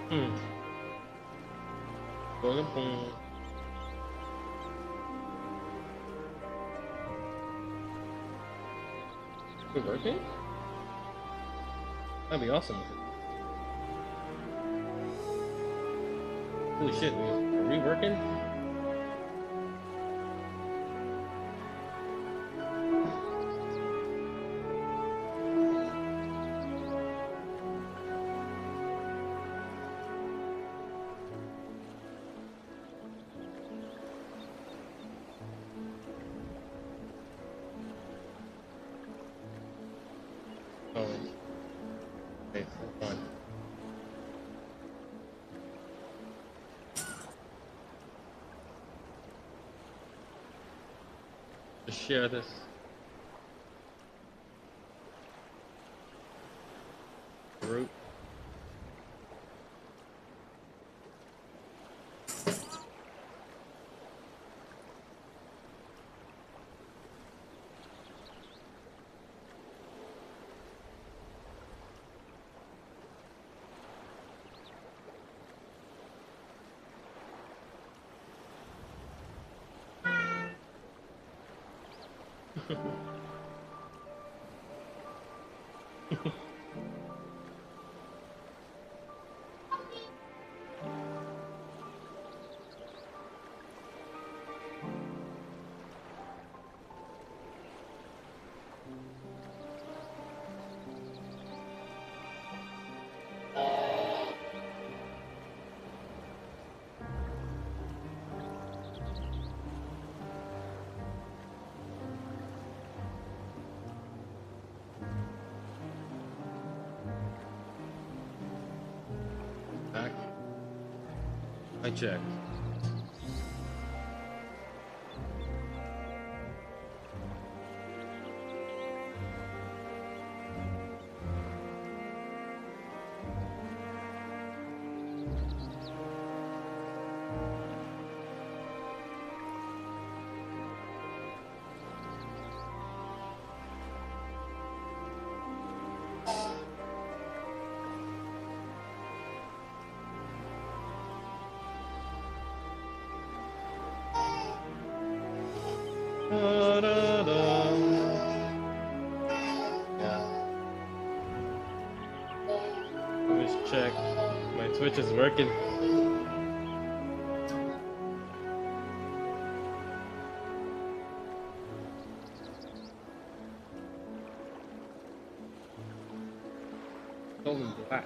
Hmm. Boom, boom. We're working? That'd be awesome. Holy shit, are we working? Oh, wait, hold on. Just share this. Group. Back. I checked. Da, da, da. Yeah. Let me just check. My Twitch is working. Golden black.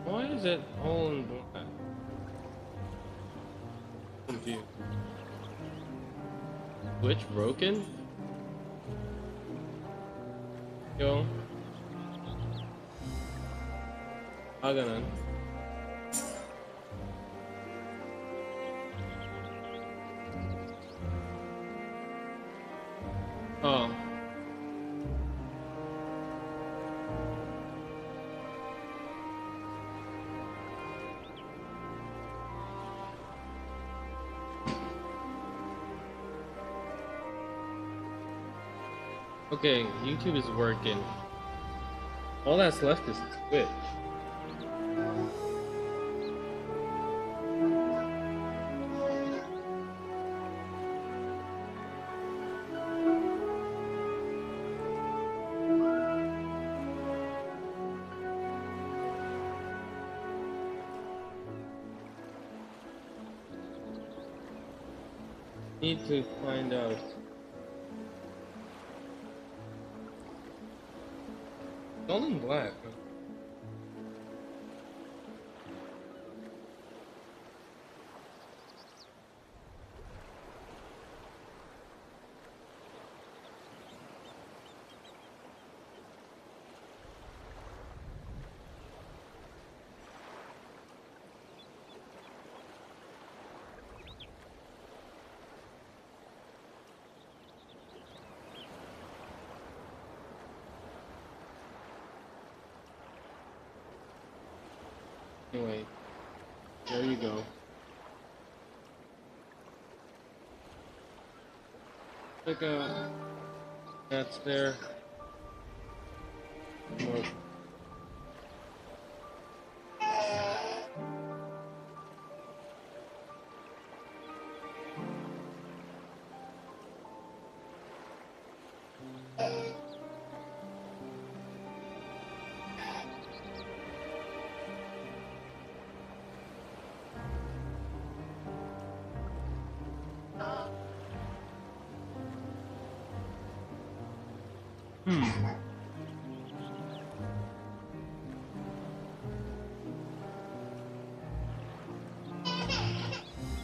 Why is it all in black? Confused. Twitch broken? Yo. Haganan. Oh. Okay, YouTube is working. All that's left is Twitch. Need to find out. It's all in black. Huh? Anyway, there you go. Check out. That's there. More.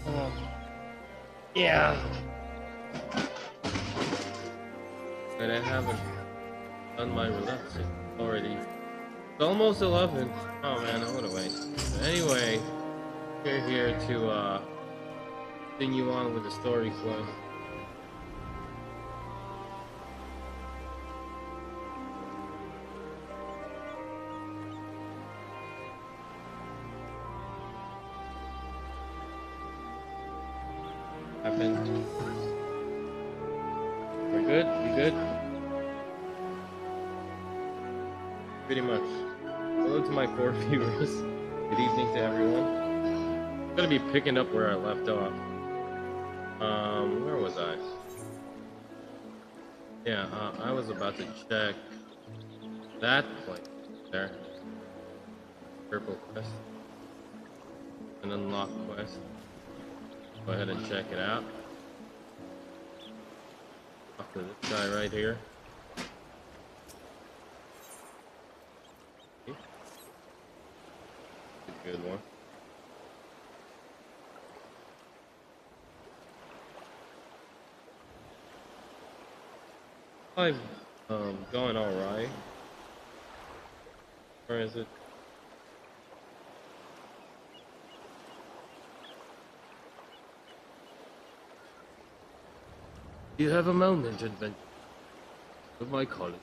Oh, yeah. But I haven't done my relaxing already. It's almost 11. Oh man, what a waste. But anyway, we're here to continue on with the story quest. Happened. We're good? You good? Pretty much. Hello to my 4 viewers. Good evening to everyone. I'm gonna be picking up where I left off. Where was I? Yeah, I was about to check that place there. Purple quest. An unlocked quest. Go ahead and check it out. Talk to this guy right here. Okay. Good one. I'm going alright. Where is it? You have a moment, adventure. Of my colleague,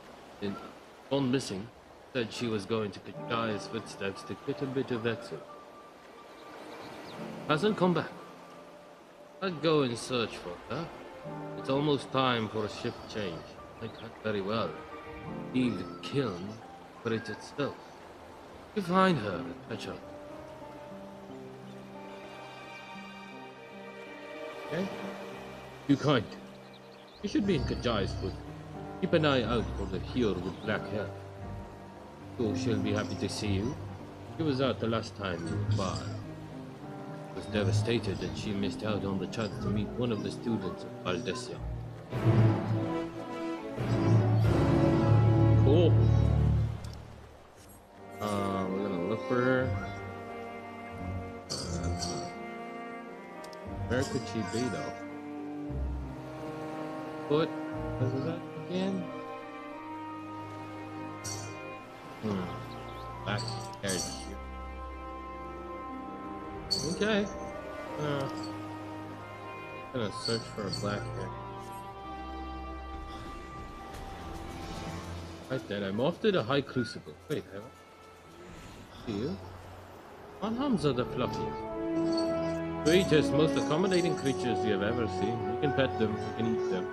in gone missing, said she was going to Kajai's footsteps to get a bit of vexing. Hasn't come back. I'd go and search for her. It's almost time for a shift change. I can't very well leave the kiln for it itself. To find her and catch up. Okay? You kind. You should be in Kajai's foot. Keep an eye out for the hero with black hair. So she'll be happy to see you. She was out the last time you were by. Was devastated that she missed out on the chance to meet one of the students of Valdesia. Cool. We're gonna look for her. Where could she be though? What was that again? Black haired here. Okay. Gonna search for a black hair. Right then, I'm off to the High Crucible. Wait, have I? See you? Unhums are the fluffiest. Sweetest, most accommodating creatures you have ever seen. You can pet them, you can eat them.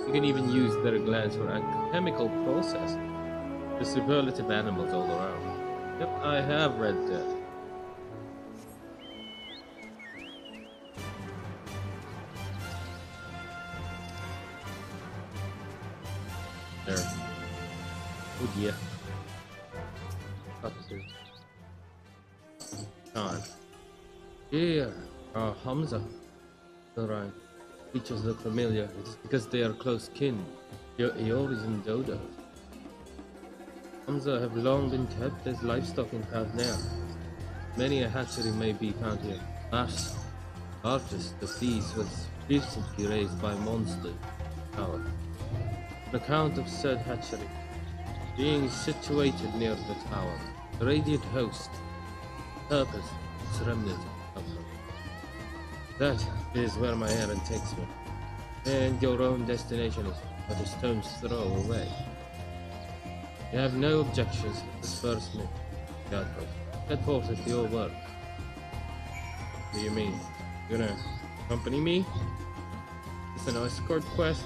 You can even use their glands for chemical processing. The superlative animals all around. Yep, I have read that. There. Oh dear. Upstairs. Time. Here. Hamza. Alright. Creatures look familiar. It is because they are close kin. Your Eoris and dodos. Hamza have long been kept as livestock in Kavner. Many a hatchery may be found here. Perhaps largest of these was recently raised by monsters. Tower. An account of said hatchery being situated near the tower. The radiant host. Purpose. Its remnant. That is where my errand takes me. And your own destination is but a stone's throw away. You have no objections to this first meet. Set forth with your work. What do you mean? You're gonna accompany me? It's an escort quest.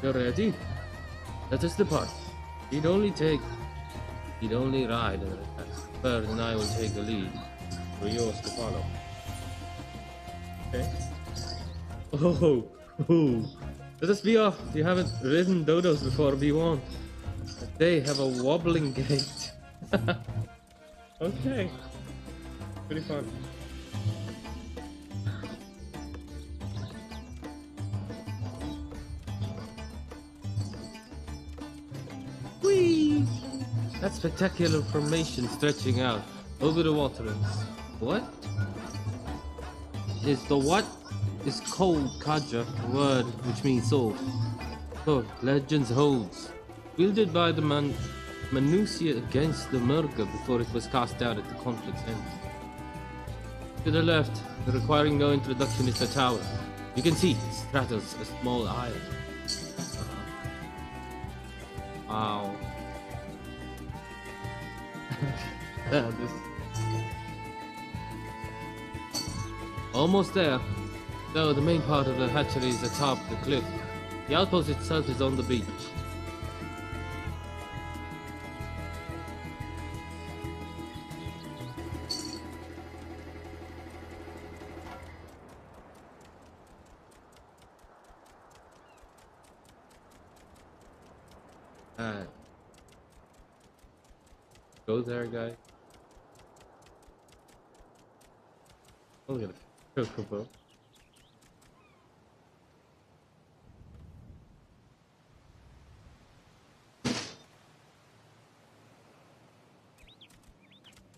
You're ready? Let us depart. He'd only ride and Bird and I will take the lead. For yours to follow. Okay. Oh. Let us be off. You haven't ridden dodos before, be warned. They have a wobbling gait. Okay. Pretty fun. Whee! That spectacular formation stretching out over the water. What? What is called Kaja, a word which means sword. So, legends holds. Wielded by the Manusia against the Murga before it was cast out at the conflict's end. To the left, requiring no introduction, is the tower. You can see it straddles a small island. Wow. Almost there. Though the main part of the hatchery is atop the cliff. The outpost itself is on the beach. Go there, guys. Look at it. Chocobo.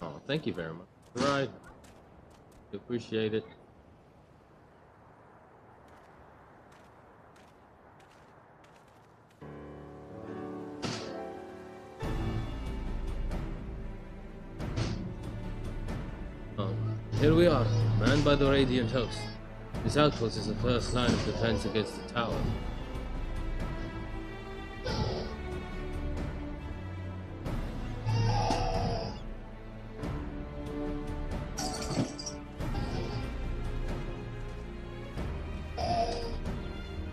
Oh, thank you very much. Right. Appreciate it. Here we are, manned by the Radiant Host. This outpost is the first line of defense against the tower.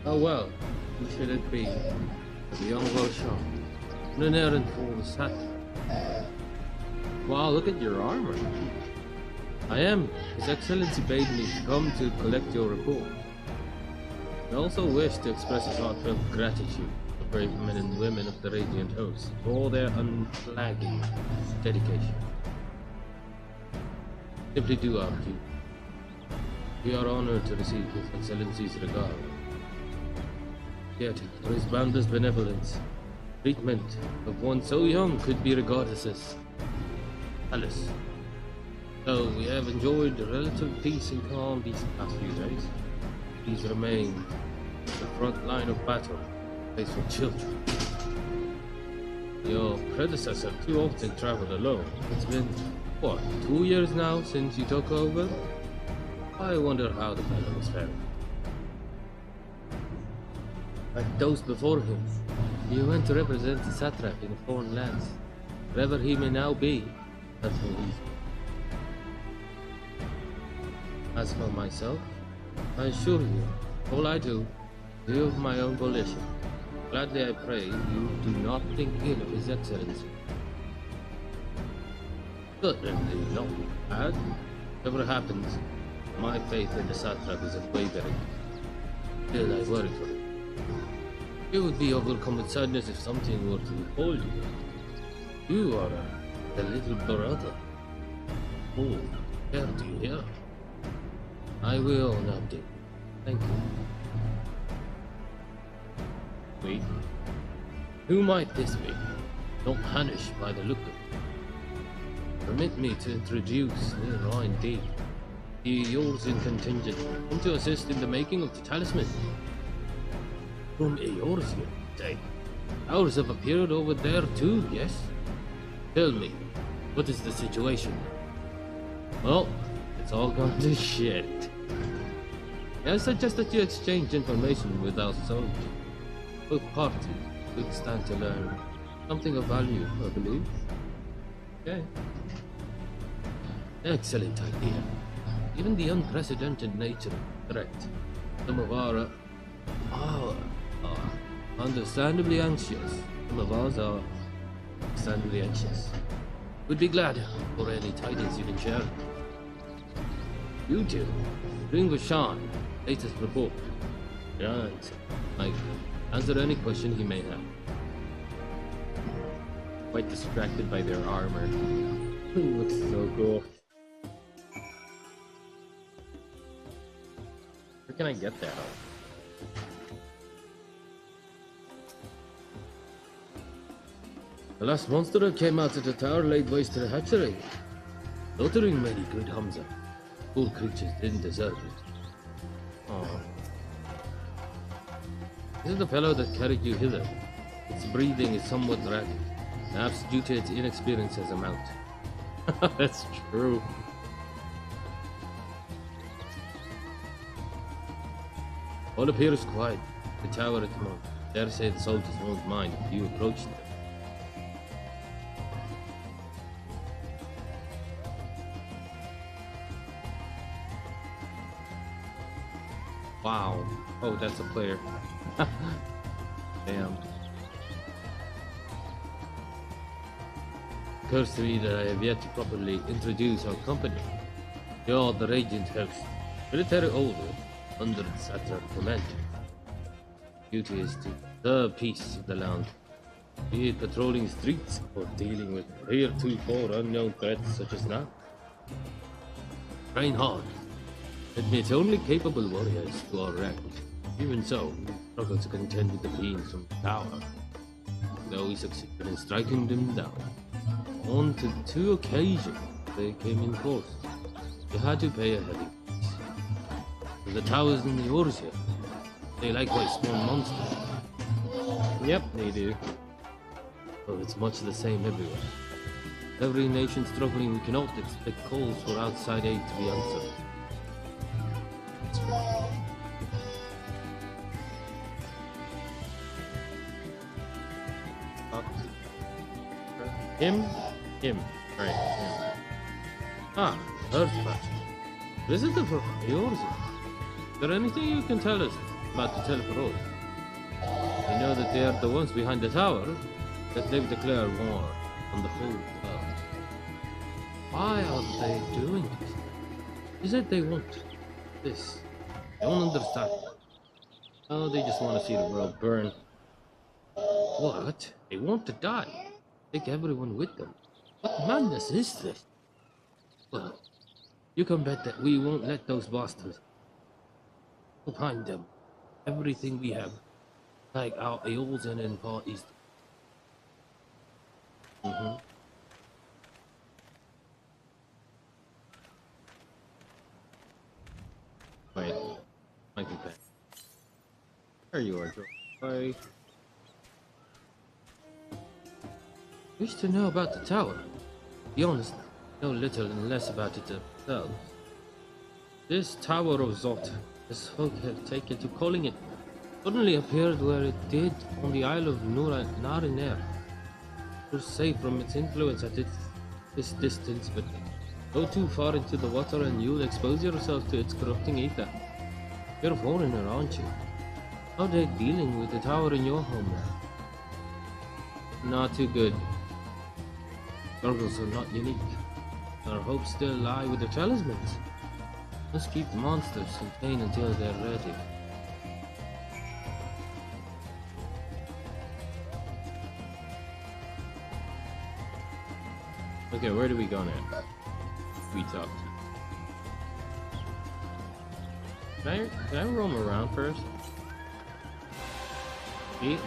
Oh well, who should it be? The young Roshan, an errand for the satrap. Wow, look at your armor. I am. His Excellency bade me come to collect your report. I also wish to express his heartfelt gratitude to the brave men and women of the Radiant Host for all their unflagging dedication. Simply do our duty. We are honored to receive His Excellency's regard. Yet, for his boundless benevolence, treatment of one so young could be regarded as callous. Though we have enjoyed relative peace and calm these past few days, these remain the front line of battle, faced with children. Your predecessor too often traveled alone. It's been, what, 2 years now since you took over? I wonder how the fellow is faring. Like those before him, he went to represent the satrap in foreign lands. Wherever he may now be, that's what he's. As for myself, I assure you, all I do of my own volition. Gladly I pray you do not think ill of His Excellency. Certainly not bad. Whatever happens, my faith in the satrap is unwavering. Still, I worry for him. You would be overcome with sadness if something were to befall you. You are the little brother. Oh, where do you hear? I will not do. Thank you. Wait. Who might this be? Not Hanish by the look of it. Permit me to introduce Ryan D. The Eorzean contingent come to assist in the making of the talisman. From Eorzean, say. Ours have appeared over there too, yes? Tell me, what is the situation? Well, it's all gone to shit. I suggest that you exchange information with our soldiers. Both parties could stand to learn something of value, I believe. Okay. Excellent idea. Given the unprecedented nature of the threat, some of our are understandably anxious. Some of us are understandably anxious. We'd be glad for any tidings you can share. You two, bring Vashan, latest report. Right. Mike, answer any question he may have. Quite distracted by their armor. Looks so cool. Where can I get that? The last monster that came out of the tower laid waste to the hatchery. Slaughtering many good Hamza. Poor creatures didn't deserve it. Oh. This is the fellow that carried you hither. Its breathing is somewhat rapid, perhaps due to its inexperience as a mount. That's true. All appears quiet. The tower at the moment. Dare say the soldiers won't mind if you approach them. Wow. Oh, that's a player. Damn. Occurs to me that I have yet to properly introduce our company. You're the Radiant Host, military order under the Satrap command. Duty is to preserve peace of the land, be it patrolling streets or dealing with heretofore unknown threats such as now. Train hard. Admit only capable warriors to our rank. Even so, we struggle to contend with the fiends from the tower, though we succeeded in striking them down. On to 2 occasions, they came in close. You had to pay a heavy price. For the towers in the Eorzean, they likewise spawn monsters. Yep, they do. Well, it's much the same everywhere. Every nation struggling, we cannot expect calls for outside aid to be answered. Him? Right, him. Ah, Earthbatch. Visitor for yours. Is there anything you can tell us about the Teleporose? We know that they are the ones behind the tower, that they've declared war on the whole world. Why are they doing this? Is it they want this? I don't understand. Oh, they just want to see the world burn. What? They want to die. Take everyone with them. What madness is this? Well, you can bet that we won't let those bastards behind them. Everything we have, like our Eorzean and Far East. Wait, Michael Penn. There you are, Joe. Bye. Wish to know about the tower. To be honest, know little and less about it themselves. This Tower of Zot, as folk have taken to calling it, suddenly appeared where it did on the Isle of Nariner. It was safe from its influence at this distance, but go too far into the water and you'll expose yourself to its corrupting ether. You're a foreigner, aren't you? How are they dealing with the tower in your homeland? Not too good. Struggles are not unique. Our hopes still lie with the talismans. Let's keep the monsters contained until they're ready. Okay, where do we go now? We talked. Can I roam around first? See,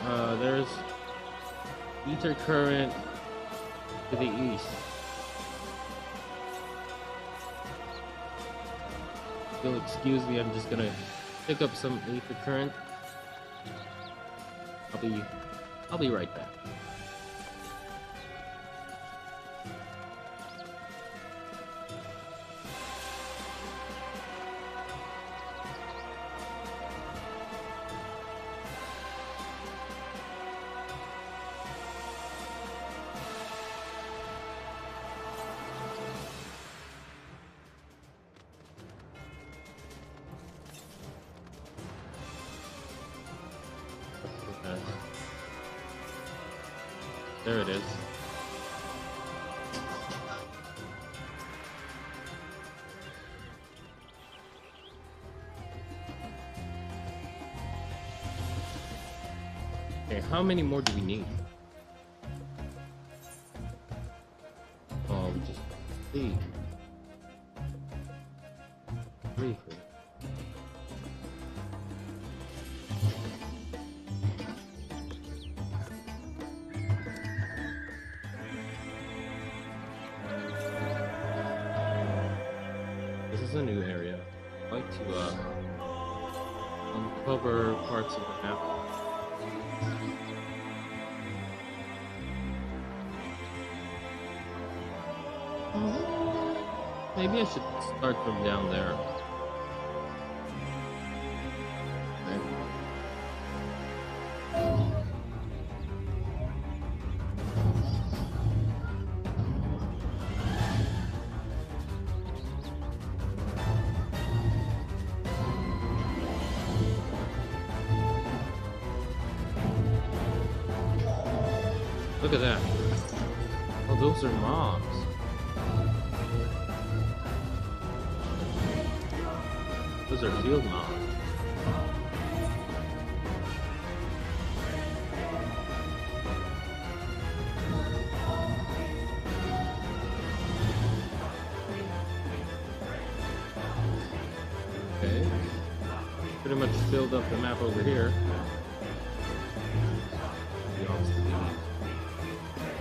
there's ether current to the east. You'll excuse me, I'm just gonna pick up some ether current. I'll be right back. There it is. Okay, how many more do we need? Just three. Three. This is a new area. I like to uncover parts of the map. Maybe I should start from down there. Look at that. Oh, those are mobs. Those are field mobs. Okay. Pretty much filled up the map over here.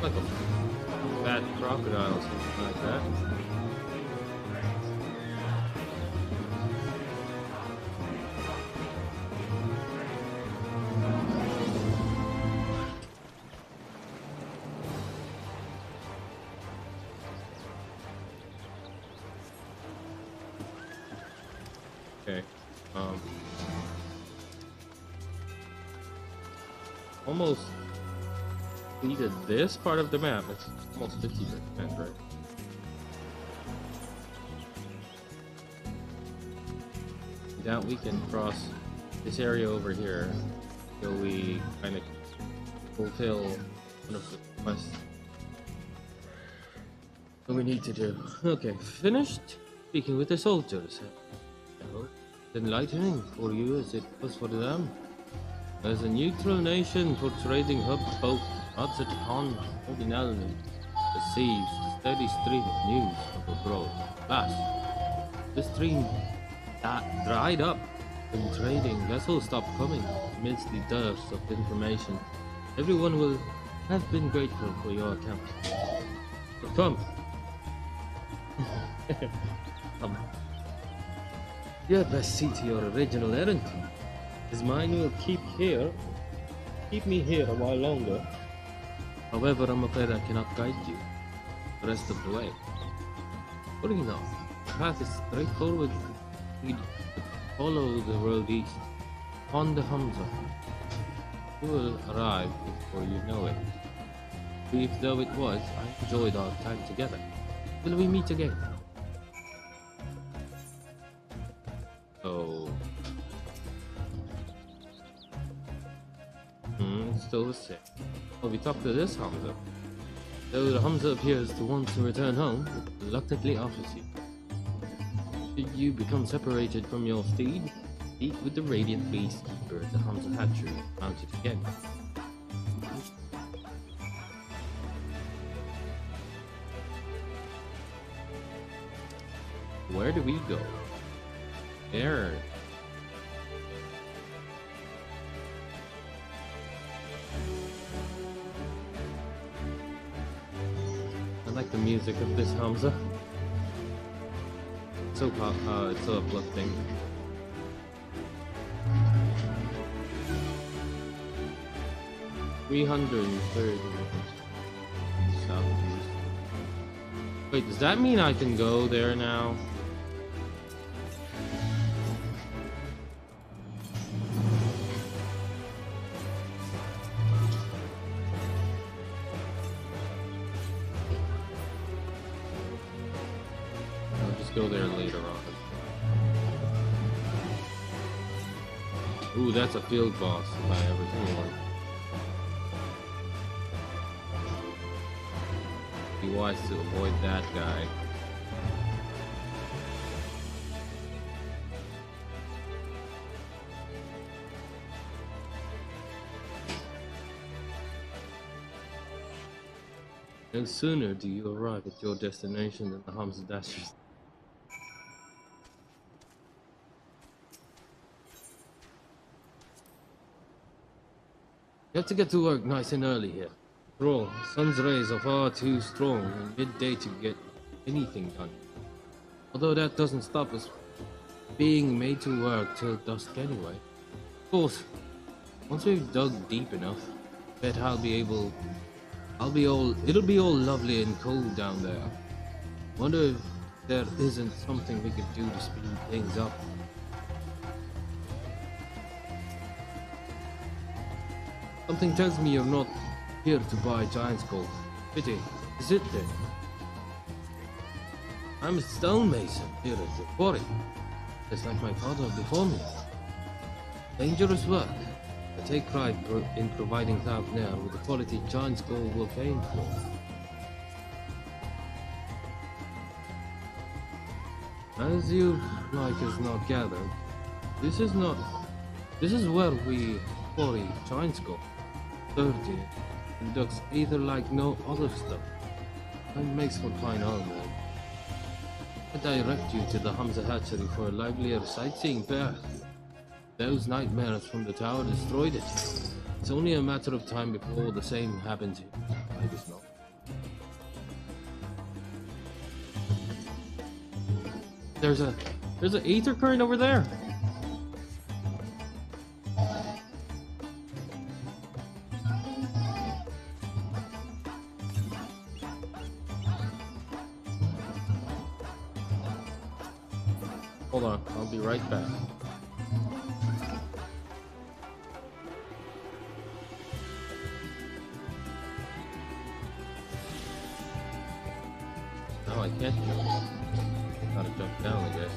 Like a fat crocodile or something like that. Okay. Almost completed this part of the map. It's almost 50%, right? Now we can cross this area over here until we kind of fulfill one of the quests that we need to do. Okay, finished speaking with the soldiers. Well, enlightening for you as it was for them. As a neutral nation for trading hub, both Odset Khan ordinarily receives a steady stream of news of abroad. Last, the stream that dried up when trading vessels stopped coming amidst the dearth of information. Everyone will have been grateful for your account. But come. Come. You had best see to your original errand. As mine will keep me here a while longer. However, I'm afraid I cannot guide you the rest of the way. What do you know? The path is straightforward. You follow the road east on the Hamza. You will arrive before you know it. Brief though it was, I enjoyed our time together. Will we meet again? Oh. Still the same. Well, we talked to this Hamza. Though the Hamza appears to want to return home, it reluctantly offers you. Should you become separated from your steed, speak with the Radiant Beast Keeper at the Hamza hatchery, mounted again. Where do we go? There. music of this Hamza. It's so uplifting. $330 southeast. Wait, does that mean I can go there now? I'll just go there later on. Ooh, that's a field boss if I ever see one. Be wise to avoid that guy. No sooner do you arrive at your destination than the Hamza Dashers. You have to get to work nice and early here. After all, the sun's rays are far too strong in midday to get anything done. Although that doesn't stop us being made to work till dusk anyway. Of course, once we've dug deep enough, bet it'll be all lovely and cold down there. Wonder if there isn't something we could do to speed things up. Something tells me you're not here to buy giant's gold. Pity, is it then? I'm a stonemason here at the quarry, just like my father before me. Dangerous work. I take pride in providing Thavner with the quality giant's gold we're paying for. As you like has not gathered, this is where we quarry giant's gold. 30 conducts either like no other stuff and makes for fine armor. I direct you to the Hamza hatchery for a livelier sightseeing fair. Those nightmares from the tower destroyed it. It's only a matter of time before the same happens here. I just know. There's an ether current over there. Hold on, I'll be right back. No, I can't jump. Gotta jump down, I guess.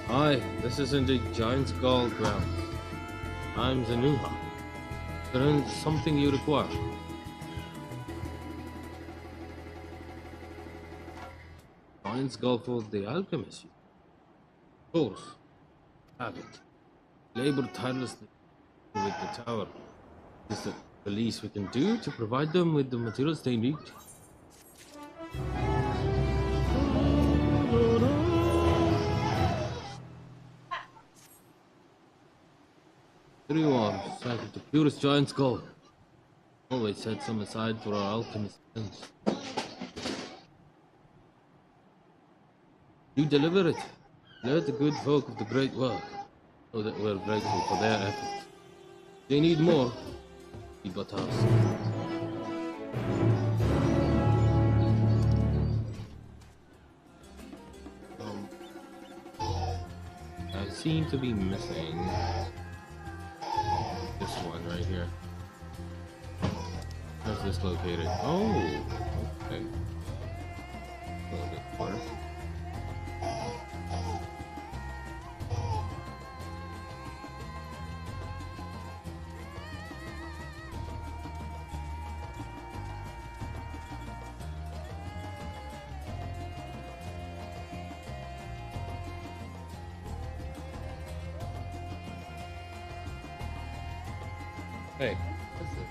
Hi, this is indeed Giant's Gall ground. I'm Zanuha. Is there something you require? Giant's Gall for the alchemist. Of course. Have it. Labor tirelessly with the tower. Is the least we can do to provide them with the materials they need. Here you are, sight of the purest giant's gold. Always set some aside for our alchemist friends. You deliver it. Let the good folk of the great work know that we're grateful for their efforts. If they need more, we but ask. I seem to be missing this one right here. Where's this located? Oh, okay. A little bit further. Hey, what's this?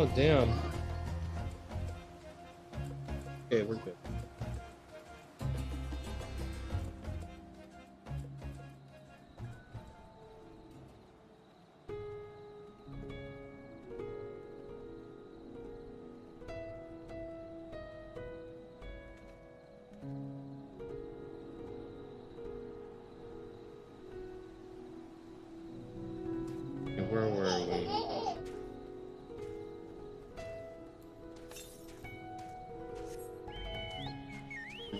Oh, damn. Okay, we're good. Okay, where were we?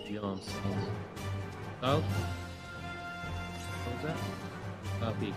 Beyond south. South? What was that? Southeast.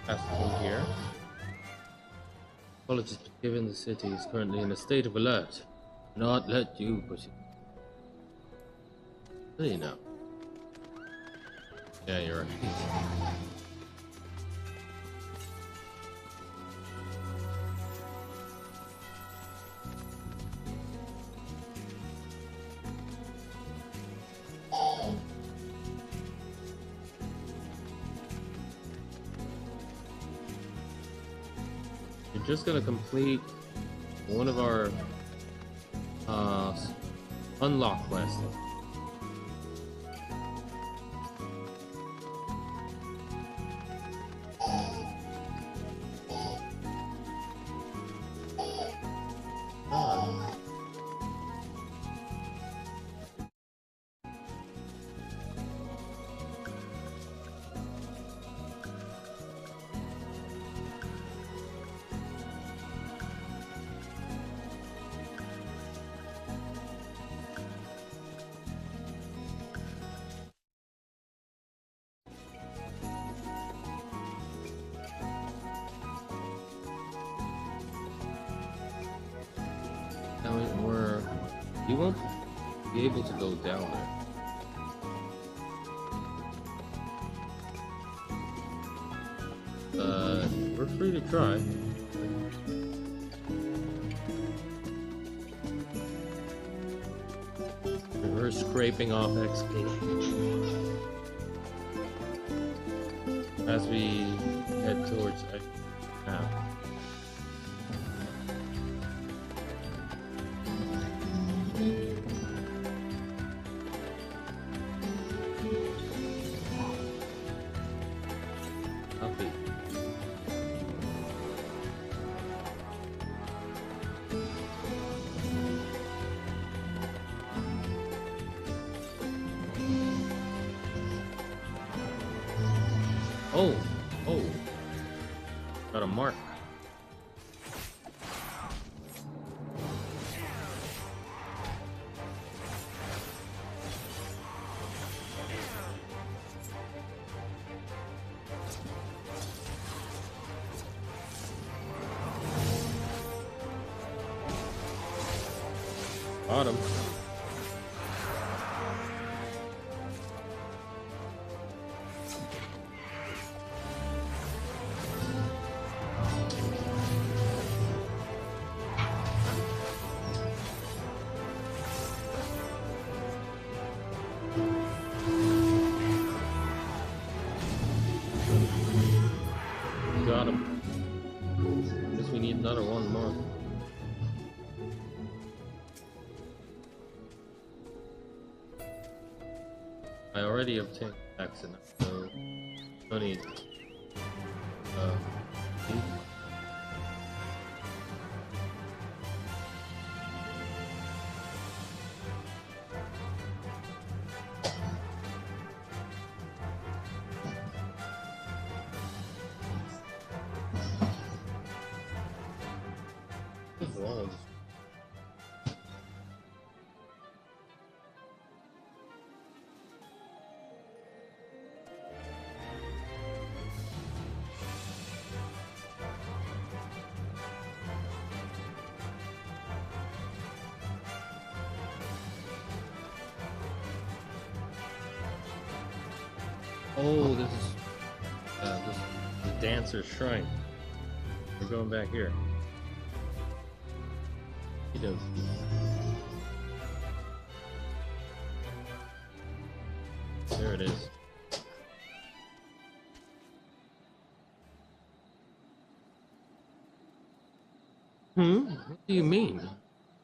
Has to go here. Apologies, but given the city is currently in a state of alert, not let you push it. You know. Yeah, you're right. We're just gonna complete one of our unlock quests. Now you won't be able to go down there. We're free to try. We're scraping off XP as we head towards now. Copy. Oh, got a mark. Got him. Got him. Guess we need another one more. I already obtained accident, so no need. What's wrong with this? Oh, this is the dancer's shrine. We're going back here. He does. There it is. What do you mean?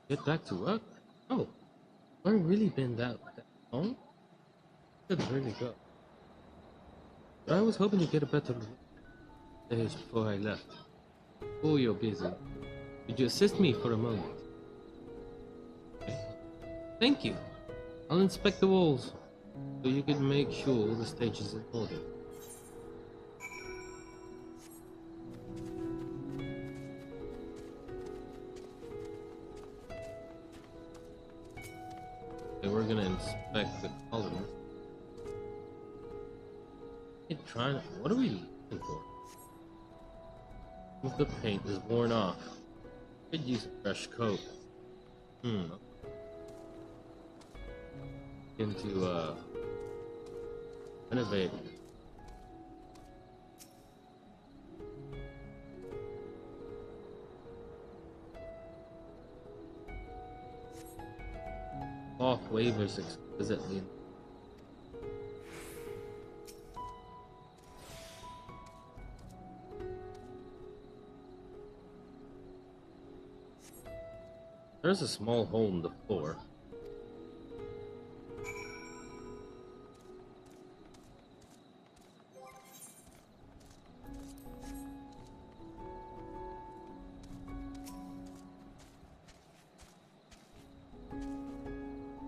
Get back to work? Oh, I've really been that long? Could really go. But I was hoping to get a better days before I left. Oh, you're busy. Could you assist me for a moment? Okay. Thank you. I'll inspect the walls so you can make sure the stage is in order. Okay, we're gonna inspect the columns. What are we looking for? If the paint is worn off, could use a fresh coat. Into renovate. Cloth wavers exquisitely. There's a small hole in the floor.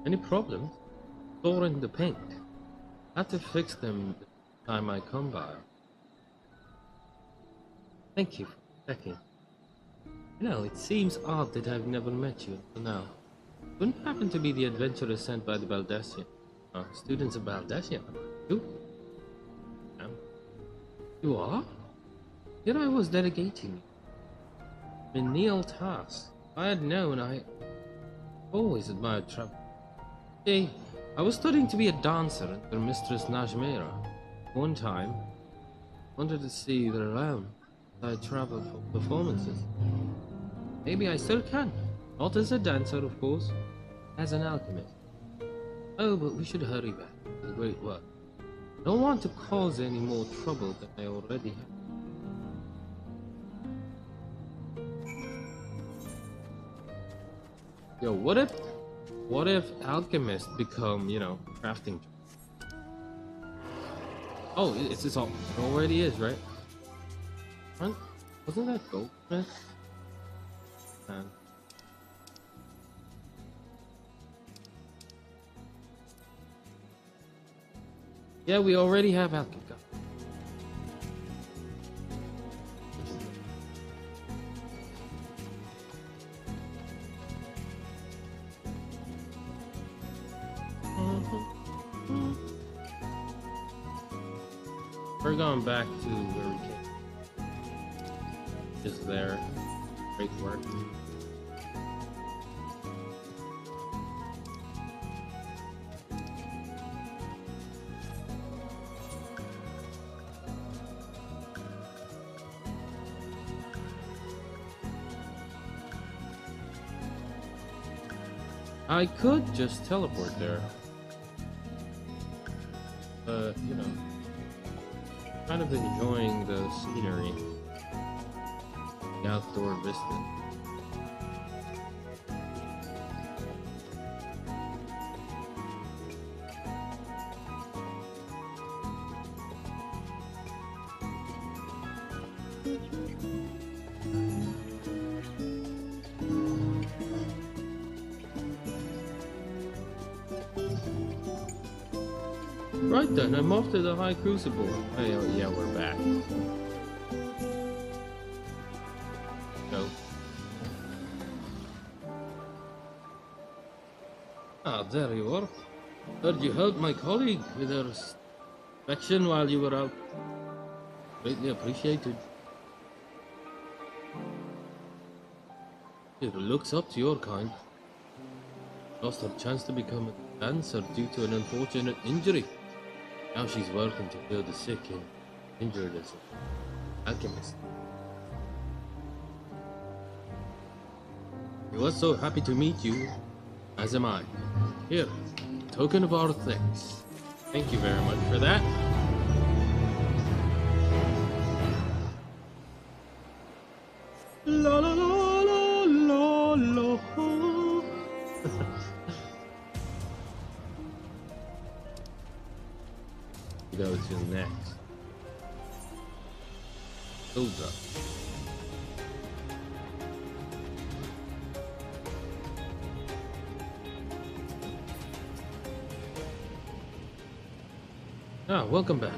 Any problems? Storing the paint. I have to fix them the time I come by. Thank you for checking. You know, it seems odd that I've never met you until now. Wouldn't happen to be the adventurer sent by the Baldessian. Students of Baldessian, you? You are? Here I was delegating you. Menial task. If I had known, I always admired travel. See, I was studying to be a dancer under Mistress Najmera. One time, wanted to see the realm. I traveled for performances. Maybe I still can. Not as a dancer, of course. As an alchemist. Oh, but we should hurry back to the great work. Don't want to cause any more trouble than I already have. Yo, what if alchemists become, you know, crafting? Oh, it's all, it already is, right? Wasn't that goldsmith? Man. Yeah, we already have alchemy. We're going back to where we came. Just there. Great work. I could just teleport there. You know, kind of enjoying the scenery, the outdoor vista. Right then, I'm off to the High Crucible. Oh, yeah, we're back. Go. Ah, there you are. Heard you helped my colleague with her inspection while you were out. Greatly appreciated. It looks up to your kind. Lost her chance to become a dancer due to an unfortunate injury. Now she's working to heal the sick and injured as an alchemist. We were so happy to meet you, as am I. Here, token of our thanks. Thank you very much for that. La la la la la la. Go to next. Hilda. Ah, welcome back.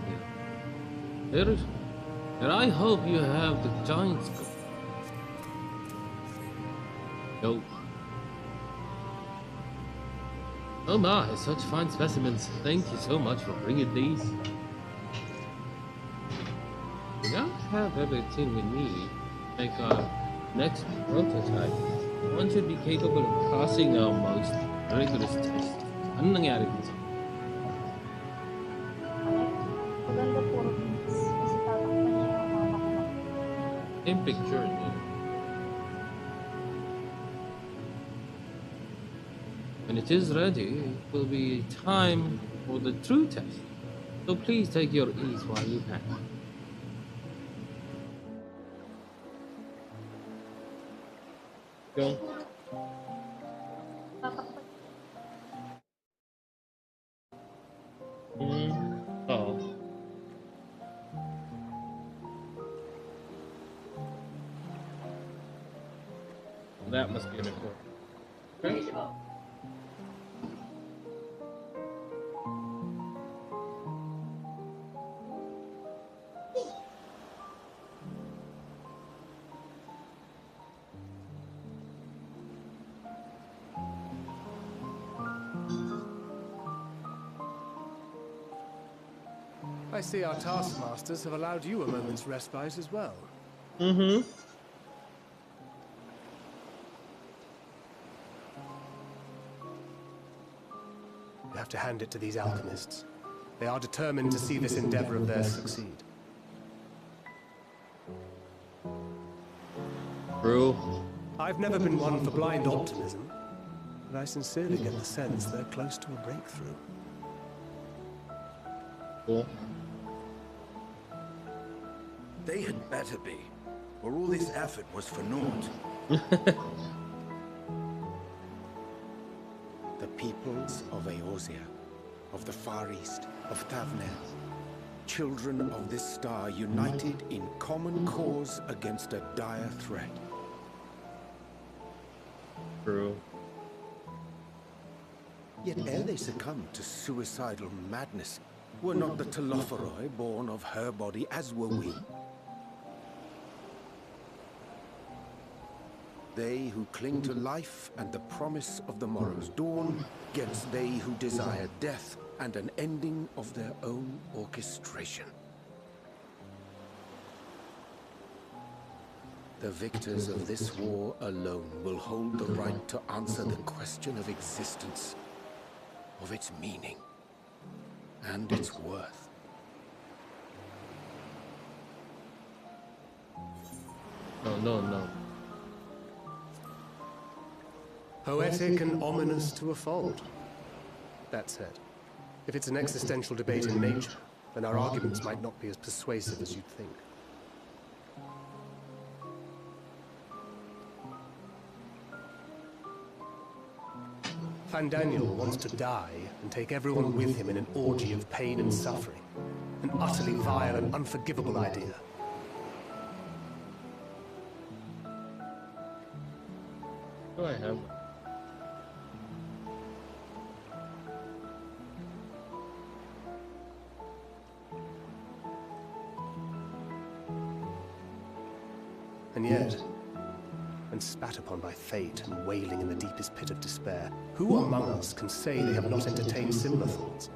Here, I hope you have the giant scope. Nope. Oh my, such fine specimens. Thank you so much for bringing these. We now have everything we need to make our next prototype. One should be capable of passing our most rigorous tests. Ano nangyari dito? Maganda puro beats. Kasi tatakpan niya yung mga makuha. Same picture. When it is ready, it will be time for the true test. So please take your ease while you pack. Go. Tatakpan. Oh. That must be an important. Okay. I see our taskmasters have allowed you a moment's respite as well. Mm-hmm. You have to hand it to these alchemists. They are determined to see this endeavor of theirs succeed. True. I've never been one for blind optimism, but I sincerely get the sense they're close to a breakthrough. Cool. They had better be, or all this effort was for naught. The peoples of Eorzea, of the Far East, of Thavner, children of this star united in common cause against a dire threat. True. Yet ere they succumbed to suicidal madness, were not the Telophoroi born of her body as were we? They who cling to life and the promise of the morrow's dawn, against they who desire death and an ending of their own orchestration. The victors of this war alone will hold the right to answer the question of existence, of its meaning, and its worth. No. Poetic and ominous to a fault. That said, if it's an existential debate in nature, then our arguments might not be as persuasive as you'd think. Fandaniel wants to die and take everyone with him in an orgy of pain and suffering. An utterly vile and unforgivable idea. Do I have? And yet, when spat upon by fate and wailing in the deepest pit of despair, who among us can say they have not entertained similar thoughts?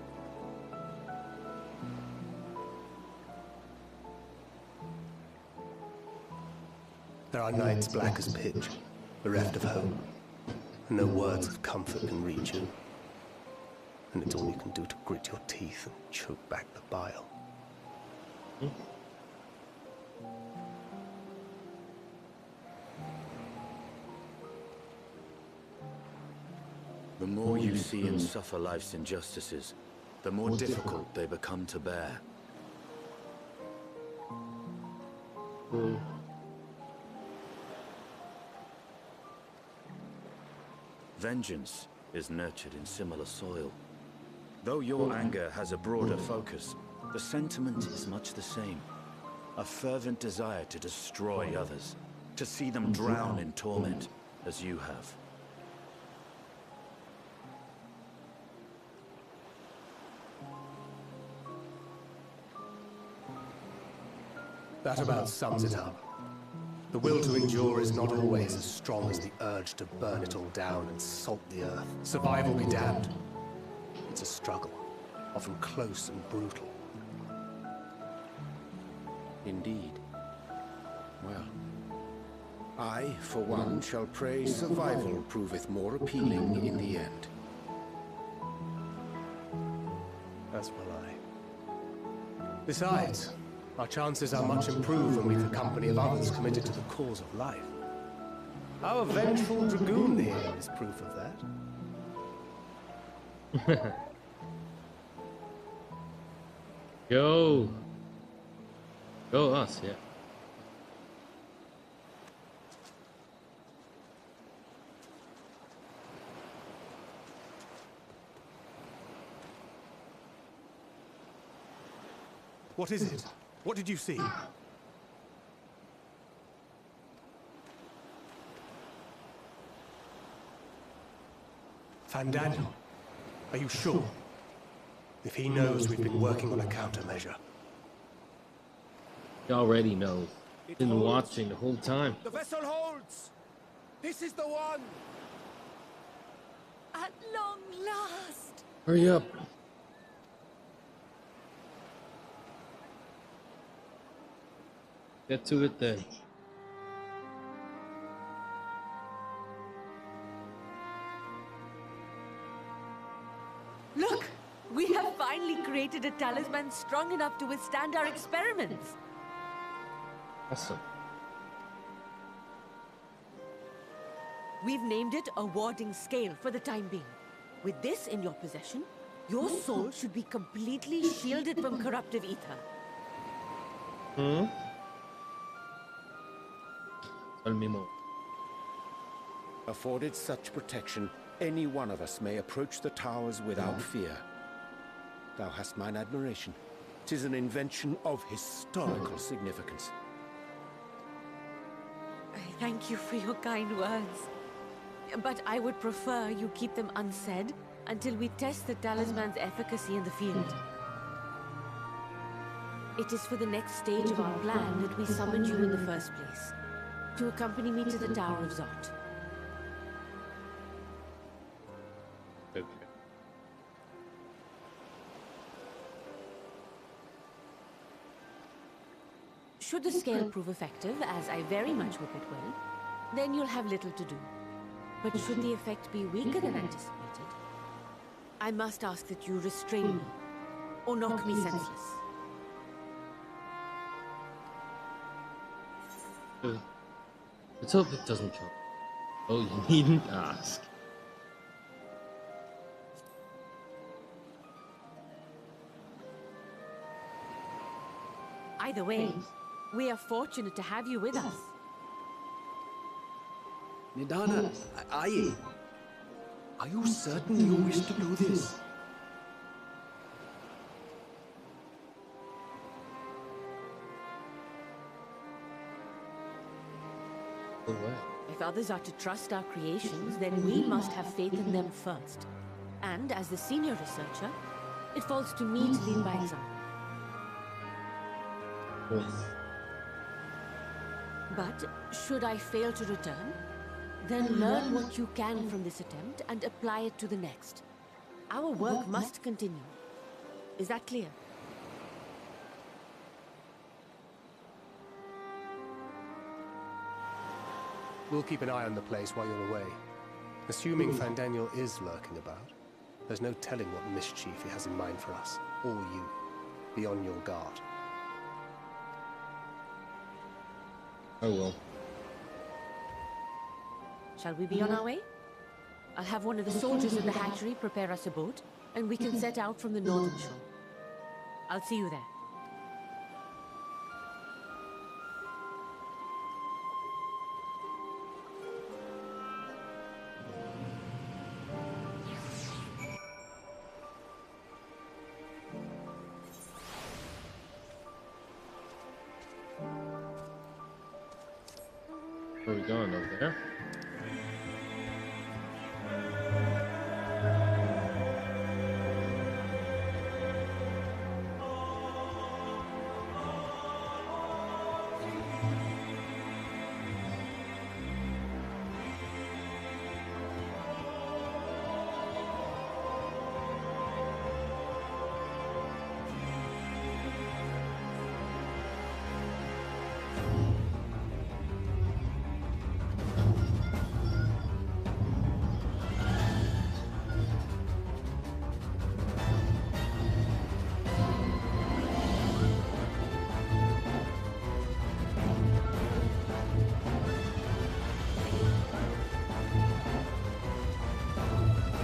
There are nights black as pitch, bereft of hope, and no words of comfort can reach you. and it's all you can do to grit your teeth and choke back the bile. The more you see and suffer life's injustices, the more difficult they become to bear. Vengeance is nurtured in similar soil. Though your anger has a broader focus, the sentiment is much the same. A fervent desire to destroy others, to see them drown in torment, as you have. That about sums it up. The will to endure is not always as strong as the urge to burn it all down and salt the earth. Survival be damned. It's a struggle, often close and brutal. Indeed. Well, I, for one, shall pray survival proveth more appealing in the end. As will I. Besides, our chances are much improved when we've the company of others committed to the cause of life. Our vengeful dragoon here is proof of that. Go us, yeah. What is it? What did you see? Fandaniel, are you sure? If he knows we've been working on a countermeasure. He already knows. Been watching the whole time. The vessel holds! This is the one! At long last! Hurry up. Get to it then. Look! We have finally created a talisman strong enough to withstand our experiments. Awesome. We've named it a warding scale for the time being. With this in your possession, your soul should be completely shielded from corruptive ether. Tell me more. Afforded such protection, any one of us may approach the towers without fear. Thou hast mine admiration. 'Tis an invention of historical significance. I thank you for your kind words. But I would prefer you keep them unsaid until we test the talisman's efficacy in the field. It is for the next stage of our plan that we summoned you in the first place. To accompany me to the Tower of Zot. Okay. Should the scale prove effective, as I very much hope it will, then you'll have little to do. But should the effect be weaker than anticipated, I must ask that you restrain me, or knock me senseless. Let's hope it doesn't come. Oh, you needn't ask. Either way, we are fortunate to have you with us. Nidana, aye. Are you certain you wish to do this? No way. If others are to trust our creations, then we must have faith in them first. And as the senior researcher, it falls to me to lead by example. But should I fail to return, then learn what you can from this attempt and apply it to the next. Our work must continue. Is that clear? We'll keep an eye on the place while you're away. Assuming Fandaniel is lurking about, There's no telling what mischief he has in mind for us, or you. Be on your guard. I will. Shall we be on our way? I'll have one of the soldiers in the hatchery prepare us a boat, and we can set out from the northern shore. I'll see you there. Where are we going over there?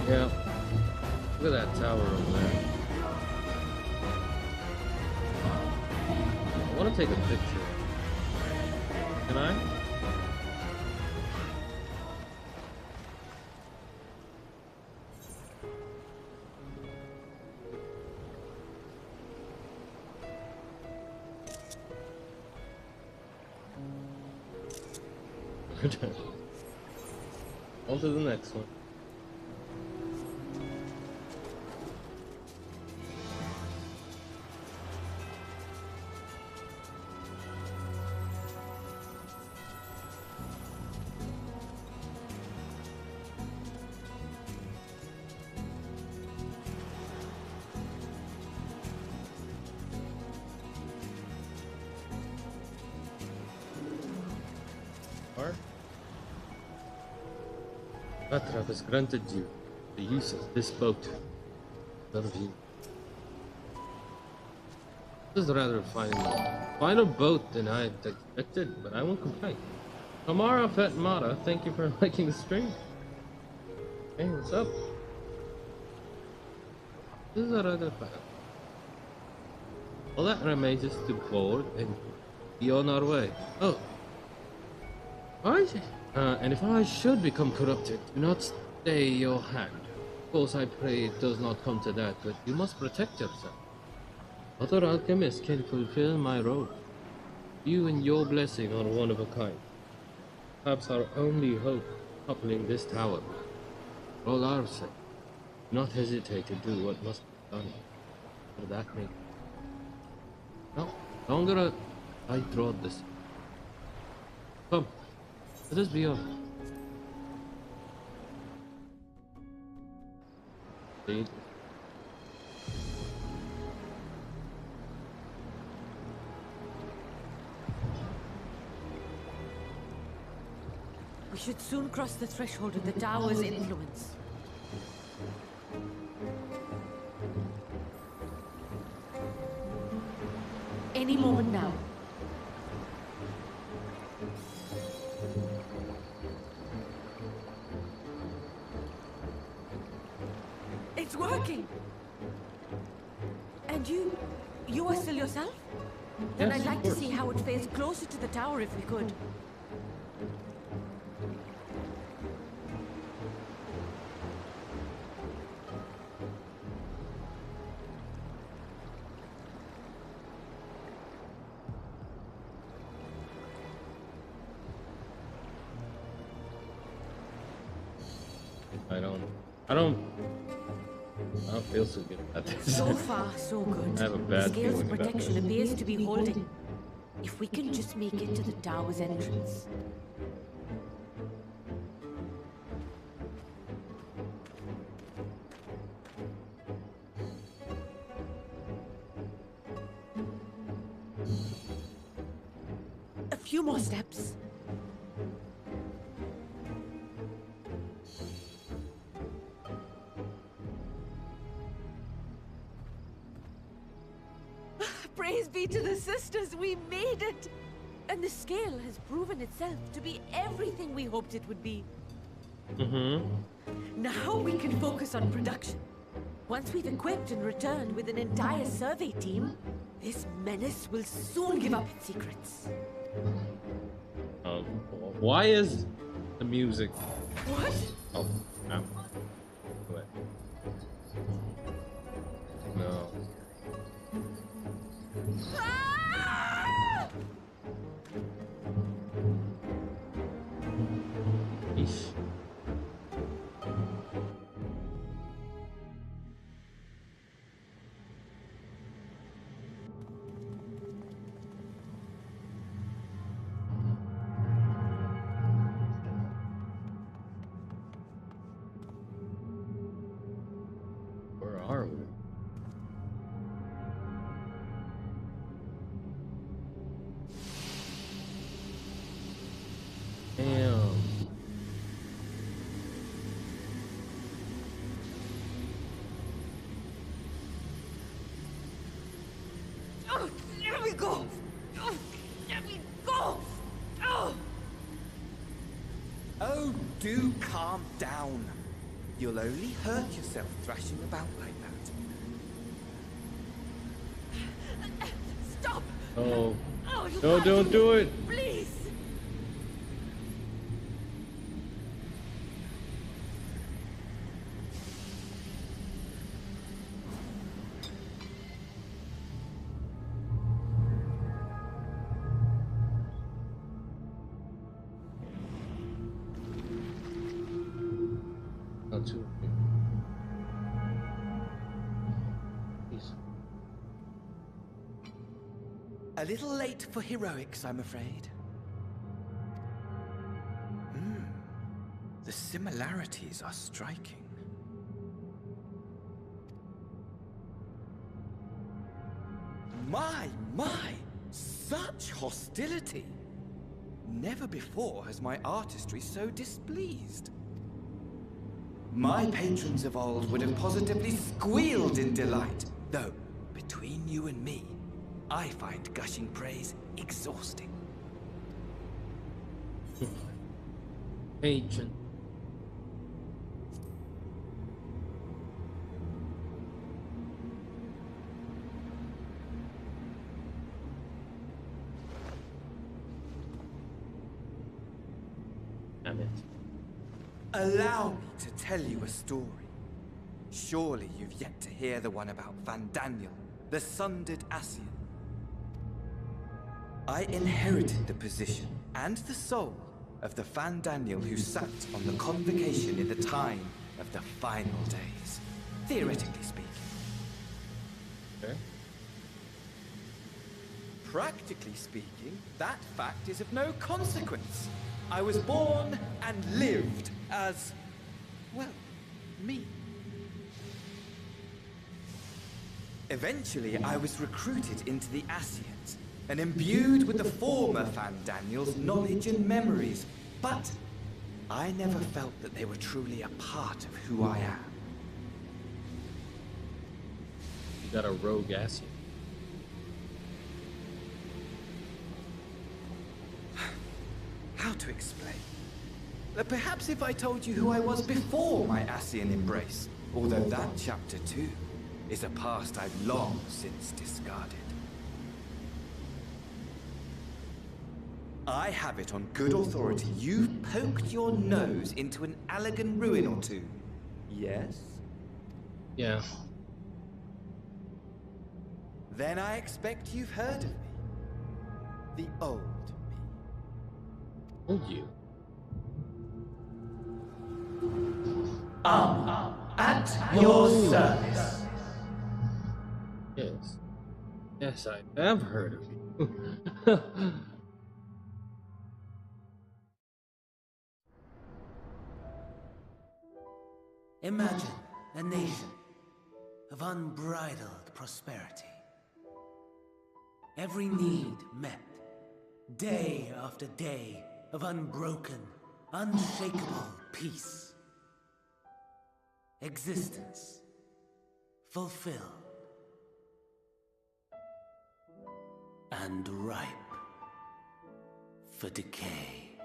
Yeah. Look at that tower over there. I want to take a picture. Can I? On to the next one. Patra has granted you the use of this boat. None of you. This is rather finer boat than I had expected, but I won't complain. Amara Fatmata, thank you for liking the stream. Hey, what's up? This is a rather fine. All that remains is to board and be on our way. Oh. Alright. And if I should become corrupted, do not stay your hand. Of course, I pray it does not come to that, but you must protect yourself. Other alchemists can fulfill my role. You and your blessing are one of a kind. Perhaps our only hope toppling this tower. For all our sake, do not hesitate to do what must be done. For that may. No longer I trod this. Come. Let us be on. Indeed. We should soon cross the threshold of the tower's influence. Any moment now. It's working! And you are still yourself? Then Yes, I'd like of to course. see how it fares closer to the tower if we could. I don't feel so good about this. So far, so good. I have a bad The scales feeling of about protection this. appears to be holding. If we can just make it to the tower's entrance. A few more steps. Praise be to the sisters, we made it! And the scale has proven itself to be everything we hoped it would be. Now we can focus on production. Once we've equipped and returned with an entire survey team, this menace will soon give up its secrets. Why is the music? What? Oh, no. Wait. No. Ah! Eesh. Where are we? Damn. Oh, there we go! Oh, there we go! Oh! Oh, do calm down. You'll only hurt yourself thrashing about like that. Stop! Oh. Oh, you No, can't don't do it. Please! Not too. Please. A little late for heroics, I'm afraid. The similarities are striking. My! Such hostility! Never before has my artistry so displeased. My patrons of old would have positively squealed in delight, though, between you and me, I find gushing praise exhausting. Agent. Damn it. Allow me to tell you a story. Surely you've yet to hear the one about Van Daniel, the sundered Ascian. I inherited the position and the soul of the Van Daniel who sat on the convocation in the time of the final days, theoretically speaking. Okay. Practically speaking, that fact is of no consequence. I was born and lived as, well, me. Eventually, I was recruited into the Ascians and imbued with the former Van Daniel's knowledge and memories, but I never felt that they were truly a part of who I am. You got a rogue Ascian. How to explain? Perhaps if I told you who I was before my Ascian embrace, although that chapter too is a past I've long since discarded. I have it on good authority you've poked your nose into an Allegan ruin or two. Yes? Yeah. Then I expect you've heard of me. The old me. Told you. At your service. Yes. Yes, I have heard of you. Imagine a nation of unbridled prosperity. Every need met, day after day of unbroken, unshakable peace. Existence fulfilled. and ripe for decay.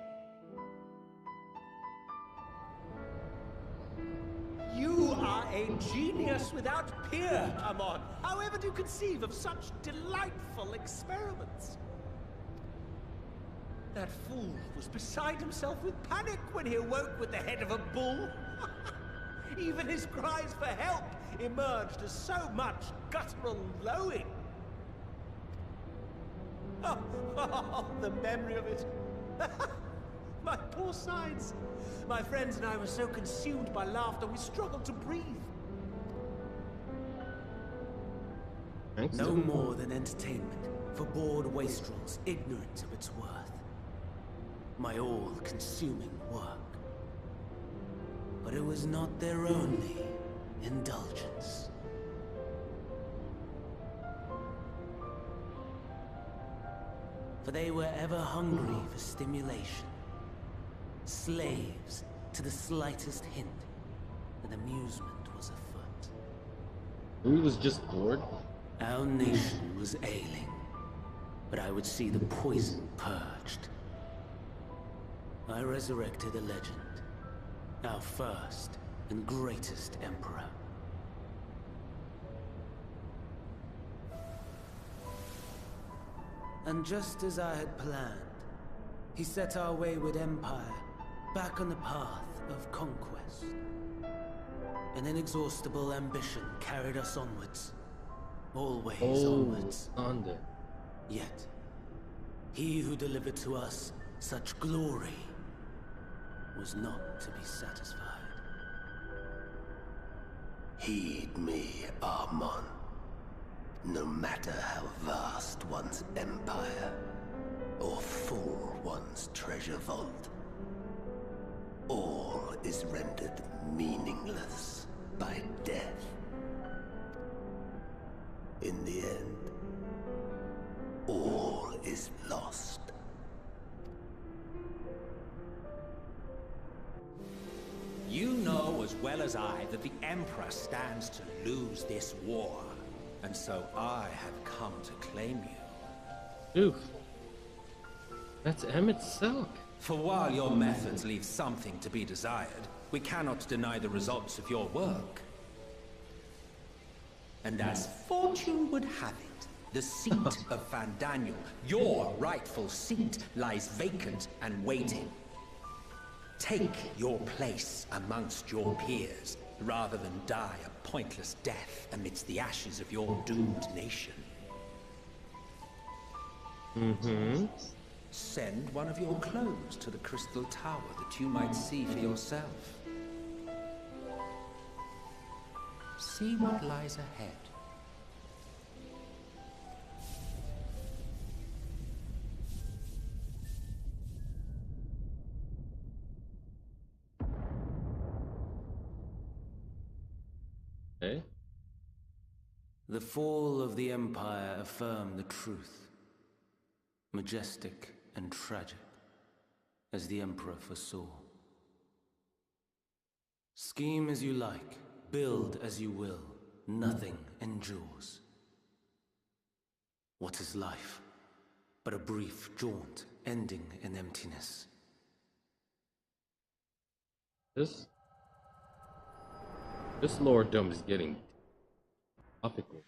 You are a genius without peer, Amon. However do you conceive of such delightful experiments? That fool was beside himself with panic when he awoke with the head of a bull. Even his cries for help emerged as so much guttural lowing. Oh, the memory of it. My poor sides. My friends and I were so consumed by laughter, we struggled to breathe. Thanks. No more than entertainment for bored wastrels ignorant of its worth. My all-consuming work. But it was not their only indulgence. For they were ever hungry for stimulation. Slaves to the slightest hint that amusement was afoot. He was just bored. Our nation was ailing, but I would see the poison purged. I resurrected a legend, our first and greatest emperor. And just as I had planned, he set our wayward empire back on the path of conquest. An inexhaustible ambition carried us onwards. Always onwards. Under. Yet, he who delivered to us such glory was not to be satisfied. Heed me, Amon. No matter how vast one's empire, or full one's treasure vault, all is rendered meaningless by death. In the end, all is lost. You know as well as I that the Emperor stands to lose this war. And so I have come to claim you. Oof. That's Emmett Selk. For while your methods leave something to be desired, we cannot deny the results of your work. And as fortune would have it, the seat of Van Daniel, your rightful seat, lies vacant and waiting. Take your place amongst your peers, rather than die a pointless death amidst the ashes of your doomed nation. Send one of your clones to the Crystal Tower that you might see for yourself. See what lies ahead. Okay. The fall of the Empire affirmed the truth. Majestic and tragic, as the Emperor foresaw. Scheme as you like, build as you will, nothing endures. What is life but a brief jaunt ending in emptiness? This lorddom is getting topical.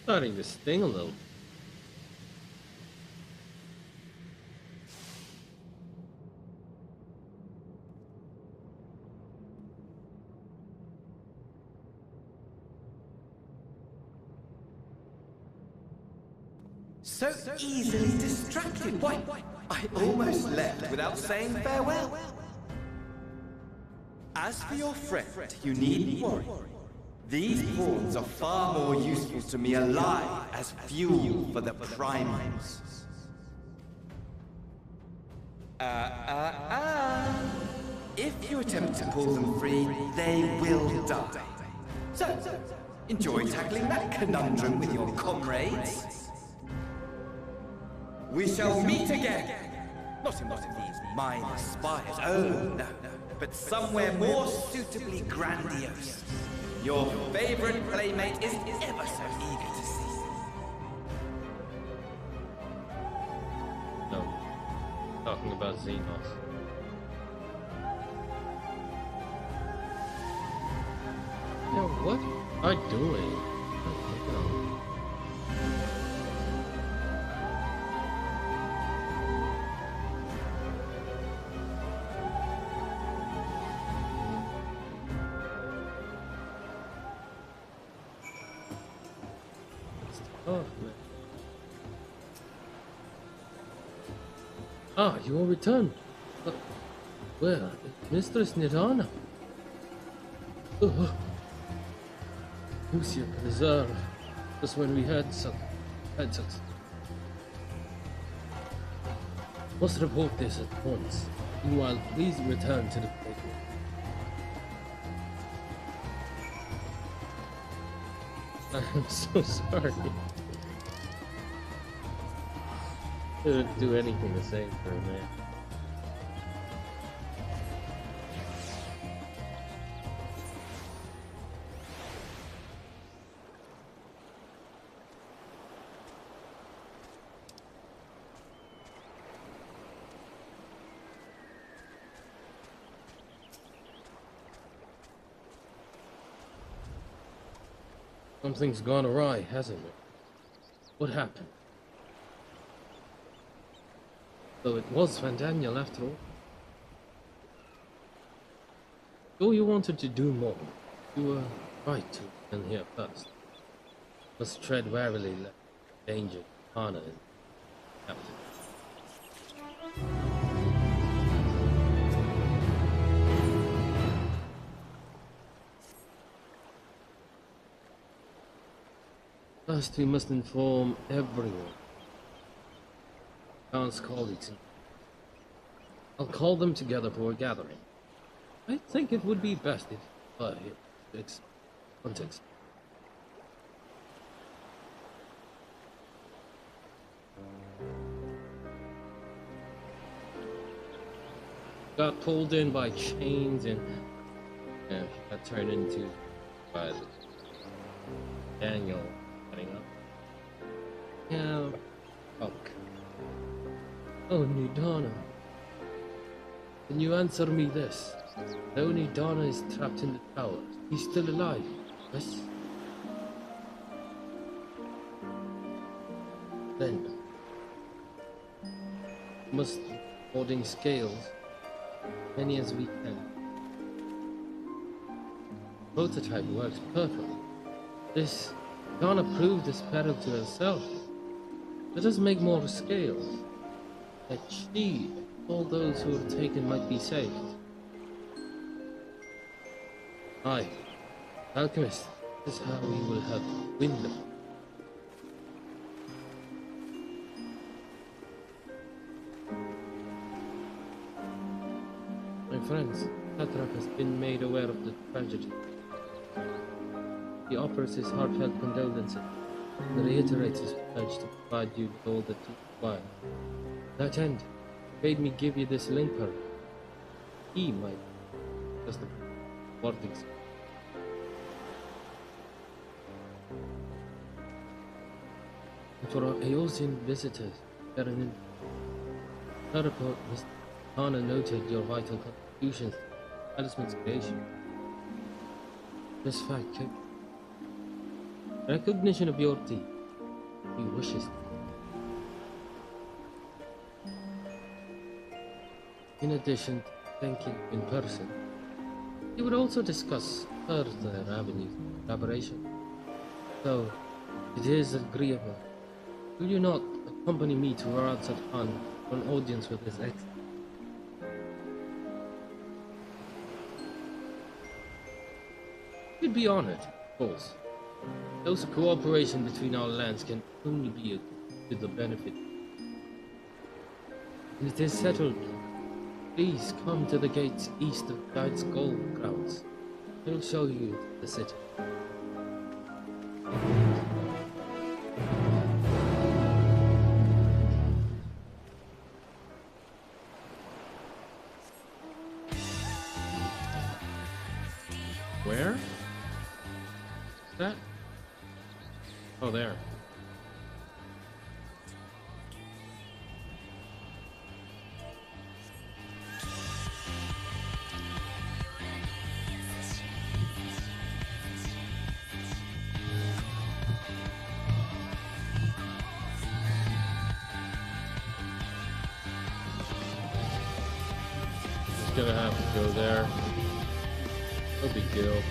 Starting to sting a little. So easily distracted. Why, I almost left without saying farewell. As for your friend, you needn't worry. These pawns are far more useful to me alive as fuel for the primals. If you attempt to pull them free, they will die. So, enjoy tackling that conundrum with your comrades. We shall meet again! Not in one of these minor spires, oh no, but somewhere more suitably grandiose. Your favorite playmate is ever so eager to see you. No. Talking about Xenos. Yeah, what are you doing? Oh, man. Ah, you are returned. Where? Mistress Nirvana. Who's your reserve? Just when we had some. Must report this at once. Meanwhile, please return to the table. I'm so sorry. Couldn't do anything to save her, man. Something's gone awry, hasn't it? What happened? So it was Fandaniel after all. Though you wanted to do more, you were right to come here first. Must tread warily lest danger, honor, and captain. First, we must inform everyone. Khan's colleagues. I'll call them together for a gathering. I think it would be best if it's context. Got pulled in by chains and got turned into by Daniel getting up. Yeah, fuck. Oh, Nidana. Can you answer me this? Though Nidana is trapped in the tower, he's still alive, yes? Then, must holding scales, many as we can. Prototype works perfectly. This Donna proved this peril to herself. Let us make more scales. That she, all those who are taken might be saved. Aye, alchemist, this is how we will help win them. My friends, Satrap has been made aware of the tragedy. He offers his heartfelt condolences and reiterates his pledge to provide you with all that you require. To that end, he bade me give you this link card. He might just the verdicts. And for our Aeosian visitors, Baronin, her report, Mr. Hana noted your vital contributions to the talisman's creation. This fact kept recognition of your deed. He wishes. In addition to thanking in person, he would also discuss further avenues of collaboration. So, it is agreeable. Will you not accompany me to Arad Khan for an audience with his ex? You'd be honored, of course. Close cooperation between our lands can only be to the benefit. And it is settled. Please come to the gates east of Guide's Gold Grounds. I will show you the city. Where? That? Oh, there. Just gonna have to go there. No big deal.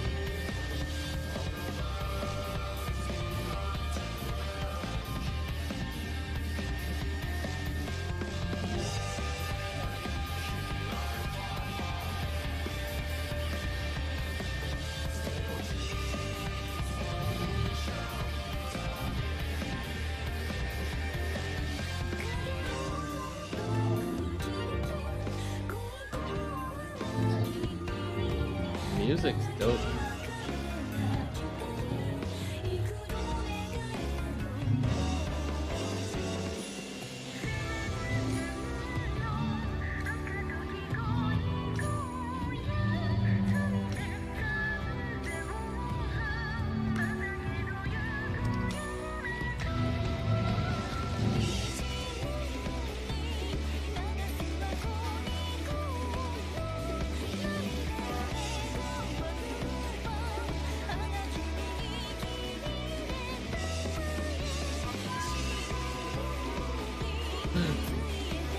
Music's dope.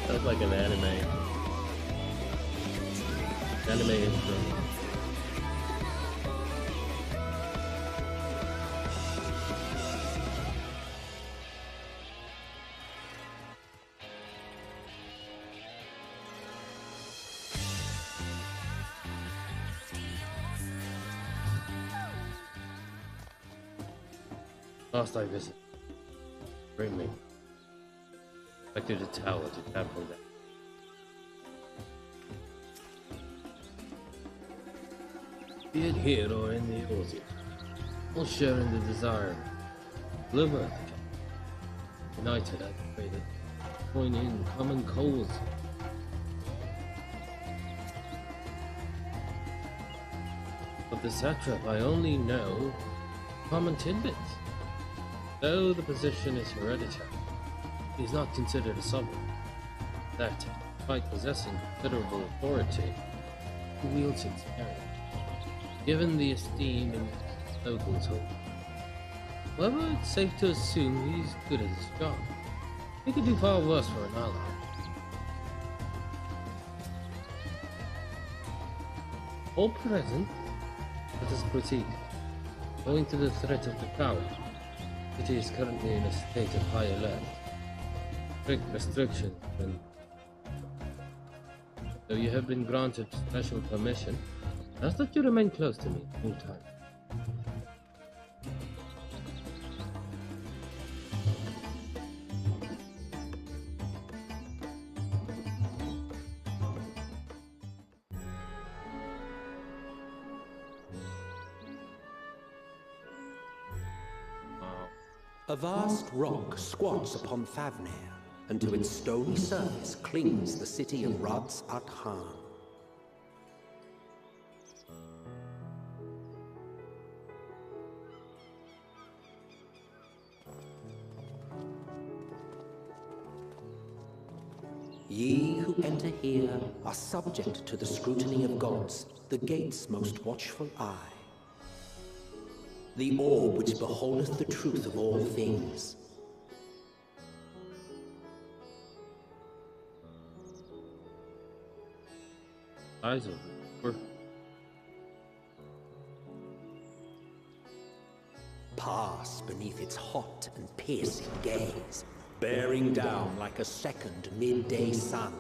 That's like an anime. Anime intro. Last I visited, bring me. Back to the tower to tap on that. Be it here or in the ocean, all sharing the desire. Live Earth, united I pray that join in common cause. Of the satrap I only know common tidbits. Though the position is hereditary, he is not considered a sovereign. That, despite possessing considerable authority, he wields its merit, given the esteem in locals hold. However, it's safe to assume he's good at his job. He could do far worse for an ally. All present, let us proceed. Owing to the threat of the tower, the city is currently in a state of high alert. Strict restrictions, and though you have been granted special permission, ask that you remain close to me at all times. A vast rock squats upon Thavnair, and to its stony surface clings the city of Rads at Khan. Ye who enter here are subject to the scrutiny of gods, the gate's most watchful eye. The orb which beholdeth the truth of all things. Eyes of work. Pass beneath its hot and piercing gaze, bearing down like a second midday sun.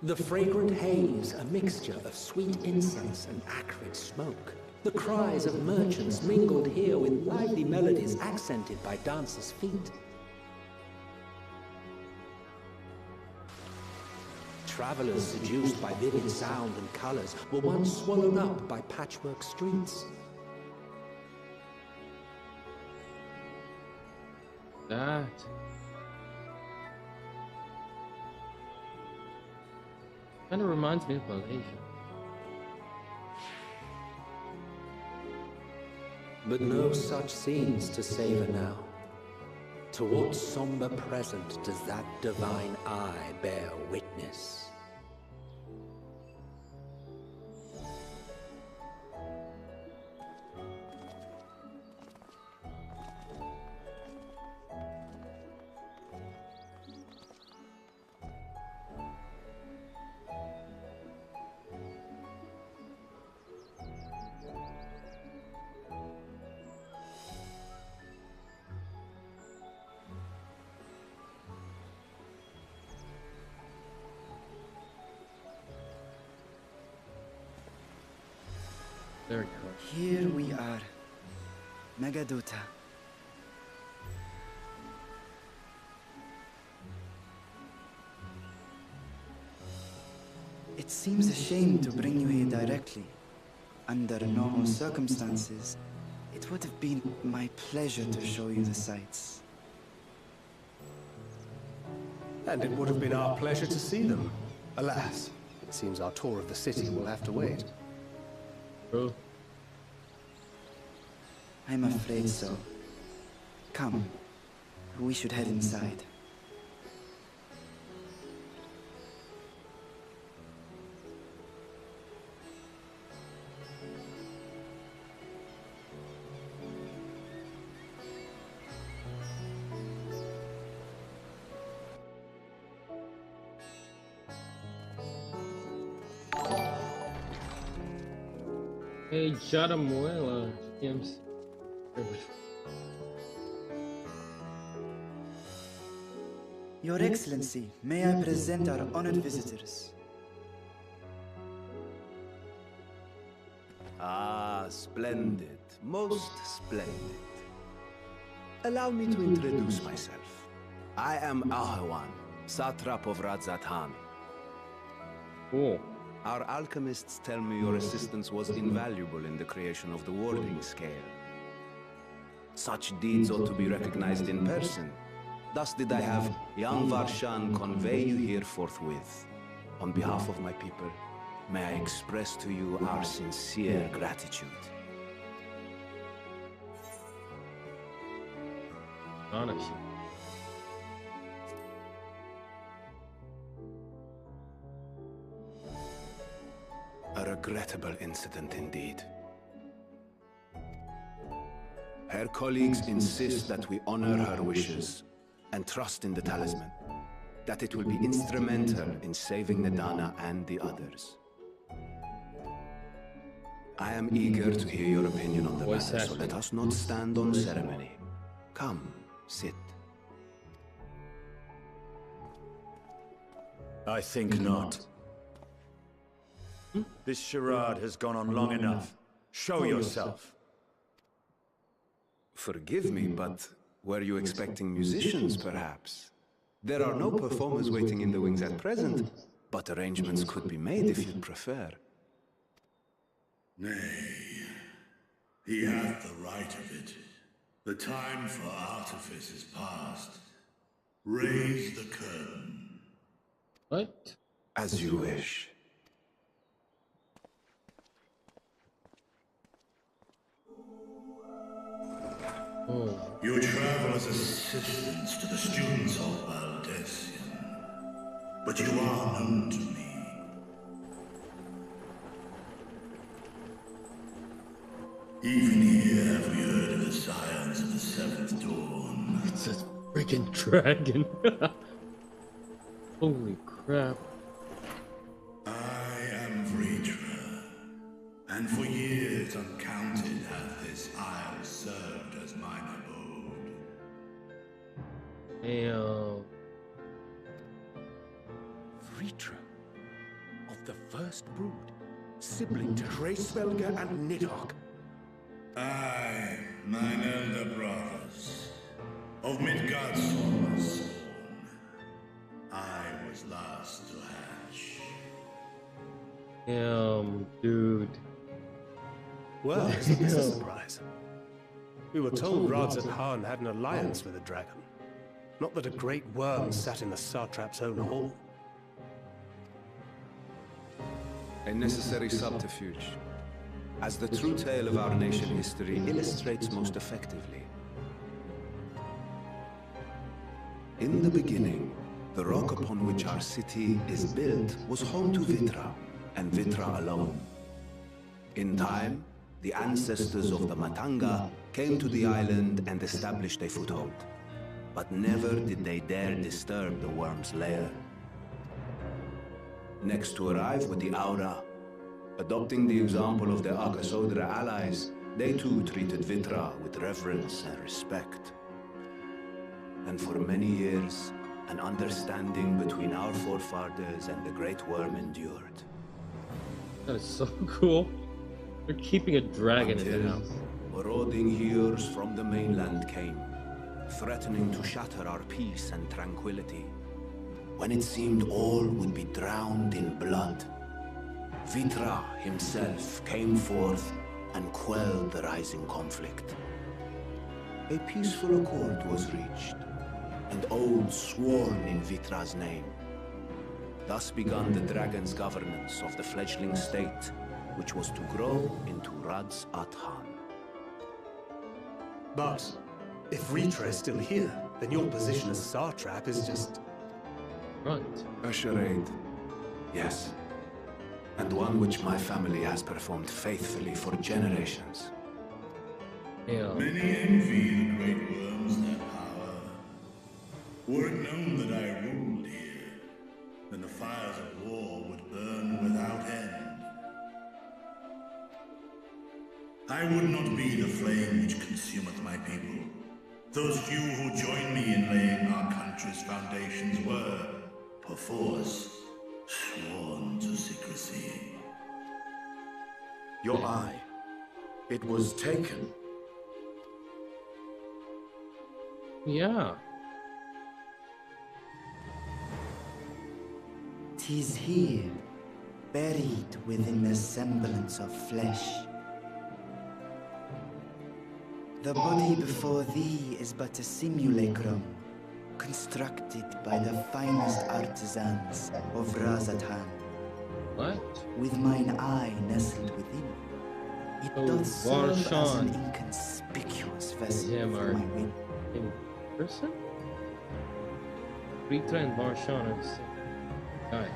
The fragrant haze, a mixture of sweet incense and acrid smoke. The cries of merchants mingled here with lively melodies accented by dancers' feet. Travelers seduced by vivid sound and colors were once swallowed up by patchwork streets. that. Kind of reminds me of Malaysia. But no such scenes to savor now. To what somber present does that divine eye bear witness? Very cool. Here we are. Megaduta. It seems a shame to bring you here directly. Under normal circumstances, it would have been my pleasure to show you the sights. And it would have been our pleasure to see them. Alas, it seems our tour of the city will have to wait. Bro. I'm afraid so. Come, we should head inside. Hey, Jadamuela, James. Your Excellency, may I present our honored visitors? Ah, splendid. Most splendid. Allow me to introduce myself. I am Ahawan, satrap of Radzatan. Cool. Our alchemists tell me your assistance was invaluable in the creation of the warding scale. Such deeds ought to be recognized in person. Thus did I have young Varshan convey you here forthwith. On behalf of my people, may I express to you our sincere gratitude. Honest. A regrettable incident indeed. Her colleagues insist that we honor her wishes and trust in the talisman, that it will be instrumental in saving Nadana and the others. I am eager to hear your opinion on the matter, so let us not stand on ceremony. Come, sit. I think not. This charade has gone on long enough. Show yourself. Forgive me, but were you expecting musicians, perhaps? There are no performers waiting in the wings at present, but arrangements could be made if you'd prefer. Nay, he hath the right of it. The time for artifice is past. Raise the curtain. What? As you wish. Oh. You travel as assistants to the students of Valdesian, but you are known to me. Even here have we heard of the scions of the Seventh Dawn. It's a freaking dragon. Holy crap. I am Vritra, and for years uncounted hath this isle served as mine abode. Damn. Vritra, of the first brood, sibling to Graysvelga and Nidhogg. I, mine elder brothers, of Midgardsorn was sworn. I was last to hatch. Damn, dude. Well, isn't this a surprise? We were told Radzat Han had an alliance with a dragon. Not that a great worm sat in the satrap's own hall. A necessary subterfuge, as the true tale of our nation history illustrates most effectively. In the beginning, the rock upon which our city is built was home to Vitra, and Vitra alone. In time, the ancestors of the Matanga came to the island and established a foothold. But never did they dare disturb the worm's lair. Next to arrive with the Aura, adopting the example of their Akasodra allies, they too treated Vitra with reverence and respect. And for many years, an understanding between our forefathers and the Great Worm endured. That is so cool. They're keeping a dragon in the house. Marauding heroes from the mainland came, threatening to shatter our peace and tranquility. When it seemed all would be drowned in blood, Vitra himself came forth and quelled the rising conflict. A peaceful accord was reached, and oaths sworn in Vitra's name. Thus began the dragon's governance of the fledgling state, which was to grow into Radz Athan. But if Vitra is still here, then your position as satrap is just... Right. A charade. Yes. And one which my family has performed faithfully for generations. Yeah. Many envy the great worms their power. Were it known that I ruled here, then the fires of war would burn without end. I would not be the flame which consumeth my people. Those few who joined me in laying our country's foundations were, perforce, sworn to secrecy. Your eye. It was taken. Yeah. 'Tis here, buried within the semblance of flesh. The body before thee is but a simulacrum, constructed by the finest artisans of Razatan. What? With mine eye nestled within, it Oh, doth serve as an Varshan. inconspicuous vessel Him for are my wit. in person? Rita and Varshan are the same guy.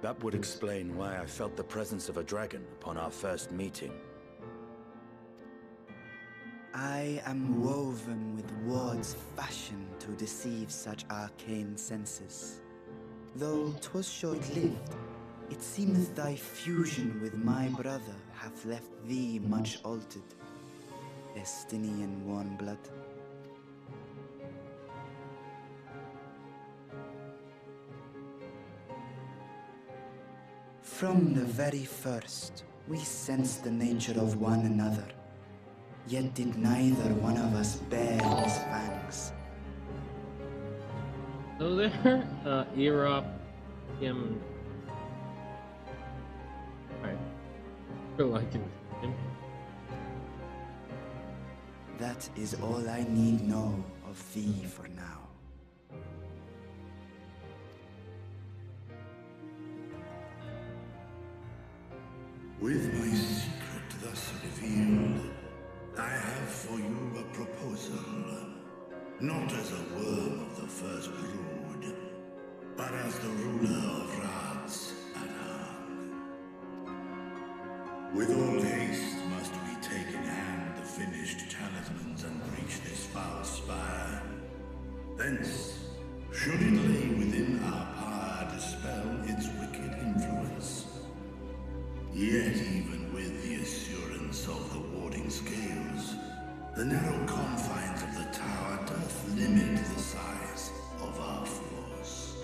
That would explain why I felt the presence of a dragon upon our first meeting. I am woven with words fashioned to deceive such arcane senses. Though 'twas short-lived, it seemeth thy fusion with my brother hath left thee much altered. Destiny and warm blood. From the very first, we sensed the nature of one another. Yet did neither one of us bare his fangs. So there, Erop, him. Alright. Feel like him. That is all I need know of thee for now. With my secret thus revealed, I have for you a proposal. Not as a worm of the first brood, but as the ruler of Radz Athan. With all haste must we take in hand the finished talismans and breach this foul spire. Thence, should it lay within our power, dispel its wicked influence. Yet even with the assurance of the warding scales, the narrow confines of the tower doth limit the size of our force.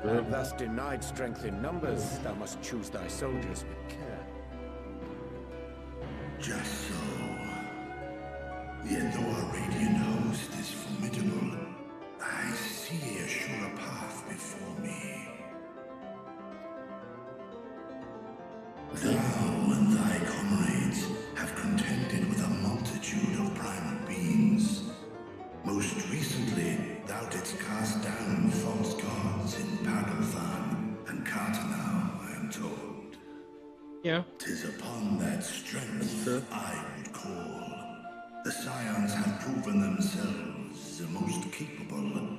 And thus denied strength in numbers, thou must choose thy soldiers with care. Just so. Yet though our radiant host is formidable, I see a surer path before me. Thou and thy comrades have contended with a multitude 'Tis upon that strength I would call. The Scions have proven themselves the most capable,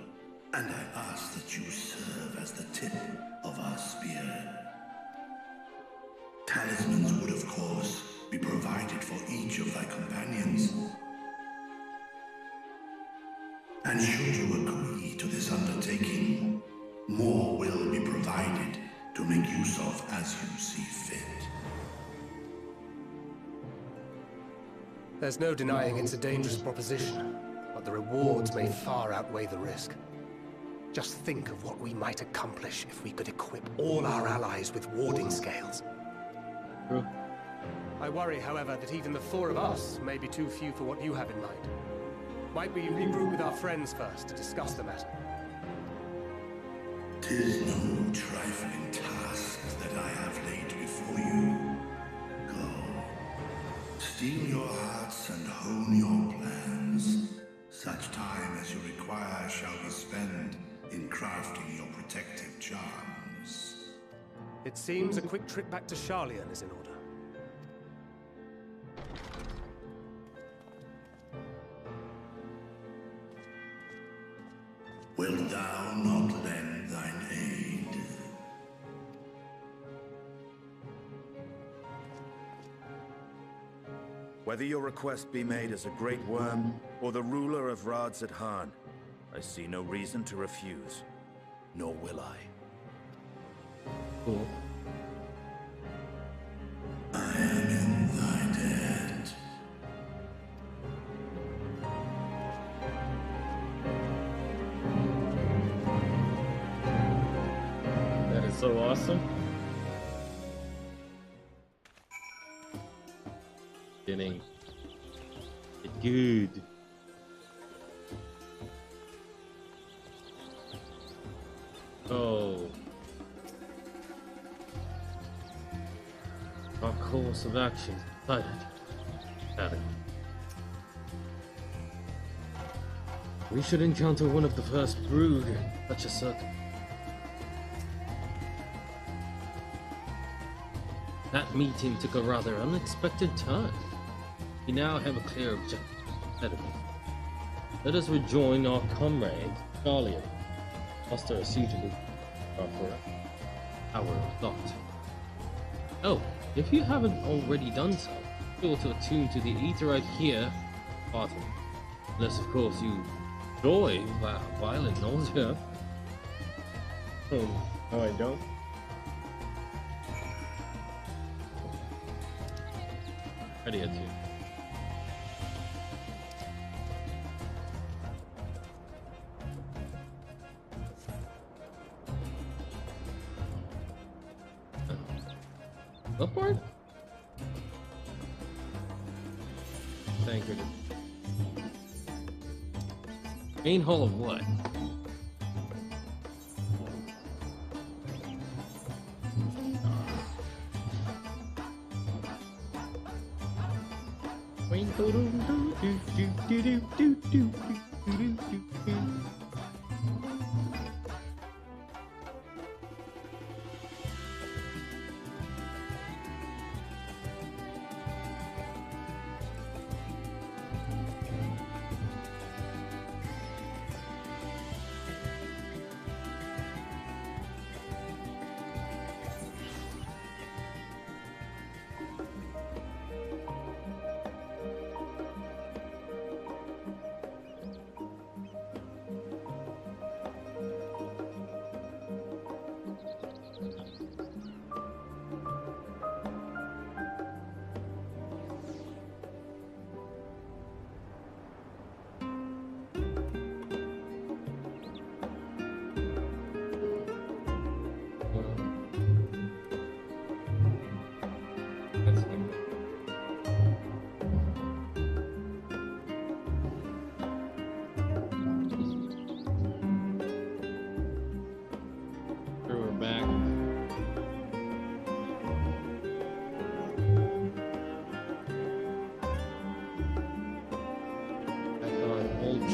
and I ask that you serve as the tip of our spear. Talismans would, of course, be provided for each of thy companions. And should you agree to this undertaking, more will be provided to make use of as you see fit. There's no denying it's a dangerous proposition, but the rewards may far outweigh the risk. Just think of what we might accomplish if we could equip all our allies with warding scales. I worry, however, that even the 4 of us may be too few for what you have in mind. Might we regroup with our friends first to discuss the matter? 'Tis no trifling task that I have laid before you. Go. Steel your hearts and hone your plans. Such time as you require shall be spent in crafting your protective charms. It seems a quick trip back to Charlian is in order. Wilt thou not lend thine aid? Whether your request be made as a great worm or the ruler of Rads at Han, I see no reason to refuse, nor will I. Cool. I am in thy debt. That is so awesome. Getting it good. Oh. Our course of action decided. Got it. We should encounter one of the first brood in such a circle. That meeting took a rather unexpected turn. We now have a clear objective ahead of us. Let us rejoin our comrade, Charlian, muster a suitable for our thought. Oh, if you haven't already done so, be sure to attune to the ether right here, bottom. Unless, of course, you enjoy violent nausea. Oh, no, I don't. Ready at you. Upward? Thank you. Main hall of what?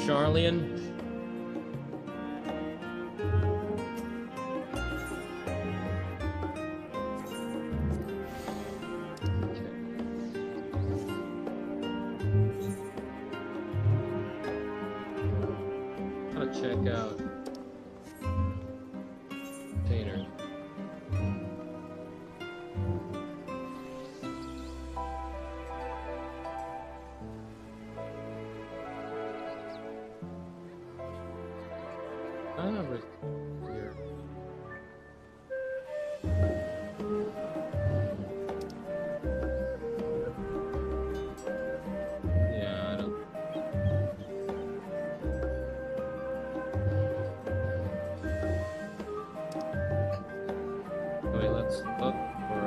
Charlian. check out container. Here. Yeah, I don't. Wait, let's look for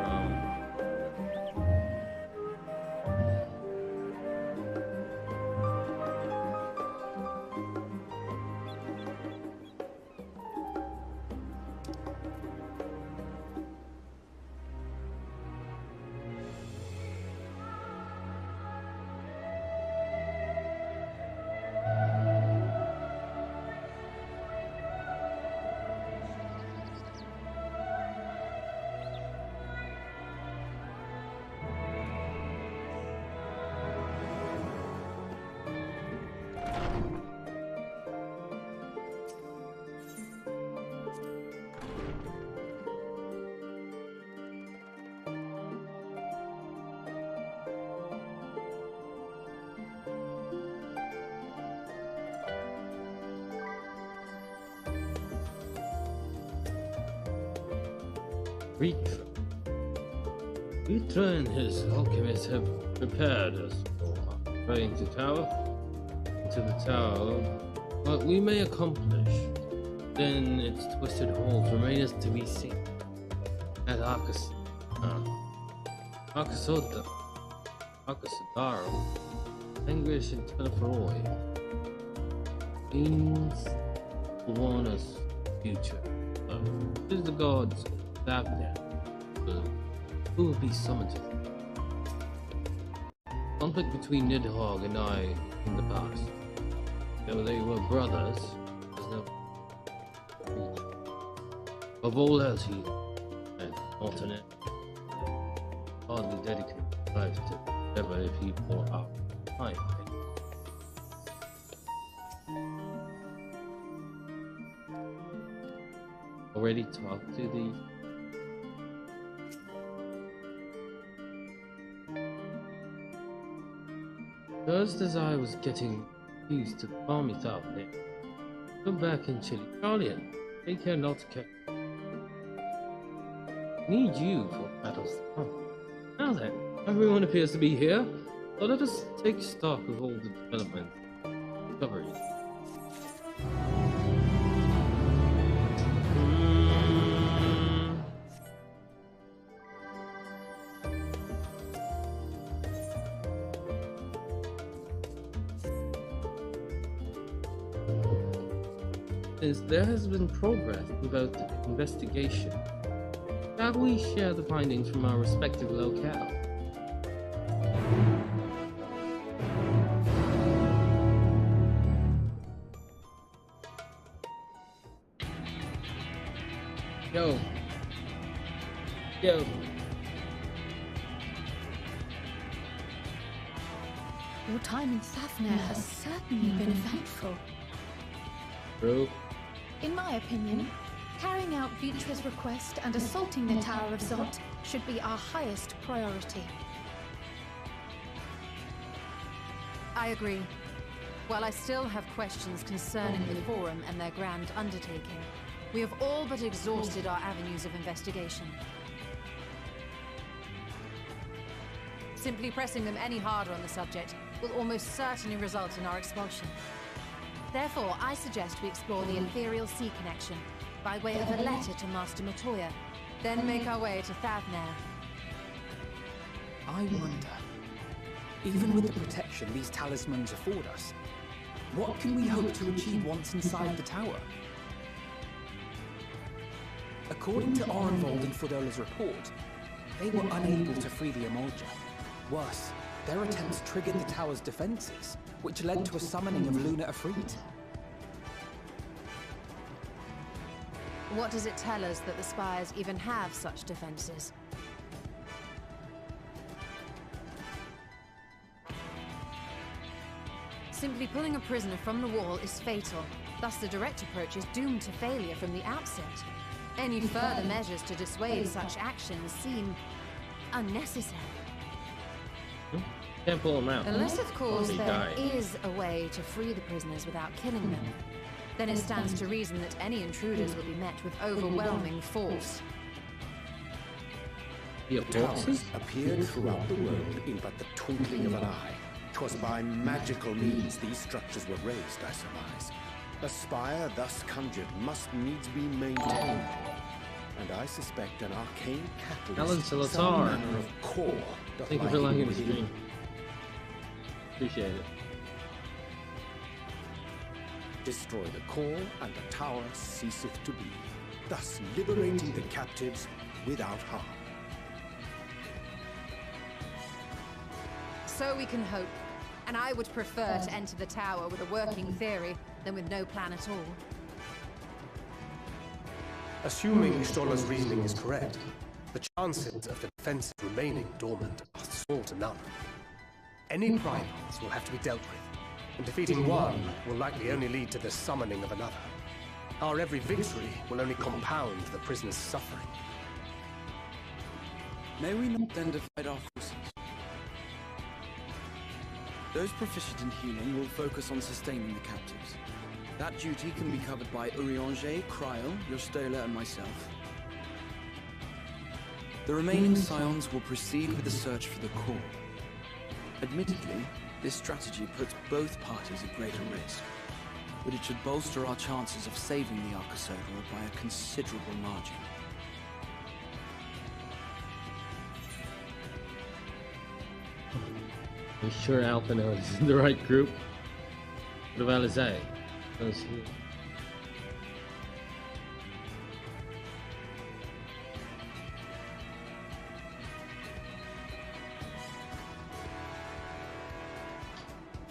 Ritra and his alchemists have prepared us for going to the tower. What we may accomplish, then its twisted halls remaineth to be seen. At Arcasadaro, anguish and Teleferoi means to warn us future. It is the gods of Thavnia who will be summoned to them. Conflict between Nidhogg and I in the past. Though they were brothers, there's no reach. Of all else he and alternate hardly dedicate life to ever if he bore out time. Already talked to the just as I was getting used to the balmy thought there. Come back in Chile. Charlian, take care not to catch. Need you for battles to come. Now then, everyone appears to be here, so let us take stock of all the development coverage. Since there has been progress about the investigation, shall we share the findings from our respective locale? Yo. Your time in Thavnia has certainly been eventful. True. In my opinion, carrying out Vitra's request and assaulting the Tower of Zot should be our highest priority. I agree. While I still have questions concerning the Forum and their grand undertaking, we have all but exhausted our avenues of investigation. Simply pressing them any harder on the subject will almost certainly result in our expulsion. Therefore, I suggest we explore the Ethereal Sea connection by way of a letter to Master Matoya, then make our way to Thavnia. I wonder, even with the protection these talismans afford us, what can we hope to achieve once inside the tower? According to Orenvold and Fodola's report, they were unable to free the Emolja. Worse, their attempts triggered the tower's defenses, which led to a summoning of Luna Afrit. What does it tell us that the Spires even have such defenses? Simply pulling a prisoner from the wall is fatal. Thus, the direct approach is doomed to failure from the outset. Any further measures to dissuade such actions seem unnecessary. Can't pull them out. Unless, of course, They there die. is a way to free the prisoners without killing them. Then it stands to reason that any intruders will be met with overwhelming force. The Towers appeared throughout the world in but the twinkling of an eye. 'Twas by magical means these structures were raised, I surmise. A spire thus conjured must needs be maintained. And I suspect an arcane Alan catalyst, some Salatar. manner of core, doth Thank you lie for liking hidden the within. stream. Appreciate it. Destroy the core, and the tower ceaseth to be, thus liberating the captives without harm. So we can hope. And I would prefer to enter the tower with a working theory than with no plan at all. Assuming Stoller's reasoning is correct, the chances of the defenses remaining dormant are small to none. Any primals will have to be dealt with, and defeating one will likely only lead to the summoning of another. Our every victory will only compound the prisoner's suffering. May we not then divide our forces? Those proficient in healing will focus on sustaining the captives. That duty can be covered by Urianger, Cryo, Yostola, and myself. The remaining scions will proceed with the search for the core. Admittedly, this strategy puts both parties at greater risk, but it should bolster our chances of saving the Arcosodra by a considerable margin. I'm sure Alpino is in the right group. What about Alizé?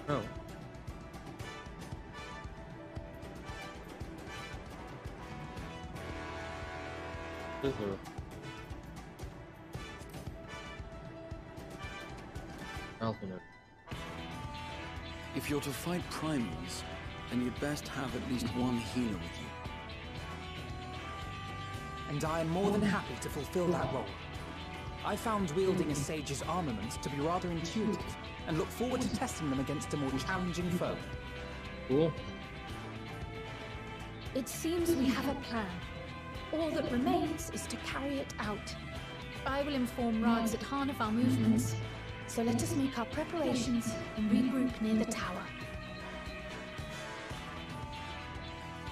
Oh. Alpino. If you're to fight primals, then you'd best have at least one healer with you. And I am more than happy to fulfill that role. I found wielding a sage's armaments to be rather intuitive, and look forward to testing them against a more challenging foe. Cool. It seems we have a plan. All that remains is to carry it out. I will inform Rads at Han of our movements, so let us make our preparations and regroup near the tower.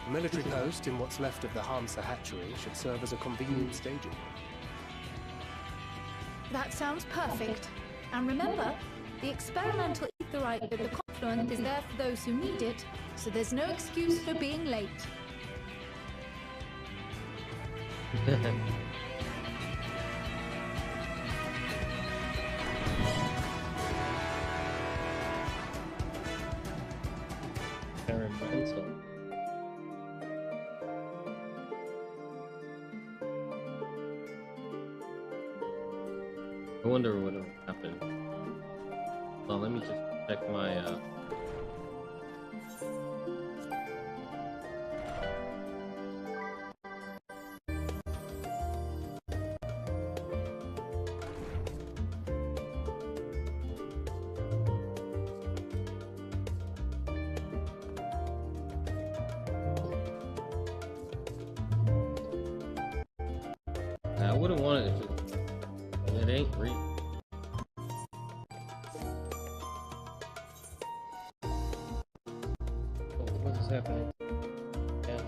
A military post in what's left of the Hamsa hatchery should serve as a convenient staging. That sounds perfect. And remember, the experimental etherite with the confluent is there for those who need it, so there's no excuse for being late. Experimental. I wonder what will happen. Well, let me just check my I wouldn't want it if it ain't real. Oh, what is happening? Yeah.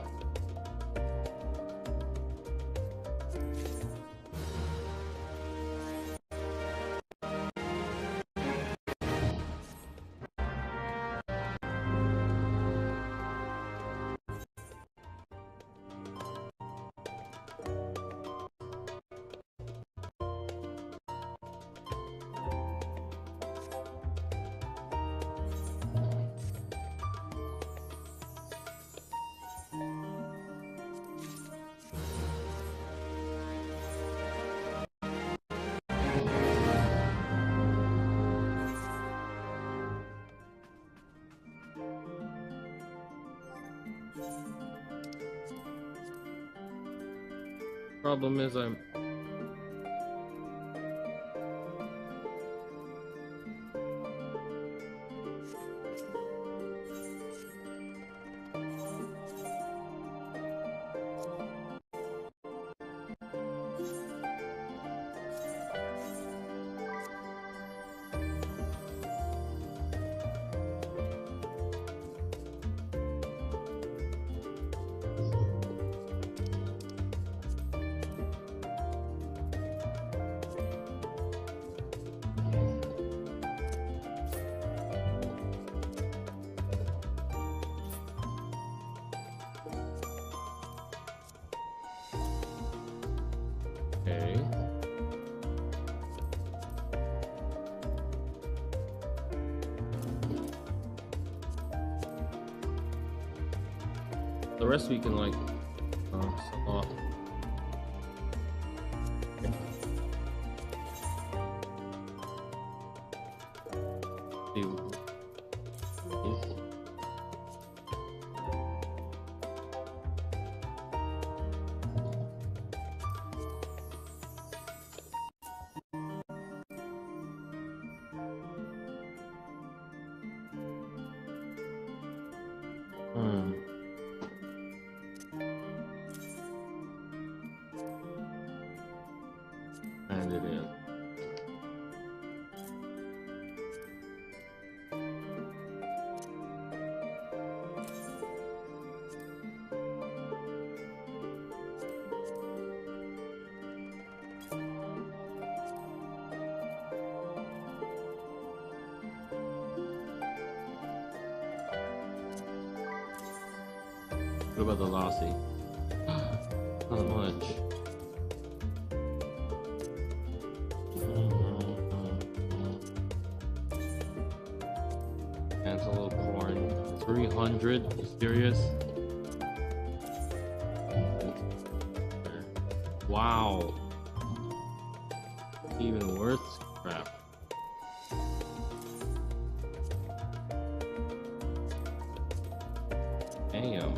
Problem is I'm okay. The rest we can like sell off. See. And it is. What about the Lassie? Not much. Antelope horn, 300. You serious? Wow. Even worse crap. Damn.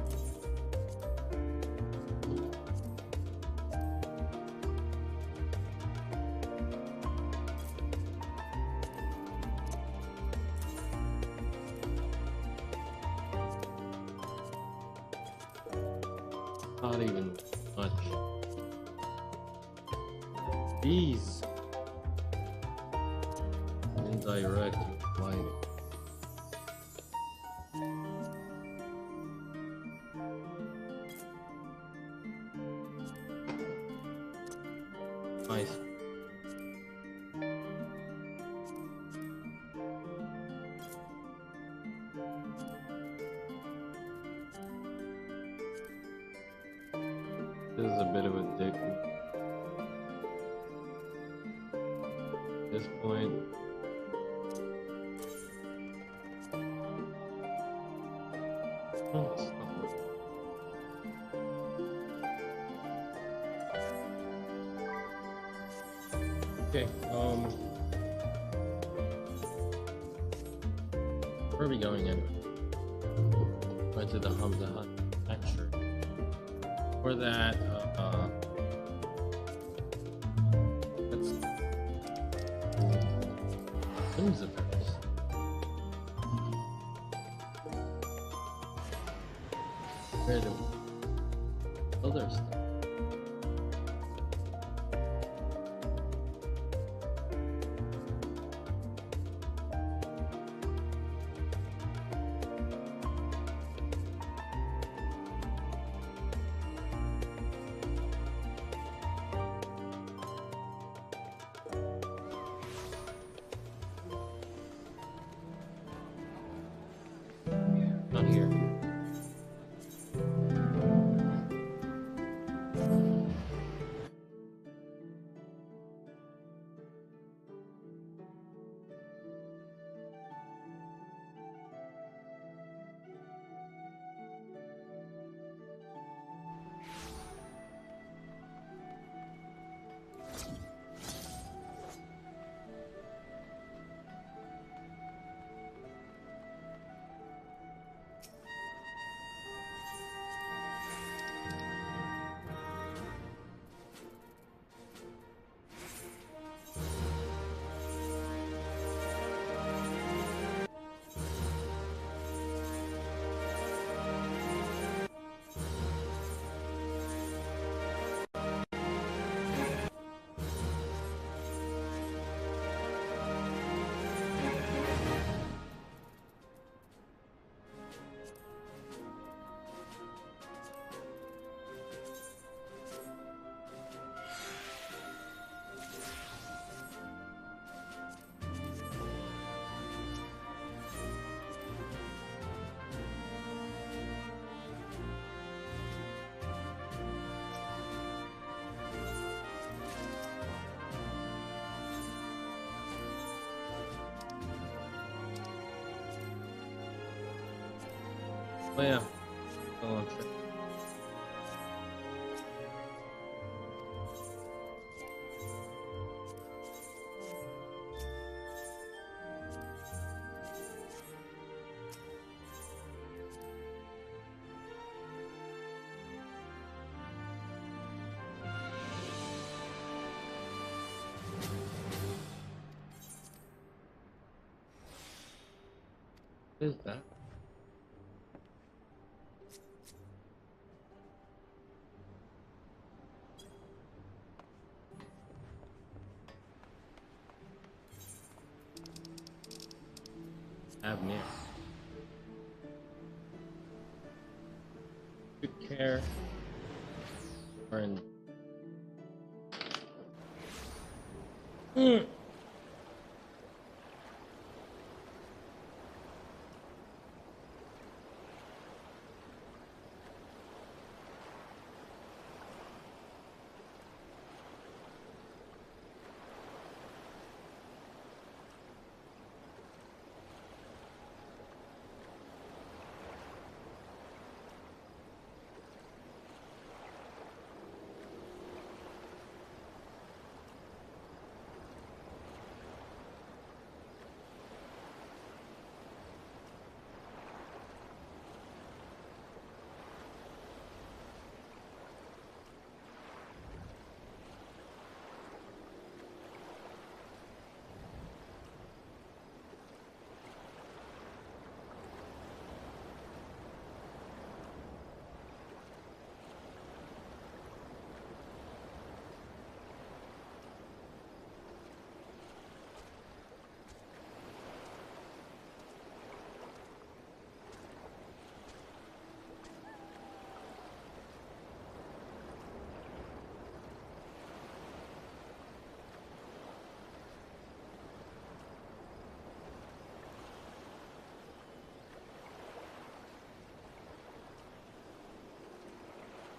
Not even much. These indirect lighting. Nice. This is a bit of a dick. At this point. Okay, where are we going anyway? Going to the Hamza Hut. Not sure. For that, let's things of hers. Where do other stuff? Not here. Oh yeah. Oh, okay. What is that? Abner. Good care. And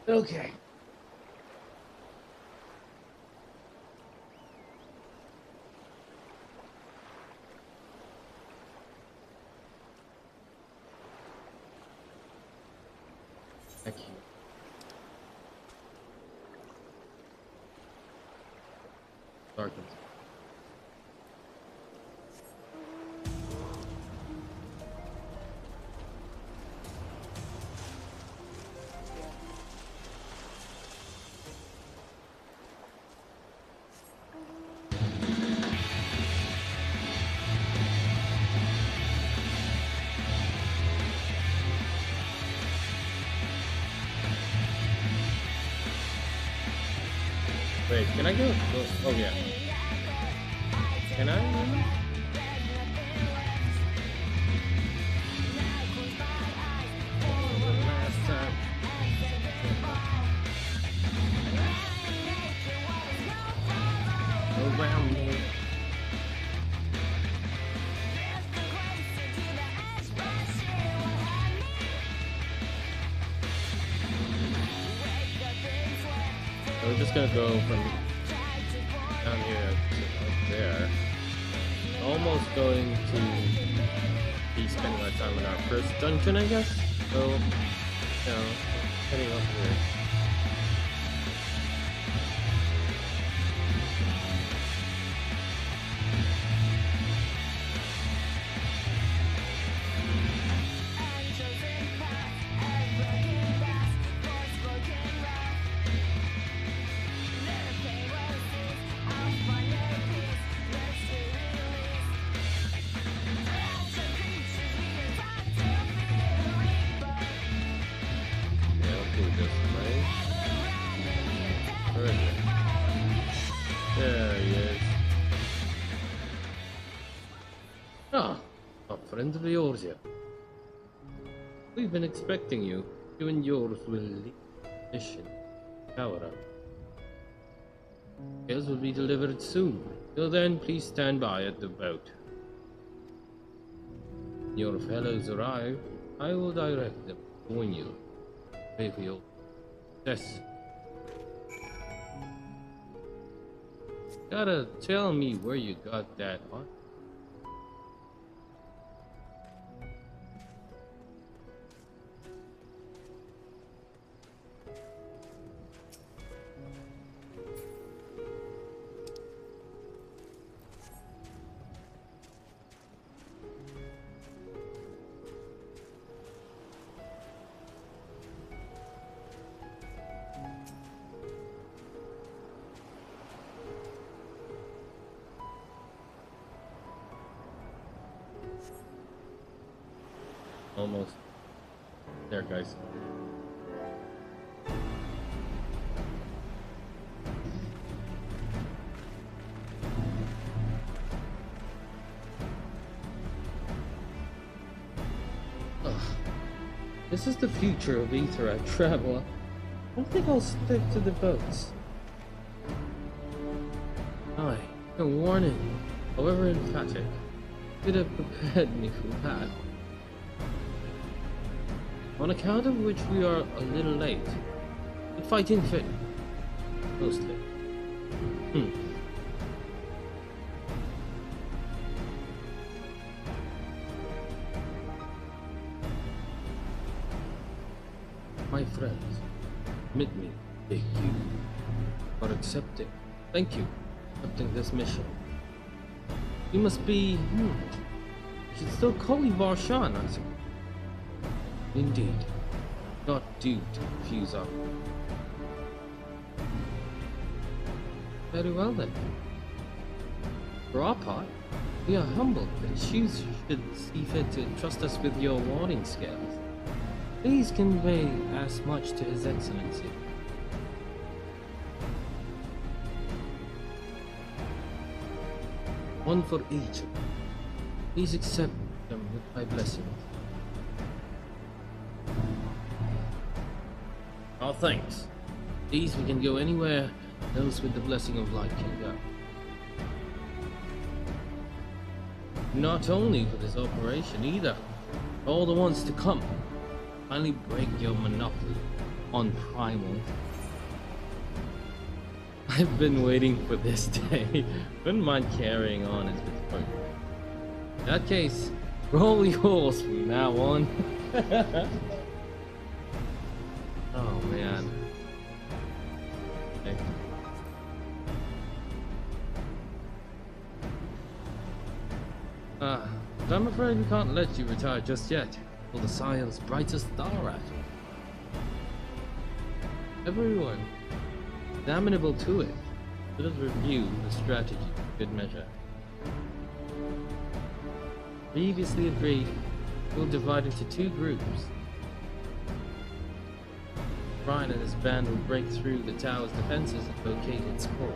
okay. Thank you. Darkens. Wait, can I go? Oh yeah. Can I? Around me. We're just gonna go from down here to up there. Almost going to be spending our time in our first dungeon, I guess. So, you know, heading up here. Ah, a friend of yours here. We've been expecting you. You and yours will lead the mission. Power up. Scales will be delivered soon. Till then, please stand by at the boat. When your fellows arrive, I will direct them to join you. Pray for your success. Gotta tell me where you got that on. Almost there, guys. Ugh. This is the future of Etherite travel. I don't think I'll stick to the boats. Aye, a warning, however emphatic, could have prepared me for that. On account of which we are a little late. But fighting fit. Mostly. My friends, admit me, beg you, for accepting. Thank you, accepting this mission. You must be, you should still call you Varshan, I suppose. Indeed, not due to confuse our. Very well then. For our part, we are humbled that you should see fit to entrust us with your warding scales. Please convey as much to His Excellency. One for each. Please accept them with my blessings. Oh, thanks. These we can go anywhere those with the blessing of light can go. Not only for this operation either, all the ones to come. Finally break your monopoly on primal. I've been waiting for this day. Wouldn't mind carrying on as it's fun. In that case, roll yours from now on. Oh man. Okay. But I'm afraid we can't let you retire just yet. Till the Scion's brightest star at. Everyone, examinable to it, let us review the strategy for good measure. Previously agreed, we'll divide into two groups. Brian and his band will break through the tower's defenses and locate its core.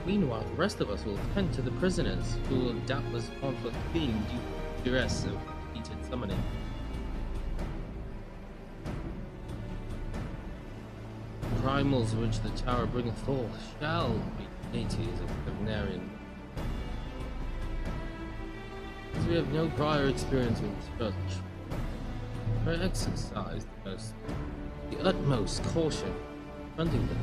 Meanwhile, the rest of us will tend to the prisoners, who will doubtless want for fleeing due to duress of repeated summoning. The primals which the tower bringeth forth shall be natives of the Venerian. As we have no prior experience with such, I exercise the utmost caution confronting them.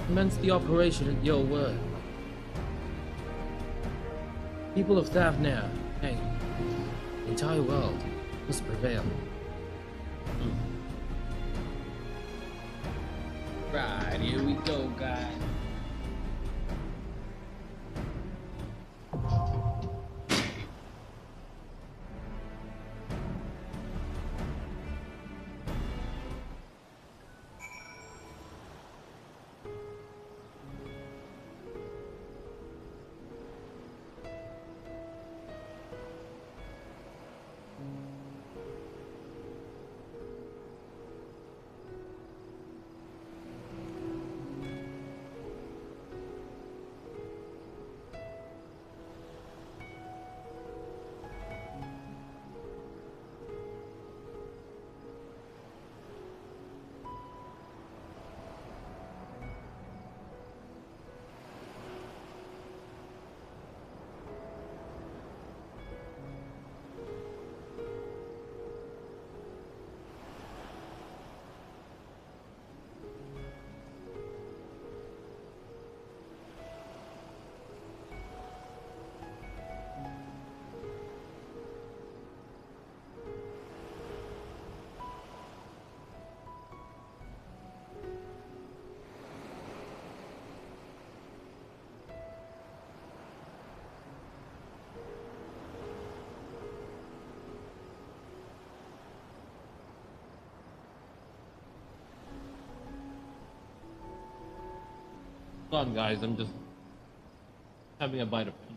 Commence the operation at your word. People of Thavnair, hey, the entire world must prevail. Right, here we go, guys. Hold on, guys. I'm just having a bite of pizza.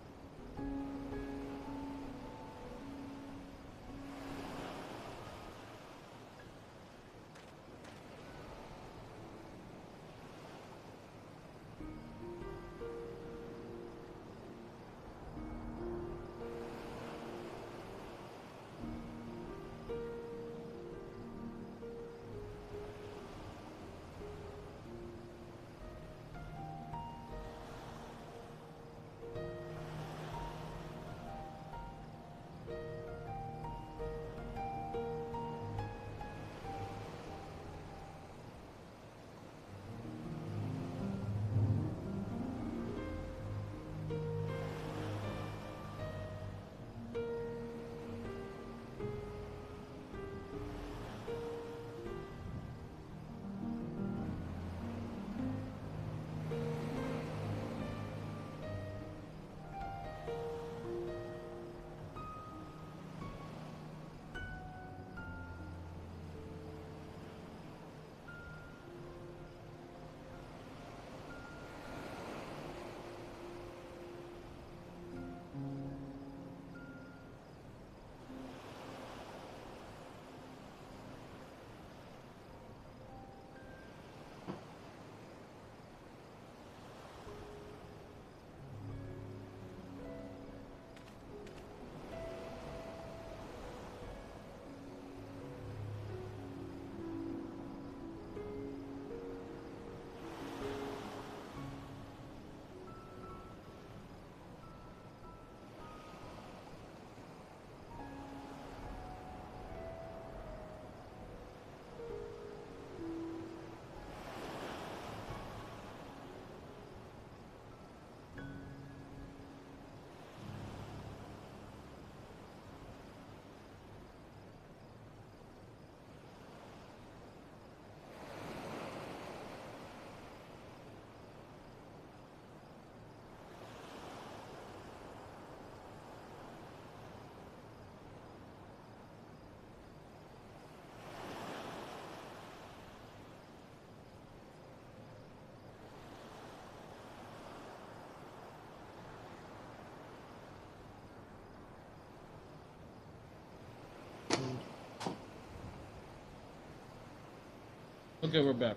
Okay, we're back.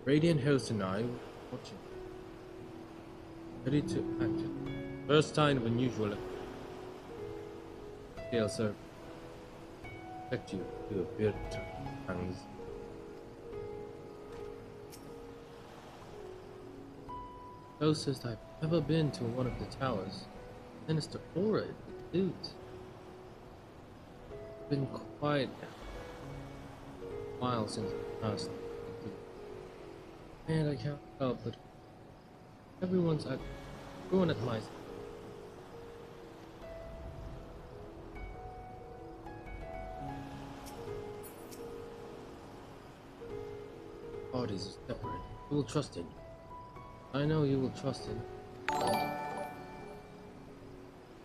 Radiant Host and I were watching, ready to act. First sign of unusual scale, sir. Expect you to appear tongues. Closest I've ever been to one of the towers. Sinister aura, dude. It's been quite a while since I last. And I can't help but everyone at my side. Bodies are separate. You will trust in. I know you will trust in.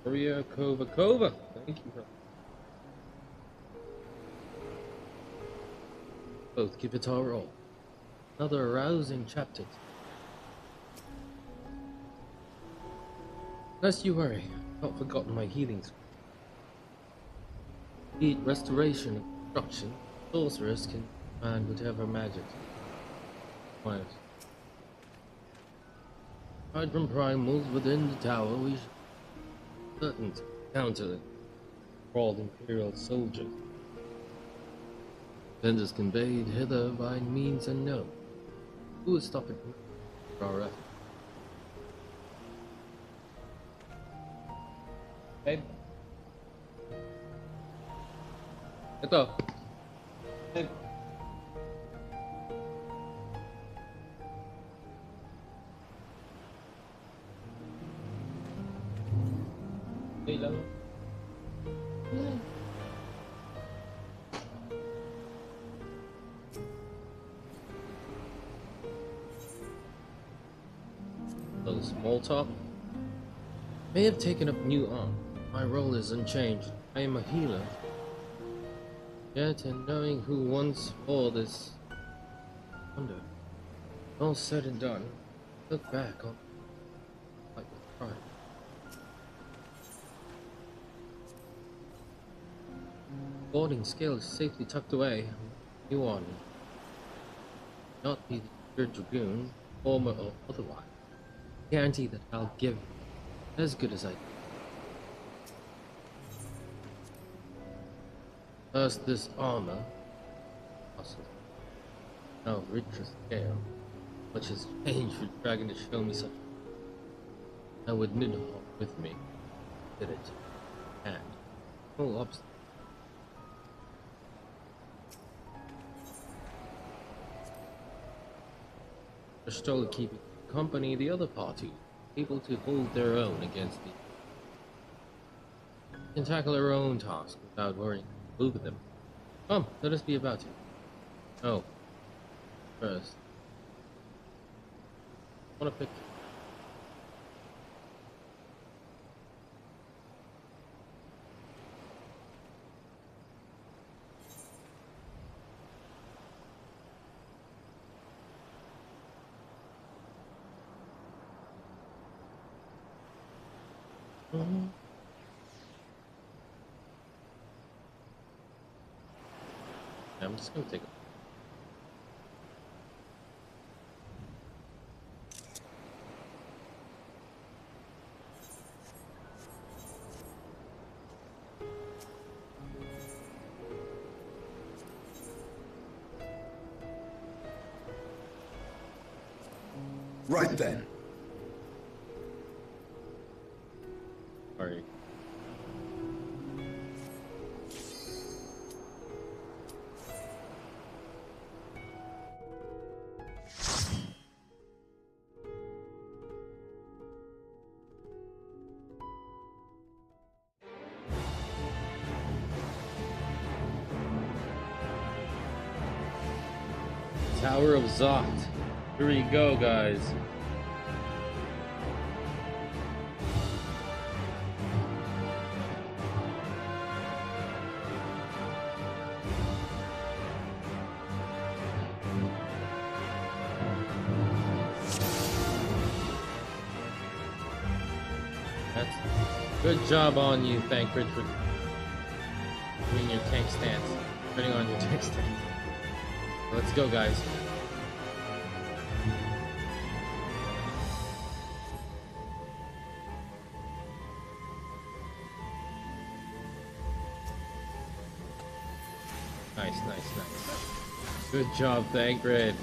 Korea Kova. Thank you. Both give it our all. Another arousing chapter. Lest you worry, I've not forgotten my healing. Heat, restoration, and destruction. Sorcerers can command whatever magic. Quiet. Aside from primals within the tower, we should certain to counter the crawled Imperial soldiers. Vendors conveyed hither by means unknown. Who would stop it for our effort? Babe? Ito. Babe. Okay lang. little small talk. May have taken up new arm. My role is unchanged. I am a healer. Yet, and knowing who once bore this wonder, all said and done, look back on like with pride. Boarding scale is safely tucked away. You on not be the dragoon, former or otherwise. Guarantee that I'll give as good as I can. First, this armor, awesome. Now richer scale, much has changed for Dragon to show me such. Now with Nidhogg with me, did it, and no obstacle. Still keeping company the other party, able to hold their own against the can tackle their own task without worrying over them. Come, let us be about it. Oh. First. I wanna pick I'm just gonna take it. Right then. Sorry. Tower of Zocht. Here we go, guys. That's good job on you, Thancred, for doing your tank stance. Putting on your tank stance. Let's go, guys. Nice, nice, nice. Good job, Thancred.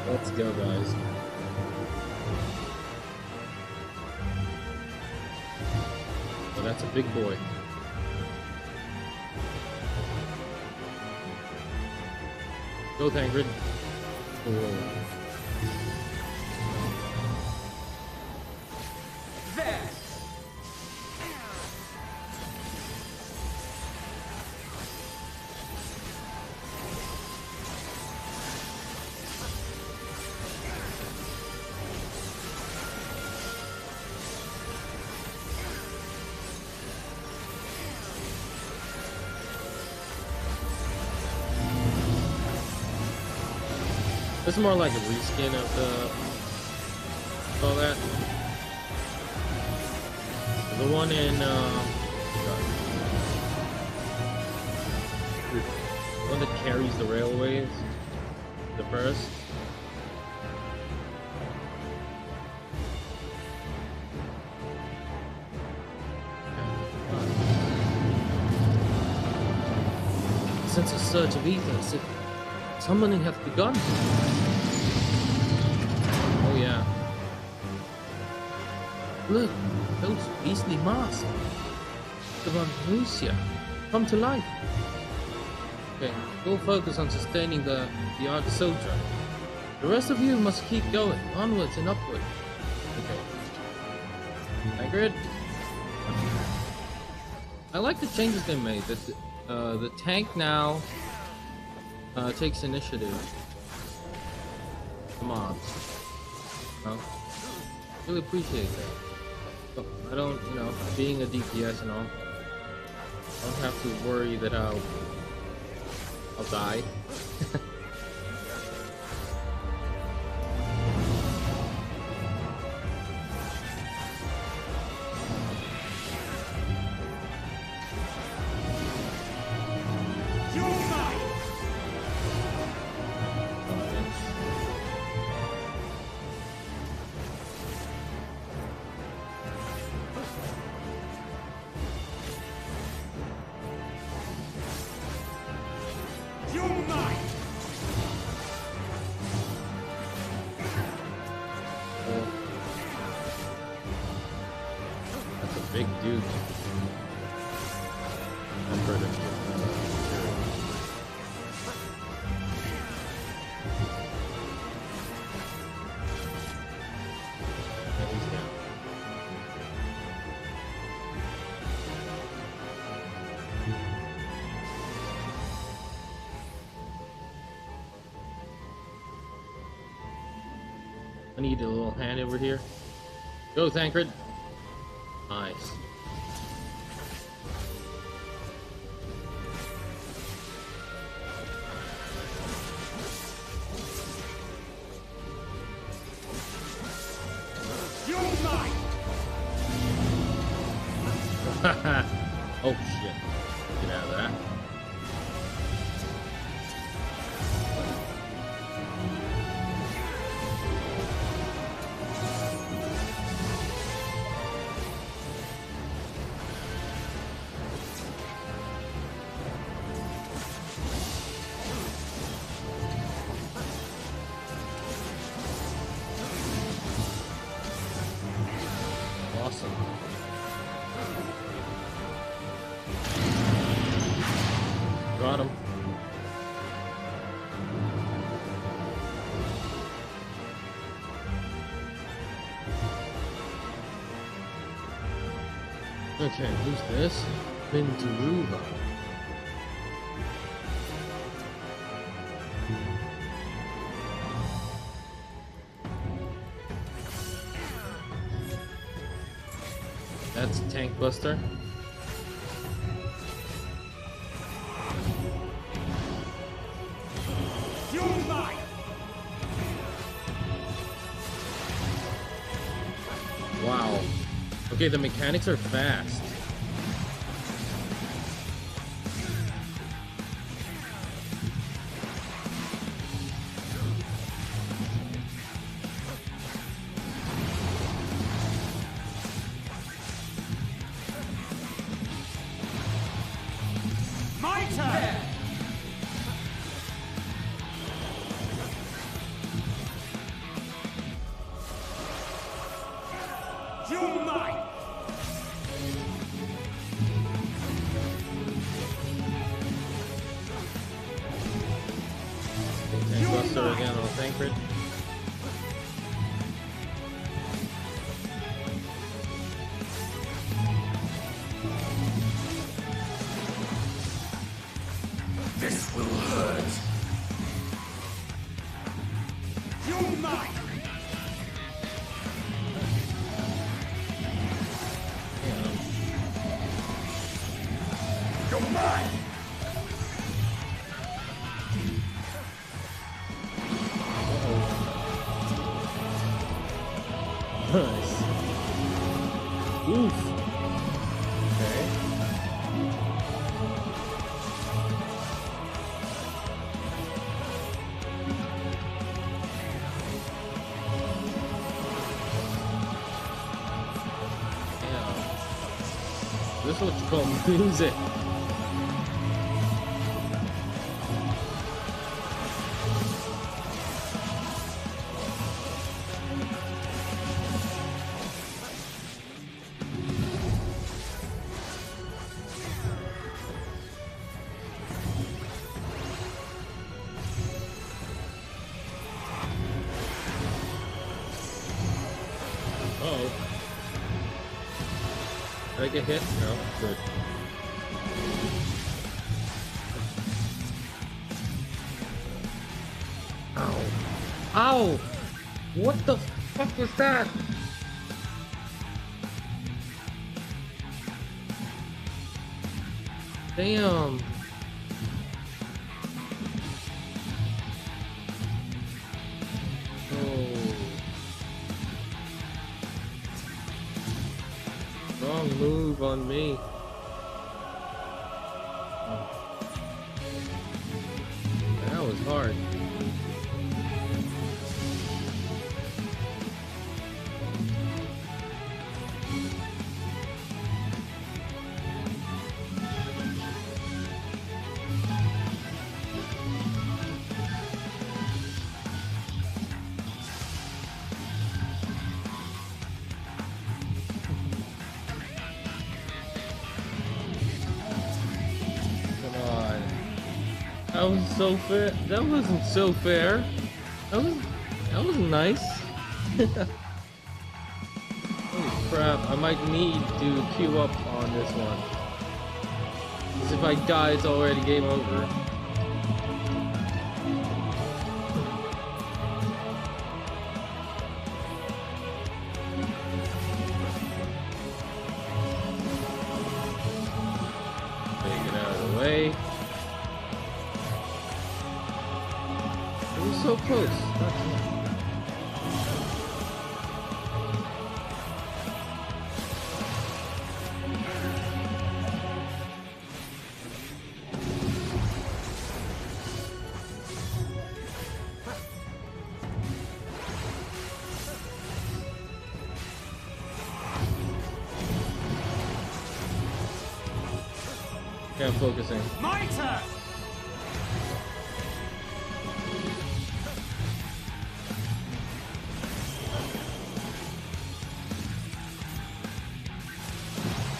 Let's go, guys. Oh, that's a big boy. Go, Thancred. Oh. There! This is more like a reskin of all that. The one in the one that carries the railways. the first. Since a surge of ether, as if summoning hath begun. Oh yeah. Look, those beastly masks. The one Lucia come to life. Okay, go focus on sustaining the Arch Soldier. The rest of you must keep going, onwards and upwards. Okay. Hagrid? I like the changes they made. The tank now takes initiative. Mobs. No? Really appreciate that. Oh, I don't, you know, being a DPS and all, I don't have to worry that I'll die. Big dude. I've heard of you. Yeah, he's down. I need a little hand over here. Go, Thancred. Nice. Oh shit. Get out of that. Awesome. Got him. Okay, who's this? Bintaruva. That's Tank Buster. Wow. Okay, the mechanics are fast. My turn! You're mine! Tank Buster again on Thancred. This will hurt. You're mine! You're mine! Nice. Oof. Okay. This is what you call music. Did I get hit? No, good. Ow. Ow! What the fuck was that? Damn. Wrong move on me. That was hard. That was so fair. That wasn't so fair. That was nice. Holy crap! I might need to queue up on this one. Because if I die, it's already game over. Take it out of the way. So close. Okay, I'm focusing. My turn!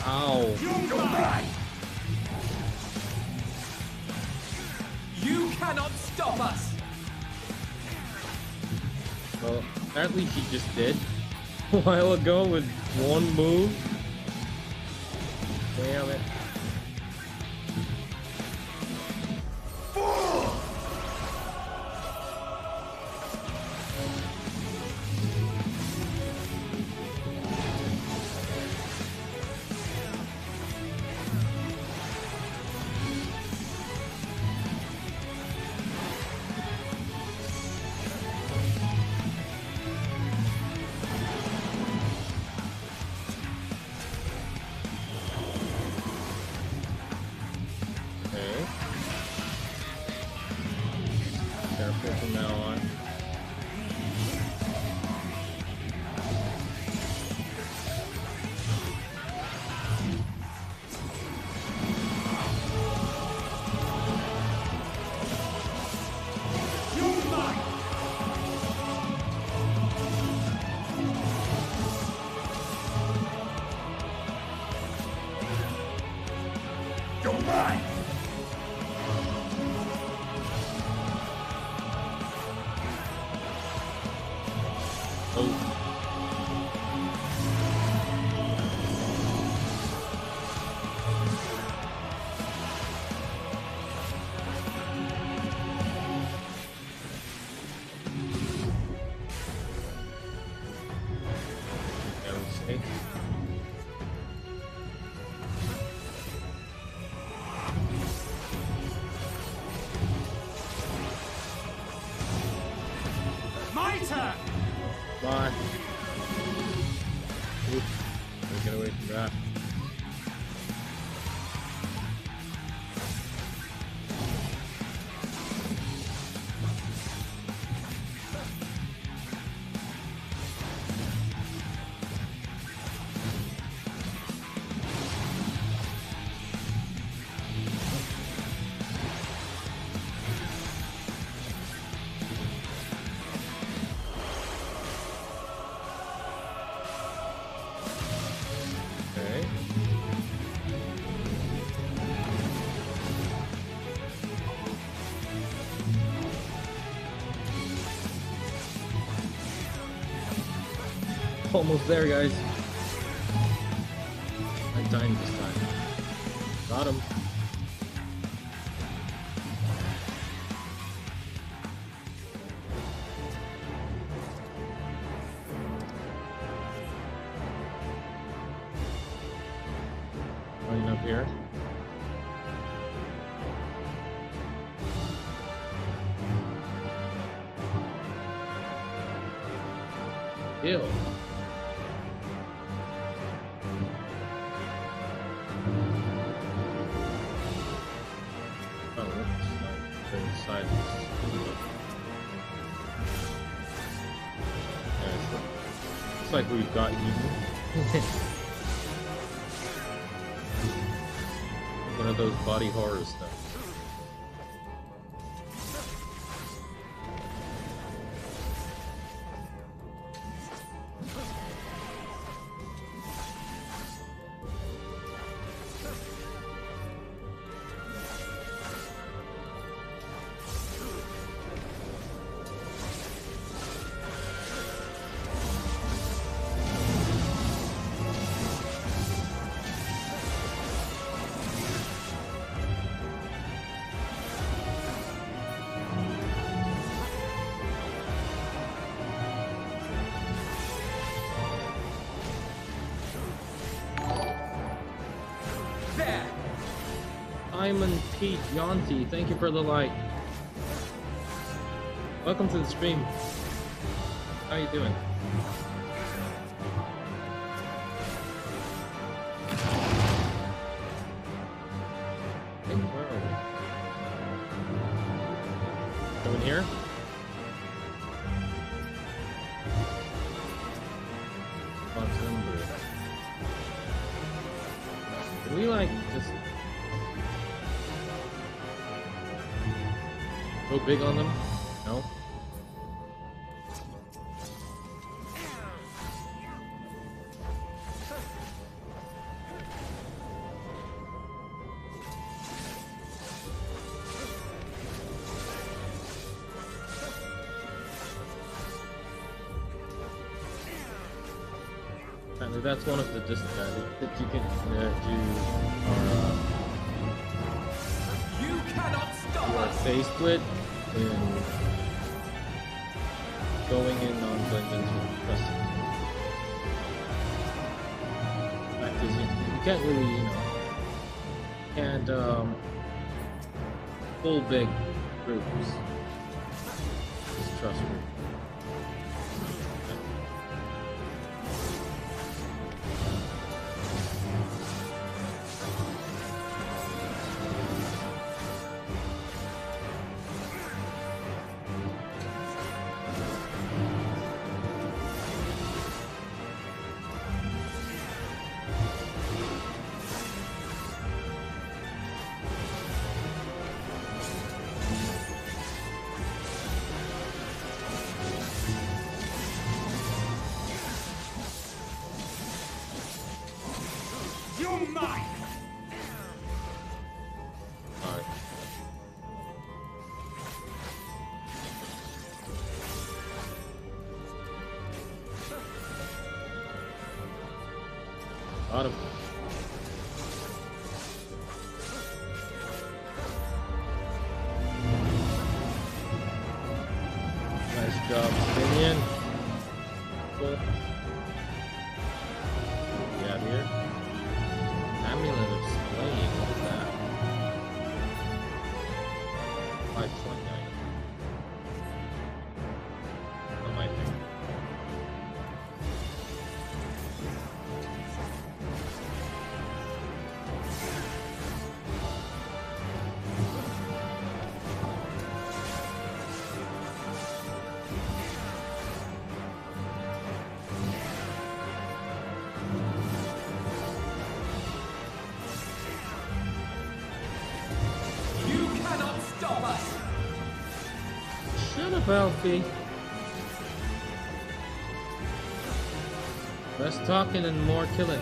Ow. You cannot stop us! Well, apparently she just did a while ago with one move. Damn it. Careful from now on. You're mine! My turn! Bye. Oof. Gotta get away from that. Almost there, guys. Right time this time. Got him. Running up here. Ew. Oh, looks like they're inside this. Yeah, looks like we've got eaten. One of those body horror stuff. Simon Pete Yonti, thank you for the like. Welcome to the stream. How you doing? Hey, where are we? Go in here? Can we like just go big on them? No? Apparently that's one of the disadvantages that you can do You cannot stop you are us! faced with in going in on dungeons with custom. The fact is, you can't really, you know, can't pull big groups. Just trust me. You're mine! Alright. Got him. Nice job, Stinian. Cool. Yeah, here. Amulet of Slaying, what is that? 529. Not my thing. You cannot stop us! Shut up, Alfie. Less talking and more killing.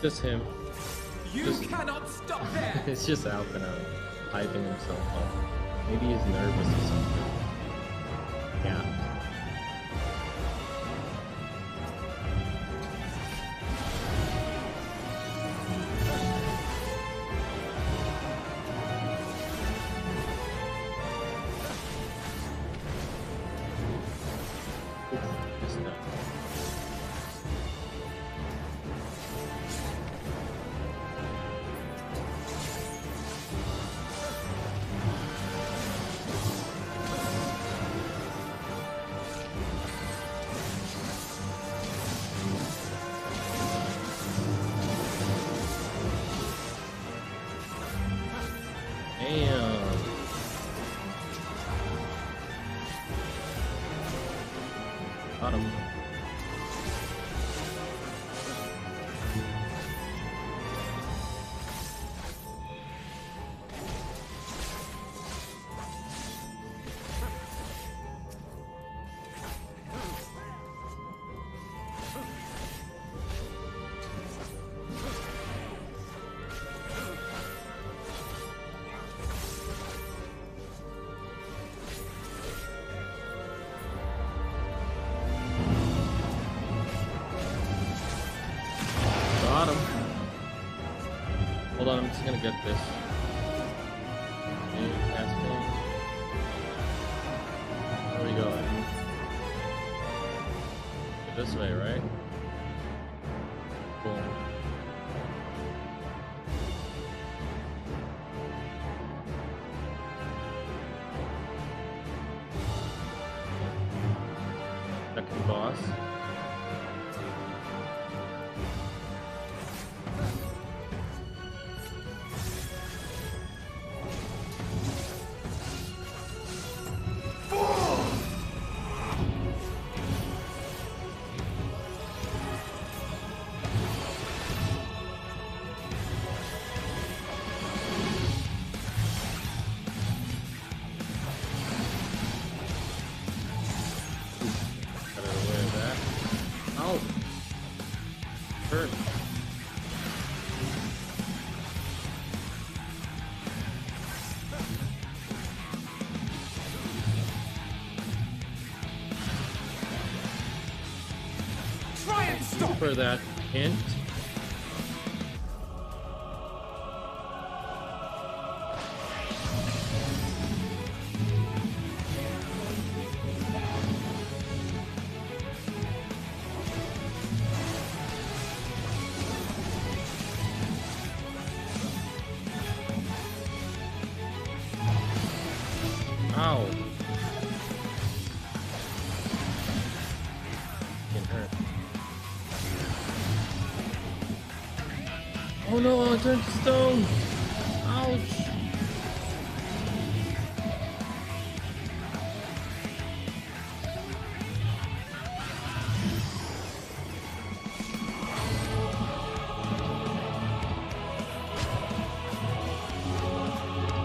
Just him. You cannot stop there! It's just Alpina hyping himself up. Maybe he's nervous or something. Yeah. Got him. Hold on, I'm just gonna get this. Okay, casting. Where are we going? This way, right? Boom. Second boss. For that hint. Ow. It hurt. Oh no, I turned to stone! Ouch!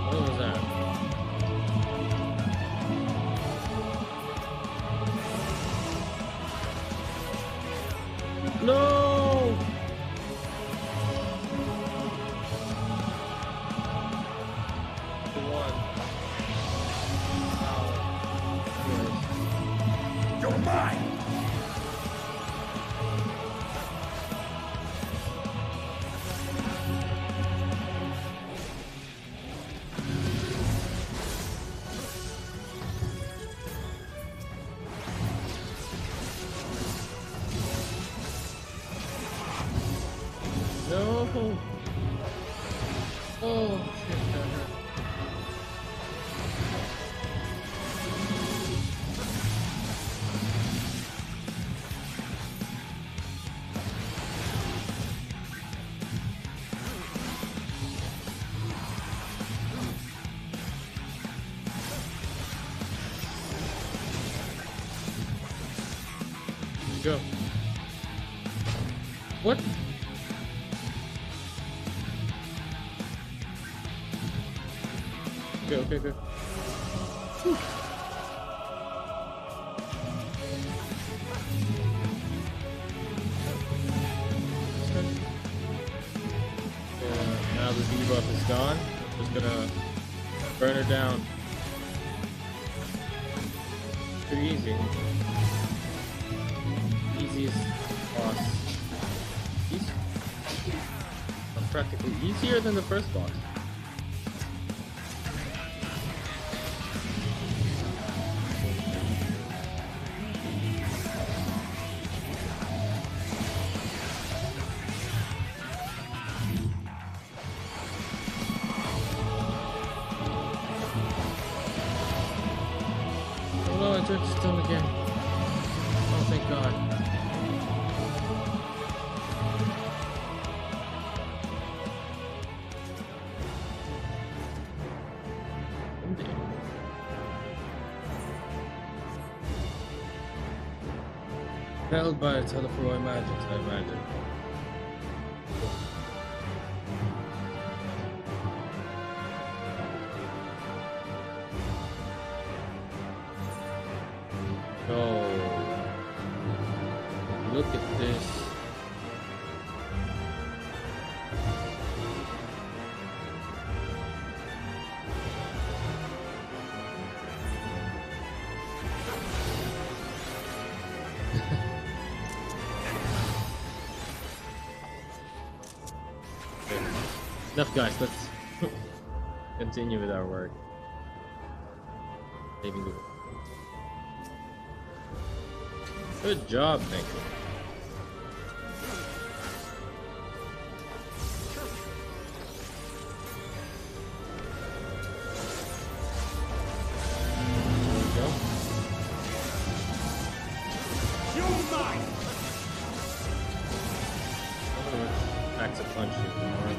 What was that? No! No! Oh, shit, that hurt. Go. What? Okay. Whew. now the debuff is gone, just gonna burn her down. Pretty easy. Easiest boss. Easy. Practically easier than the first boss. Turned to stone again. Oh, thank God. Held by a teleport magic, I imagine. Look at this. Enough, guys. Let's continue with our work. Saving the world. Good job, thank you. Packs a punch anymore.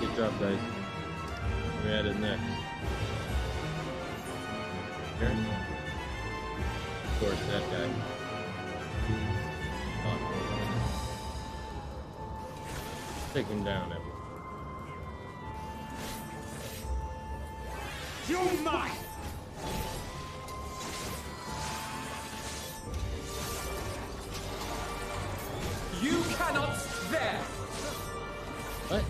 Good job, guys. We're at it next. Here. Of course, that guy. Oh. Take him down, everyone. You're mine! You cannot spare! What?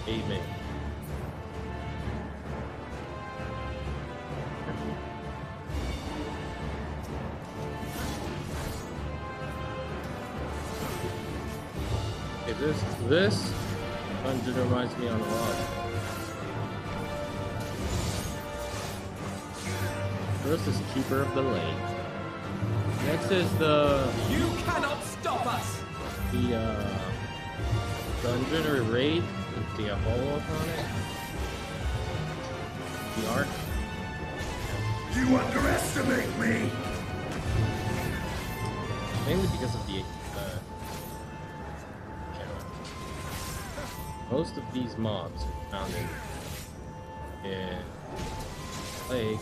Amen. Okay, this dungeon reminds me on a lot. First is Keeper of the Lake. Next is the You cannot stop us! The dungeon or raid with the follow-up on it. The arc. You underestimate me! Mainly because of the most of these mobs are found in Lake.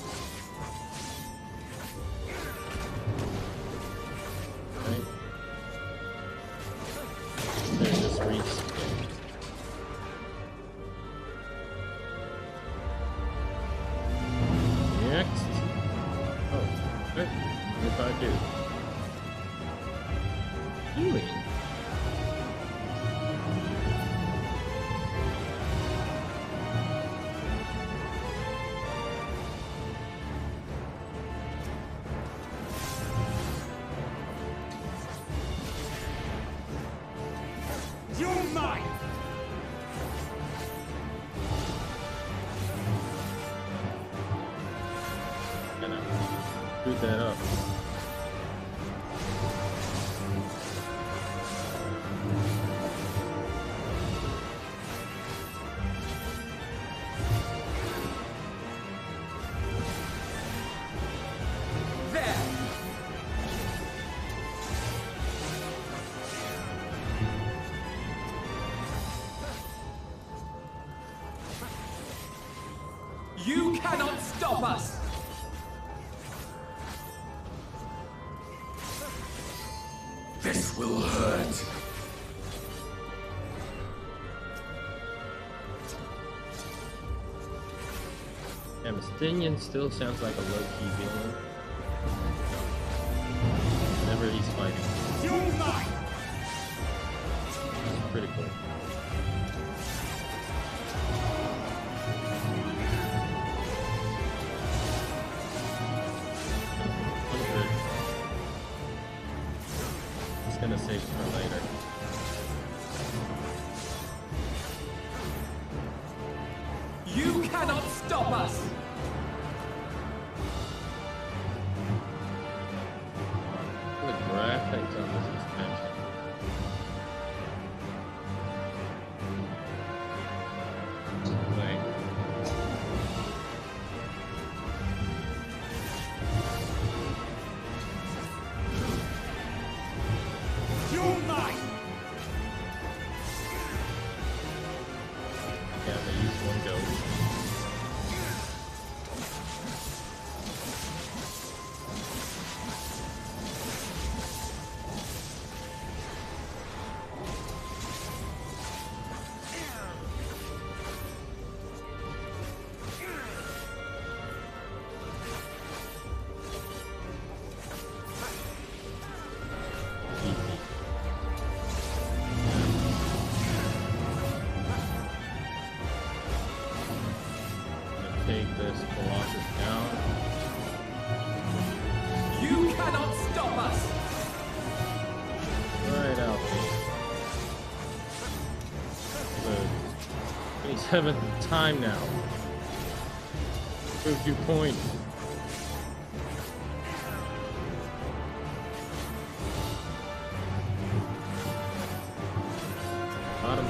Right? They're just respawned. Next. Oh, good. If I do. Healing. You're mine! I know. speed that up. You cannot stop us! This will hurt. Yeah, Mystinian still sounds like a low-key villain. Whenever he's fighting. It's pretty cool. Gonna save for later. You cannot stop us! The graphics on this expansion. Like, yeah, they use one go. Take this Colossus down. You cannot stop us! Right out the 27th time now. Proved your point. Got him.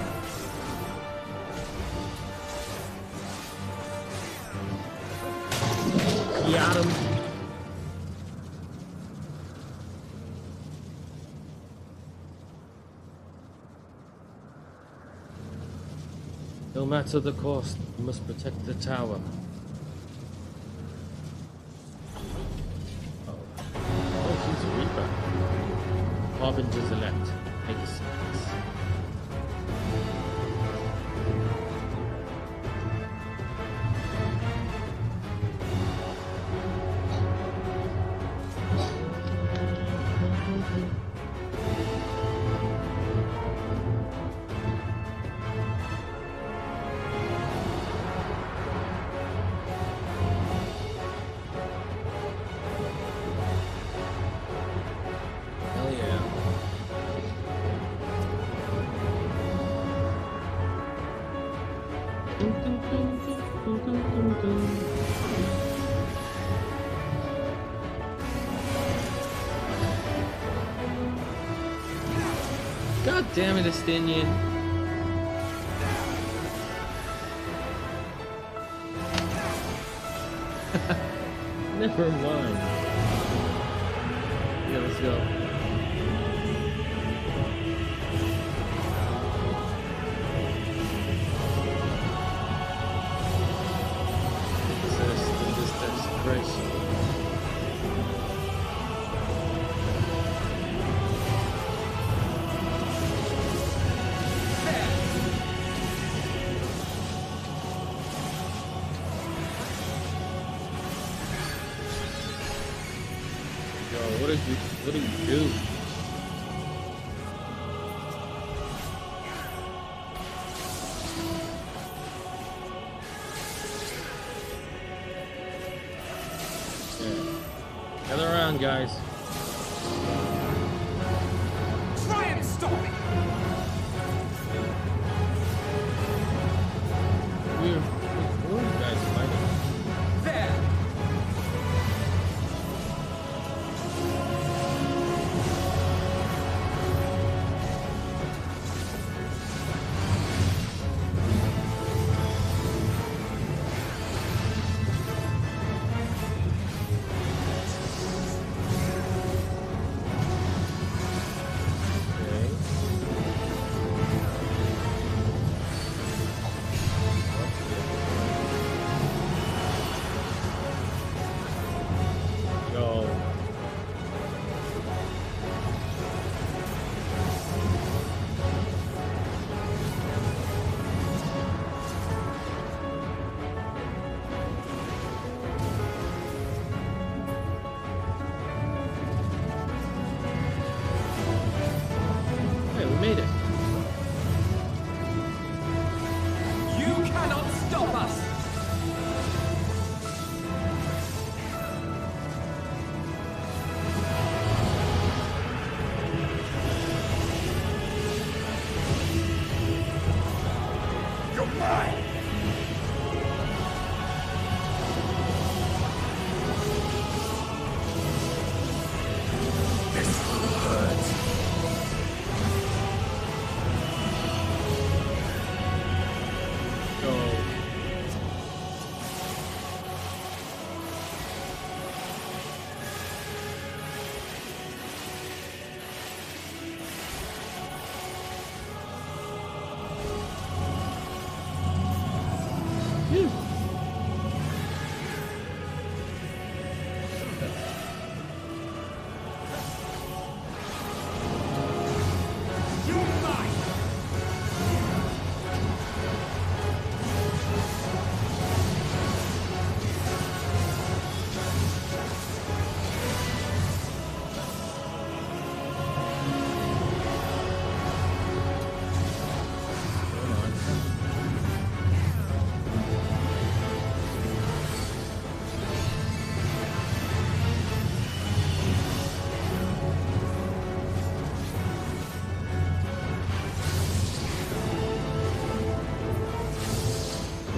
Got him. No matter the cost, we must protect the tower. Oh, she's a Reaper. Harbinger's elect. Take a seat. Hell yeah. God damn it, Estinian. Never mind. Yeah, let's go. This desperation. What do you do? Yeah. Gather around, guys. Try and stop it! Who are you guys fighting? There! made it. You cannot stop us! You're mine! This hurts.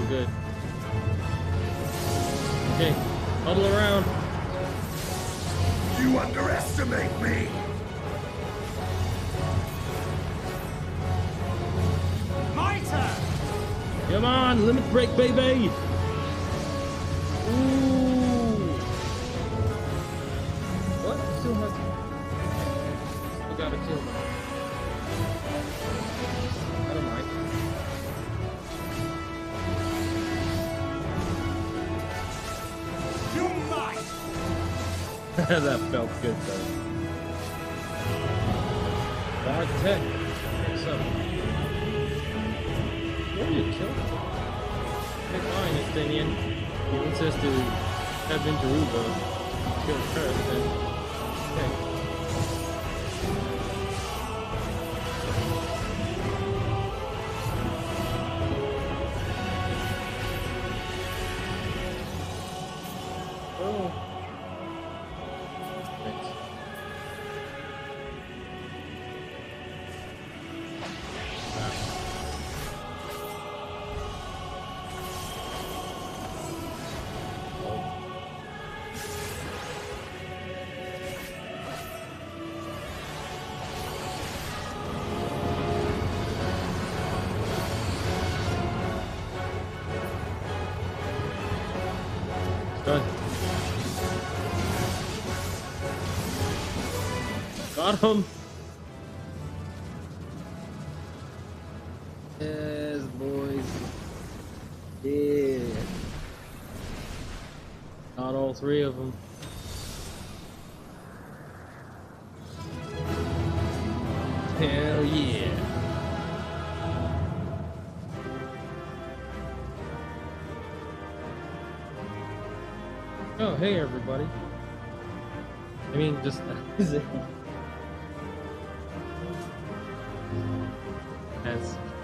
Good. Okay, huddle around. You underestimate me! My turn! Come on, limit break, baby! Ooh! What? Still has... Still gotta kill them. I don't mind. That felt good though. Dark Tech. What's up? Oh, you killed him. Okay, fine, Estinian. He wants us to have been to Ruba. Kill first, then. Okay. Oh. Done. Got him. Yes, boys. Yeah. Not all three of them. Hell yeah. Oh, hey everybody. I mean, just as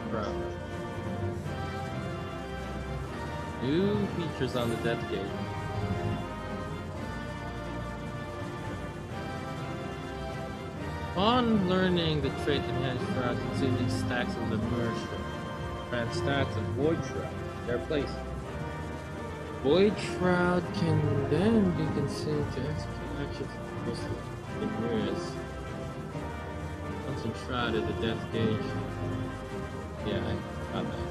bro. New features on the Death Gate. Upon learning the trait enhanced shroud consuming stacks of the merge grant stats of Void Shroud in their place. Void Shroud can then be consumed to execute actions in mirrors. Once enshrouded, the Death Gauge. Yeah, I got that.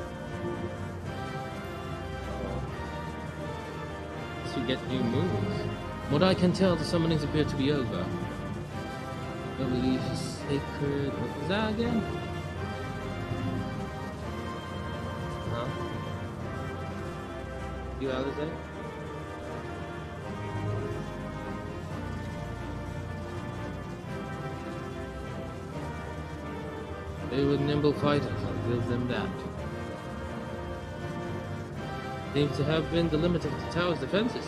Guess we get new moves. What I can tell, the summonings appear to be over. I believe sacred. What was that again? Huh? You Alizé? They were nimble fighters, I'll give them that. Seems to have been the limit of the tower's defenses.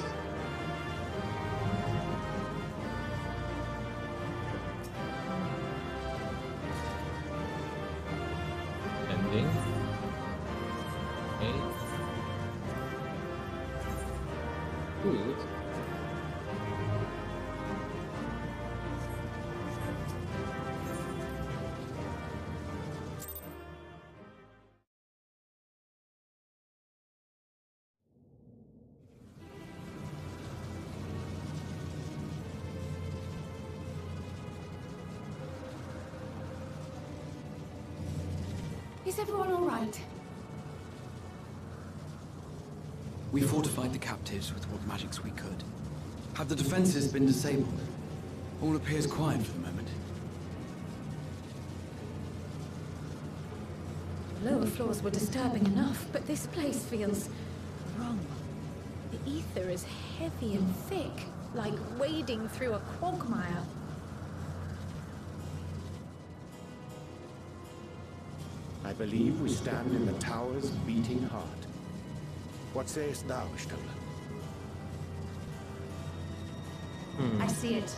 Is everyone all right? We fortified the captives with what magics we could. Have the defenses been disabled? All appears quiet for the moment. The lower floors were disturbing enough, but this place feels wrong. The ether is heavy and thick, like wading through a quagmire. I believe we stand in the tower's beating heart. What sayest thou, Stola? I see it.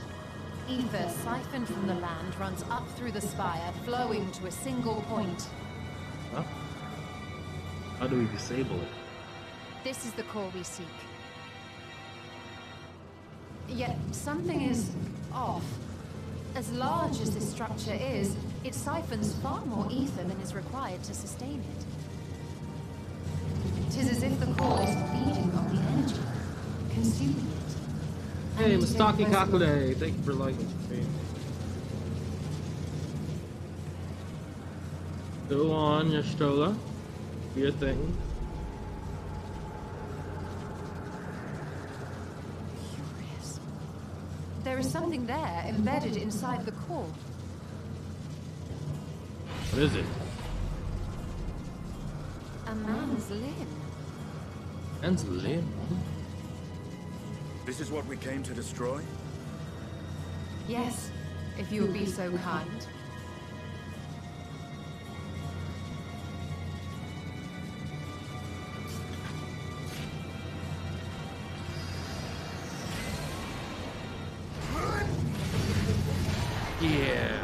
Ether siphoned from the land runs up through the spire, flowing to a single point. Huh? How do we disable it? This is the core we seek. Yet something is off. As large as this structure is, it siphons far more ether than is required to sustain it. 'Tis as if the core is feeding on the energy, consuming it. Hey, Mustaki Kakule, thank you for liking the stream. Go on, Yastola. Do your thing. Curious. There is something there embedded inside the core. What is it? A man's limb. Man's limb? This is what we came to destroy? Yes, if you would be so kind. Yeah.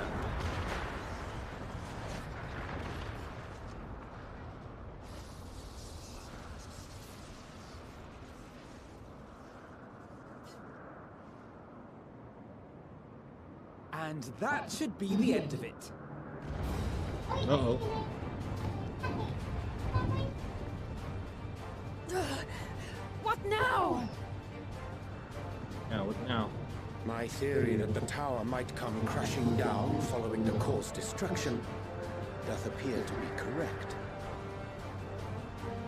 And that should be the end of it. Uh-oh. What now? Now, what now? My theory that the tower might come crashing down following the core's destruction doth appear to be correct.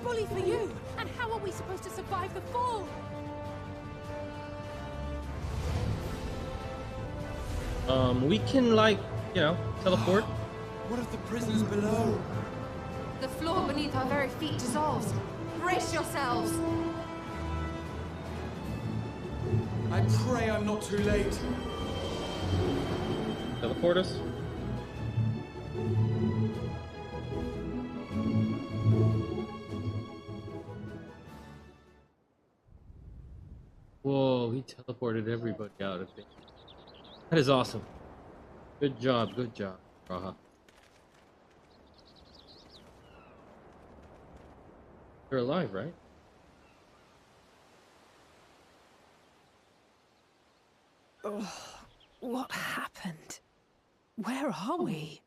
Bully for you! And how are we supposed to survive the fall? We can, like, you know, teleport. What of the prisoners below? The floor beneath our very feet dissolves. Brace yourselves! I pray I'm not too late. Teleport us. Whoa, he teleported everybody out of it. That is awesome. Good job, Raha. You're alive, right? Oh, what happened? Where are we?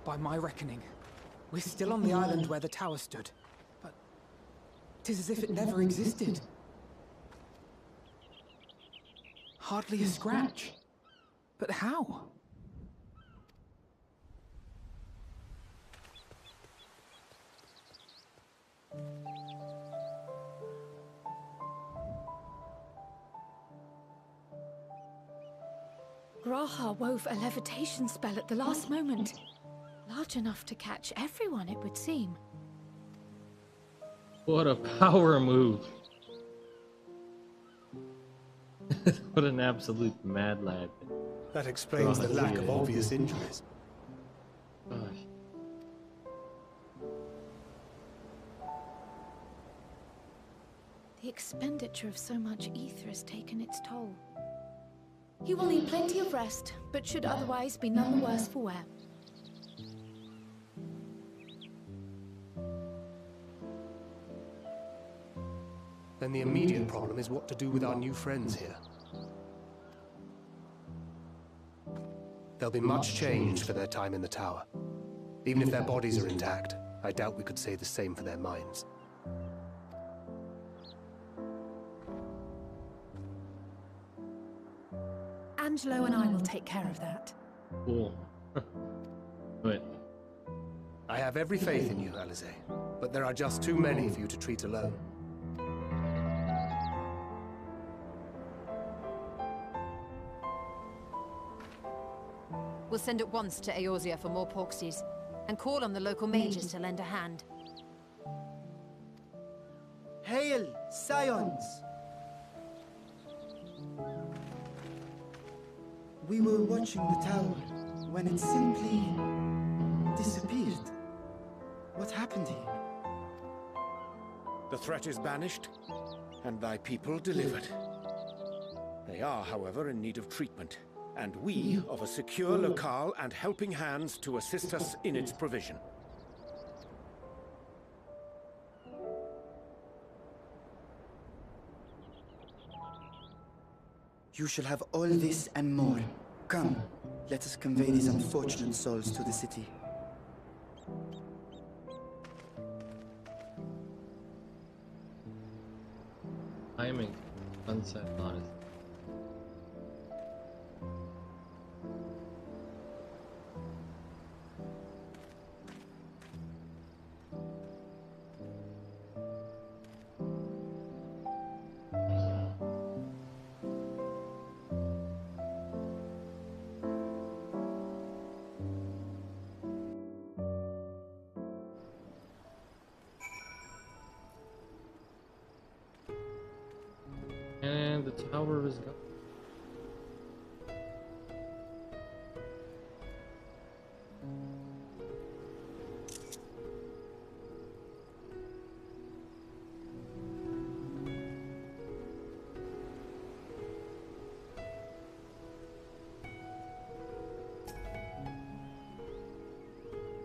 By my reckoning, we're still on the island where the tower stood. But 'tis as if it never existed. Hardly a scratch. But how? Raha wove a levitation spell at the last moment. Large enough to catch everyone, it would seem. What a power move. What an absolute mad lad. That explains the lack of obvious injuries. Gosh. The expenditure of so much ether has taken its toll. He will need plenty of rest, but should otherwise be none the worse for wear. Then the immediate problem is what to do with our new friends here. There'll be much change for their time in the tower. Even if their bodies are intact, I doubt we could say the same for their minds. Angelo and I will take care of that. Cool. Wait. I have every faith in you, Alize, but there are just too many for you to treat alone. We'll send at once to Eorzea for more Porksies, and call on the local mages to lend a hand. Hail, Scions! We were watching the tower when it simply disappeared. What happened here? The threat is banished, and thy people delivered. They are, however, in need of treatment, and we of a secure locale and helping hands to assist us in its provision. You shall have all this and more. Come, let us convey these unfortunate souls to the city. Timing. Sunset, honest. And the tower is gone.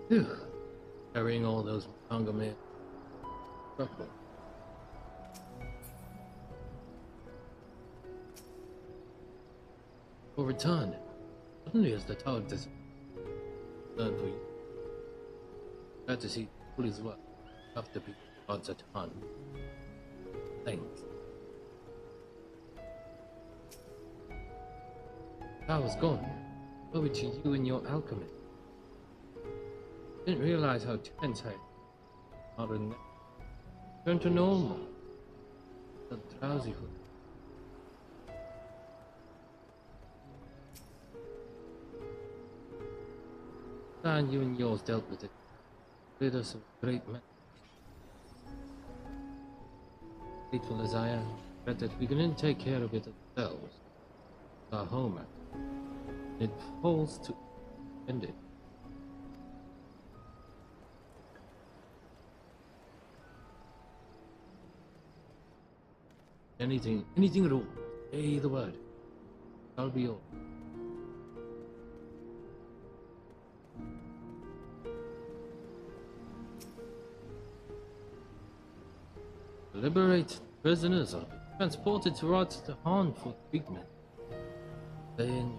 Phew. Carrying all those Tonga men. Roughly. Overturned. Suddenly as the tower disappeared. Glad to see police work. Have to be odds a ton. Thanks. Tower's gone. Over to you and your alchemist. Didn't realize how tense I out in there. Turned to normal. Felt drowsy for and you and yours dealt with it. Rid us of great men. Grateful as I am, but that we couldn't take care of it ourselves. Our home act. It falls to end it. Anything at all. Say the word. I'll be yours. Liberate prisoners are transported to Han for treatment. Then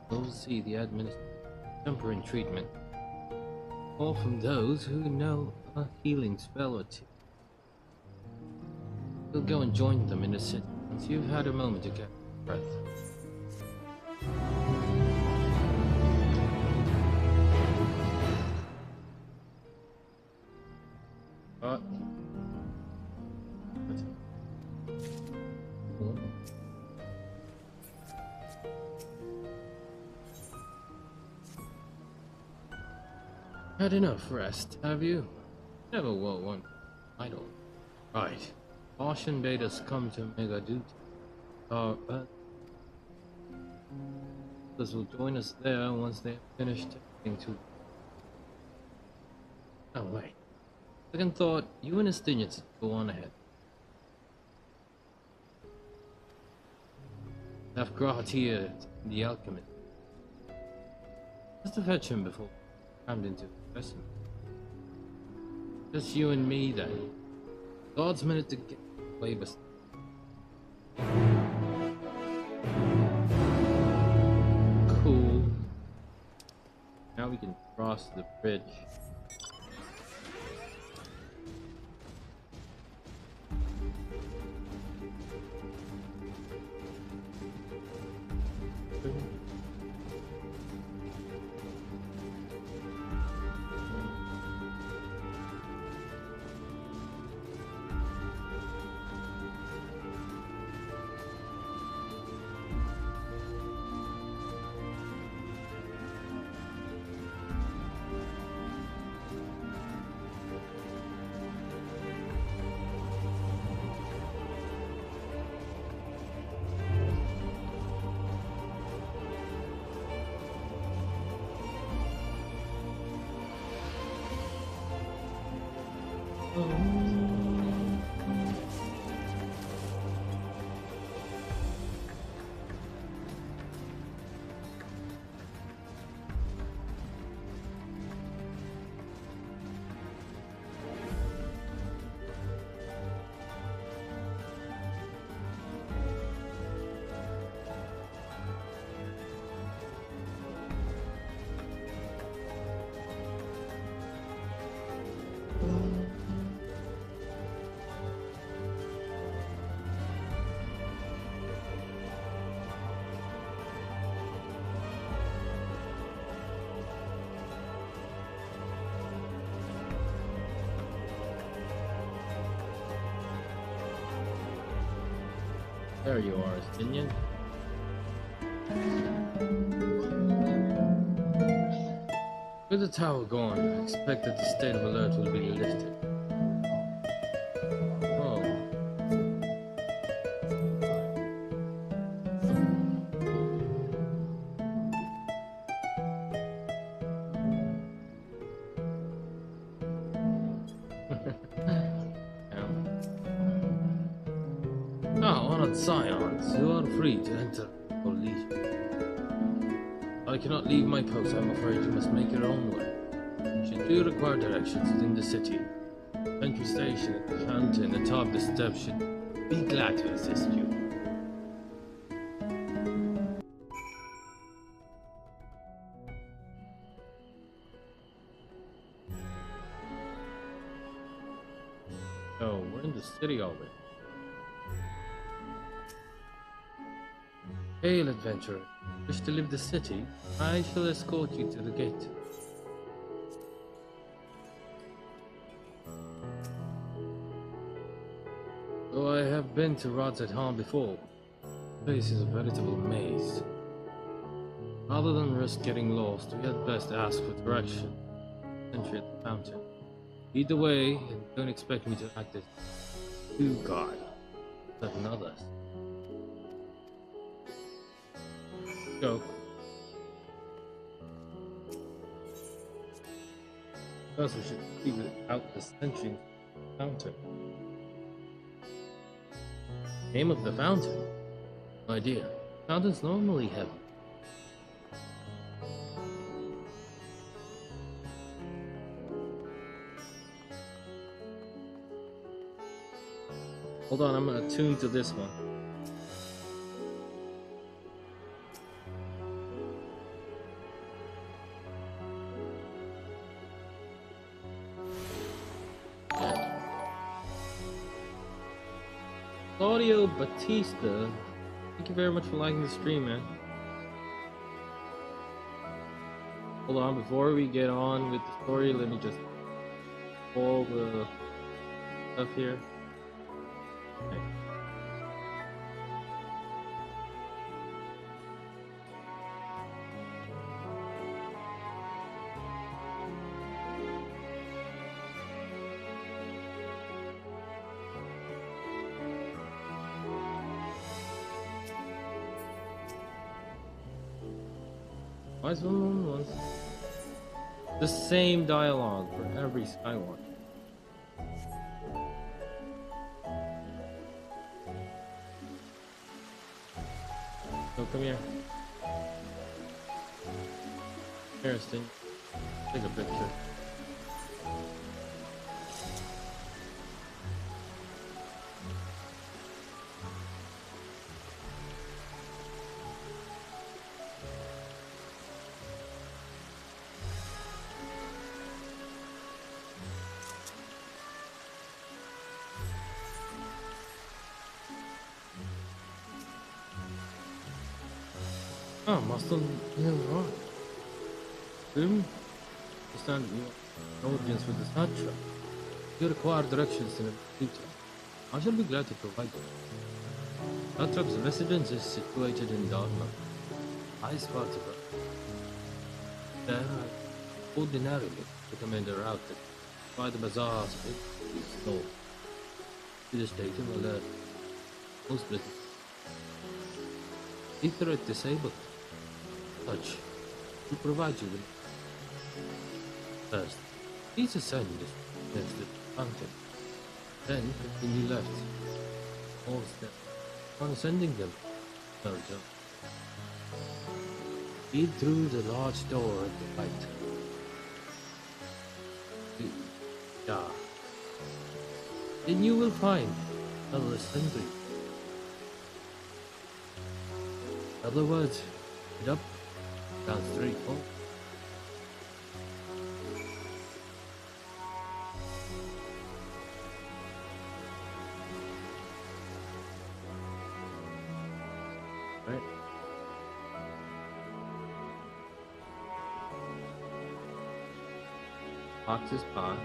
you'll see the tempering treatment, or from those who know a healing spell or two. You'll go and join them in the city once you've had a moment to get breath. Had enough rest, have you? Never were one idle. Right. Caution bade us come to make our duty. Our others will join us there once they have finished taking to. Oh wait. Second thought, you and Estinians go on ahead. Have Grat here, the alchemist. Just to fetch him before crammed into investment. Just you and me then. God's minute to get away with. Cool. Now we can cross the bridge. There you are, Estinian. With the tower gone, I expect that the state of alert will be lifted. Oh. Honored scions, you are free to enter or leave. I cannot leave my post. I'm afraid you must make your own way. Should you require directions within the city, Sentry Station at the fountain atop the steps should be glad to assist you. Oh, we're in the city already. Hail, adventurer. Wish to leave the city? I shall escort you to the gate. Though I have been to Rod's at Home before, the place is a veritable maze. Rather than risk getting lost, we had best ask for direction. Sentry at the fountain. Lead the way, and don't expect me to act as you guide, certain others. Go. First we should figure out the Sentry fountain. Name of the fountain? No idea. Fountains normally have. Hold on, I'm gonna tune to this one. Claudio Batista, thank you very much for liking the stream, man. Hold on, before we get on with the story, let me just pull the stuff here. Okay. Why is one the same dialogue for every Skywalker? So come here. Harrison, take a picture. Oh, must have been wrong. Boom. Understand your audience with the snapshot. You require directions in the future. I shall be glad to provide them. Satrap's residence is situated in Dharma, highest part of it. There, I ordinarily recommend a route that by the bazaars is north to the state of alert. Most business. If threat disabled, such will provide you with. First, please ascend the fountain. Then continue left. All step. On sending them. No jump. Lead through the large door at the right. Yeah. Then you will find another assembly. In other words, get up, down straight forward. Right. Box is path.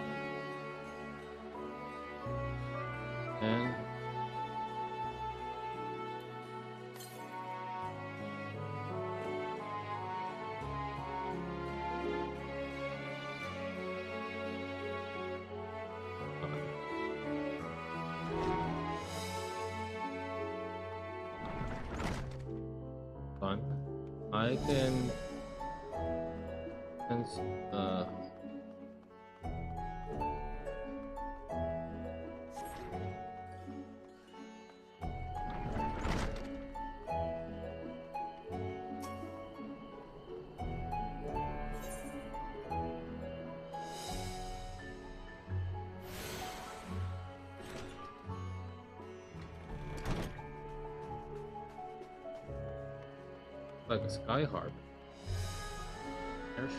And fun. I can like a sky harp. Airship.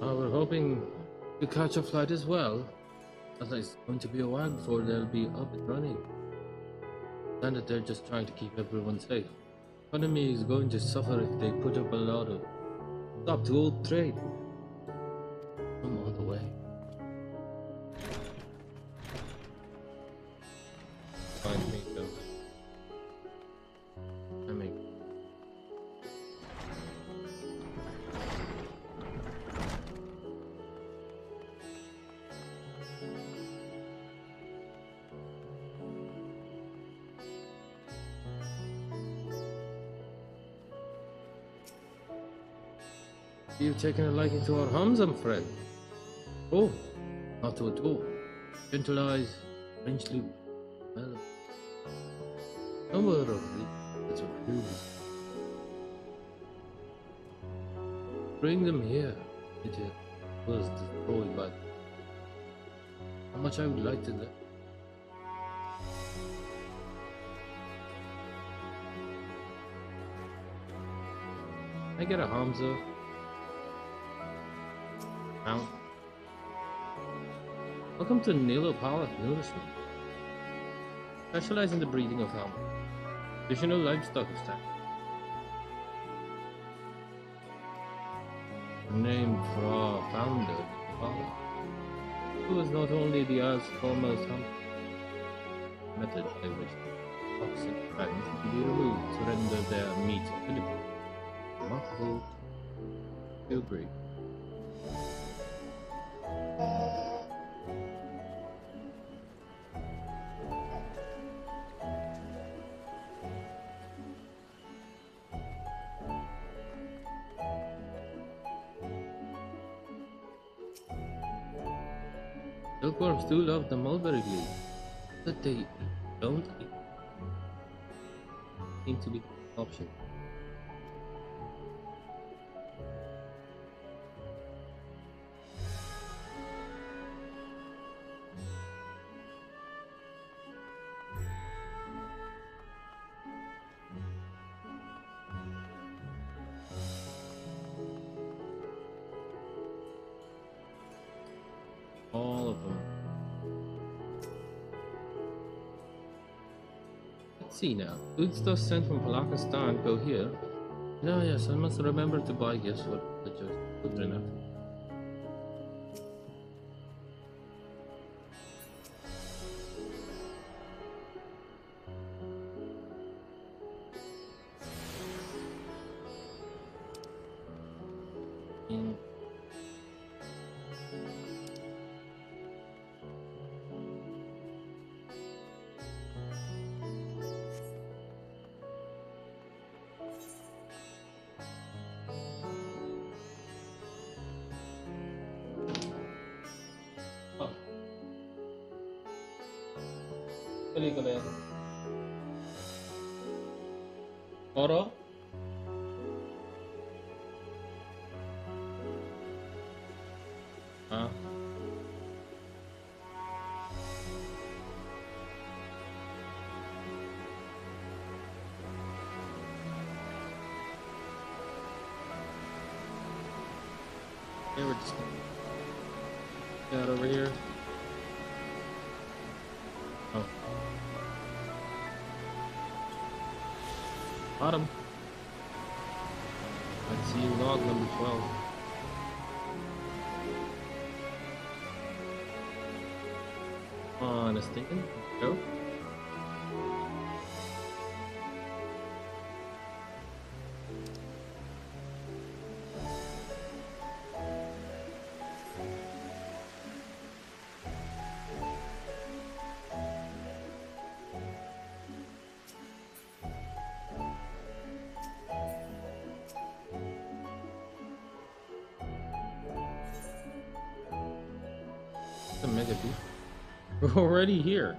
We're hoping to catch a flight as well, as it's going to be a while before they'll be up and running. And that they're just trying to keep everyone safe. Economy is going to suffer if they put up a lot of stop to old trade. Come all the way. Find me though. I mean, you've taken a liking to our Hamza, friend. Oh, not to at all. Gentle eyes, French loop. Well, somewhere of that's a clue. Bring them here. It was destroyed by how much I would like to know. I get a Hamza. Mount. Welcome to Nilo Palace, Nourishment. Specialize in the breeding of Hamza. Additional livestock of staff. Named for our founder, Pala, who was not only the Earth's foremost hunter, method by which toxic items could be removed to render their meat edible. Remarkable. You agree? Silkworms do love the mulberry leaf, but they don't eat. Seem to be an option. All of them. Let's see now. Foodstuffs sent from Pakistan go here. No, yes, I must remember to buy gifts for the children. Pelikula yan. Oro? Ah. Yeah, we're just get out over here. Oh. Bottom. I see log number 12. On a stinking go. The mega beef. We're already here.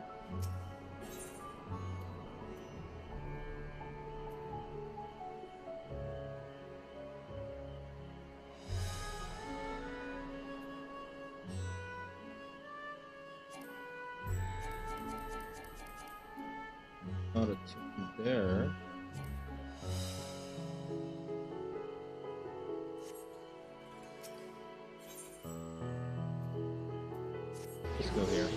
Not a tomb there. Let's go here.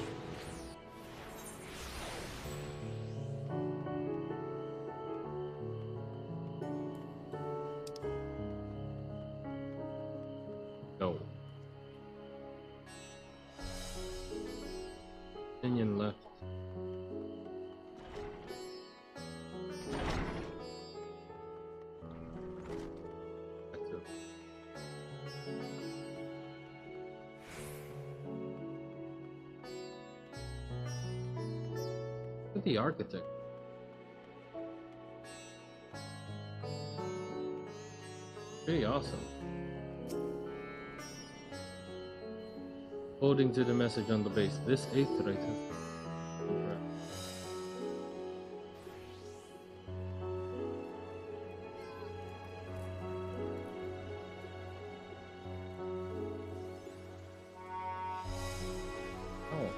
Go. Minion left. Back to. Look at the architect. Pretty awesome. According to the message on the base, this 8th rate has oh.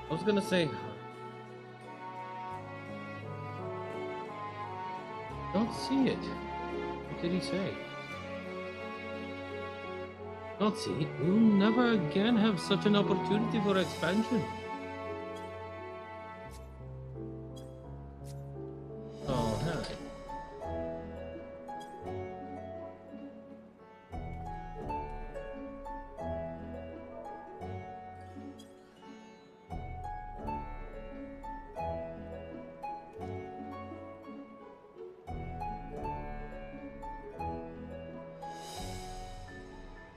I was gonna say, don't see it. What did he say? Don't see it. We'll never again have such an opportunity for expansion. Oh, hey.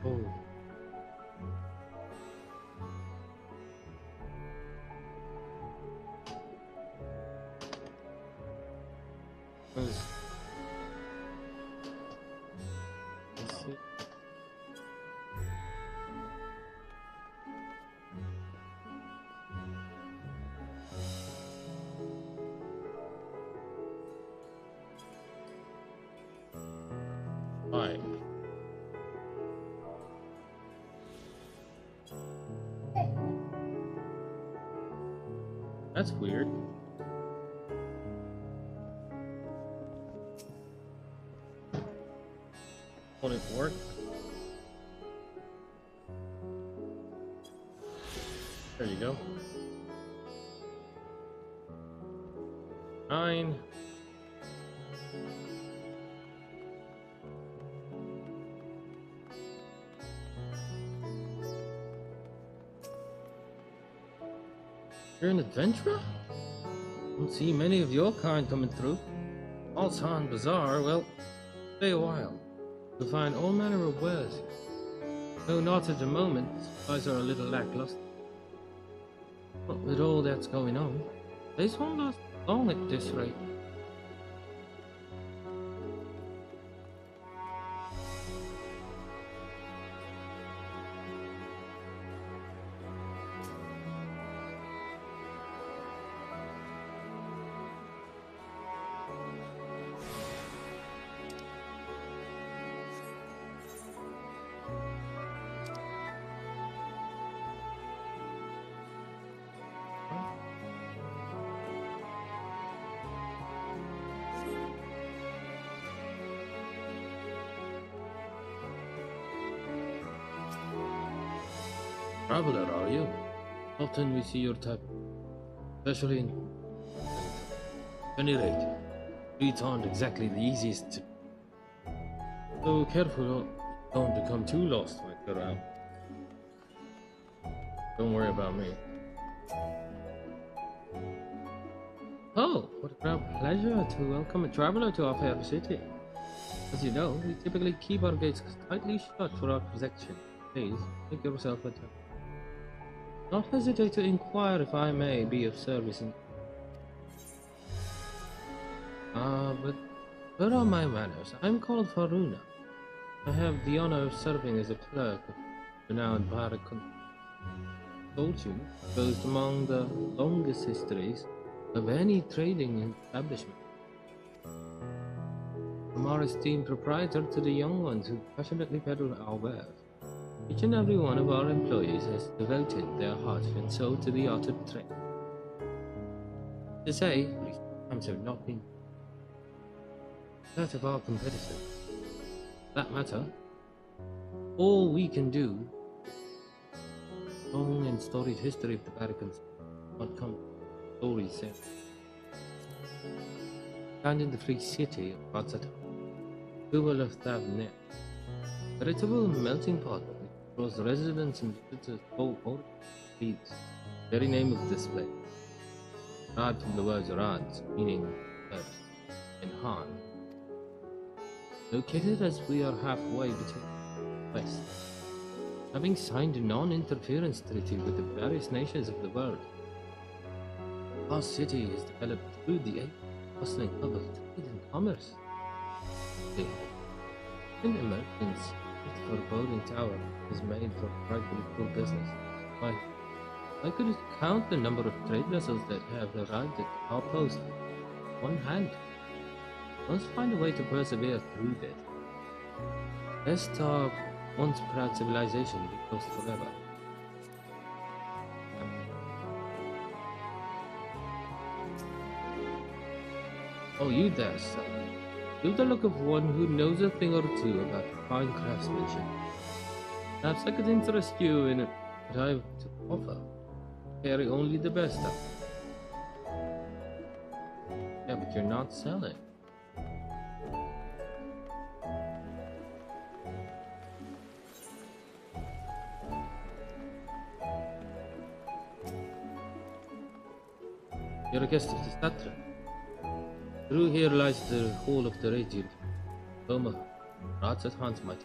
Oh. Let's see. Why? That's weird. Will it work? There you go. 9. You're an adventurer? Don't see many of your kind coming through. Altan Bazaar, well, stay a while. You'll find all manner of wares. Though not at the moment, supplies are a little lackluster. But with all that's going on, this won't last long at this rate. Traveler, are you? Often we see your type, especially in any rate. Streets aren't exactly the easiest to... So careful, don't become too lost when you're out. Don't worry about me. Oh, what a great pleasure to welcome a traveler to our fair city. As you know, we typically keep our gates tightly shut for our protection. Please, make yourself at home. Not hesitate to inquire if I may be of service in... but where are my manners? I'm called Faruna. I have the honor of serving as a clerk of renowned pirate country. Fortune boasts among the longest histories of any trading establishment. From our esteemed proprietor to the young ones who passionately peddle our wares, each and every one of our employees has devoted their heart and soul to the art of trade. To say, recent times have not been that of our competitors. For that matter, all we can do, long and storied history of the Barricans, not come stories said. Found in the free city of Ratzat, who will have Thavnet, a veritable melting pot which draws residents and visitors all over the streets. The very name of this place, derived from the words Rad, meaning earth, and Han. Located as we are halfway between west, having signed a non-interference treaty with the various nations of the world, our city is developed through the bustling hub of trade and commerce. The Americans for building tower is made for practical business. Why, I could count the number of trade vessels that have arrived at our post on one hand. Let's find a way to persevere through that. Lest our once proud civilization be lost forever. Oh, you there, sir. You've the look of one who knows a thing or two about fine craftsmanship. Perhaps I could interest you in what I have to offer. Carry only the best of it. Yeah, but you're not selling. You're a guest of the Statra. Through here lies the hall of the Radiant. Roma, Rats at Hans might.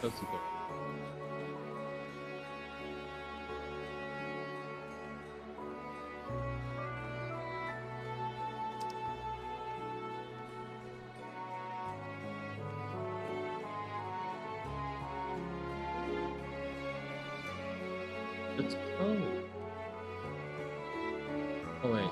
Let's go. Let's go. Oh wait.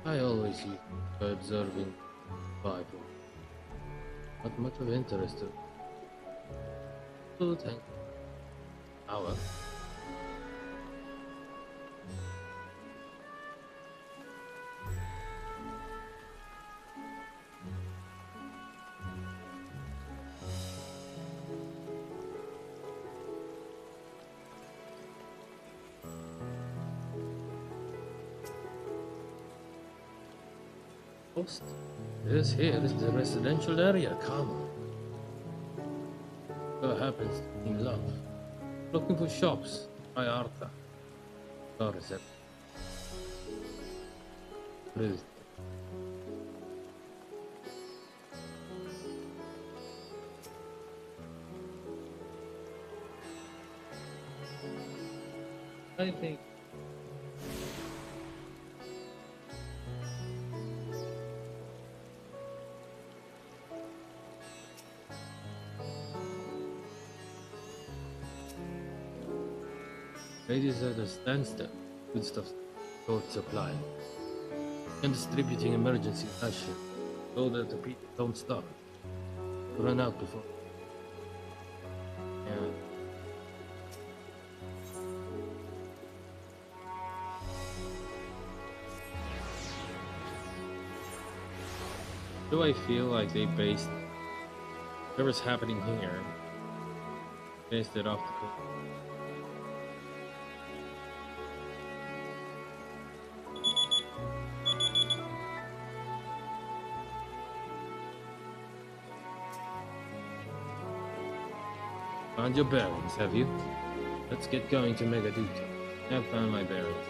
I always use by observing Bible. Not much of interest to thank our post. This here is the residential area, come on. What happens in love? Looking for shops by Arthur. Or is it? What is it? I think ladies at a standstill, good stuff, short supply, and distributing emergency ration so that the people don't stop, run out before. Yeah. Do I feel like they based whatever's happening here, based it off the coast? Found your bearings, have you? Let's get going to Megaduta. I've found my bearings.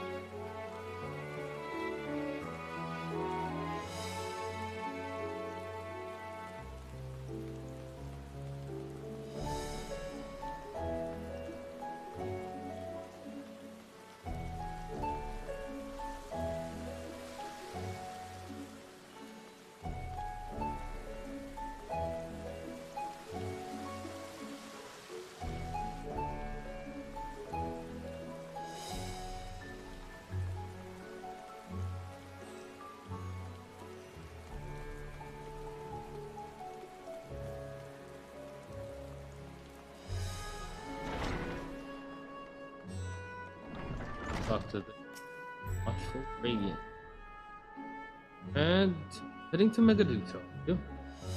Talk to the watchful radiant. And heading to Megaduta. In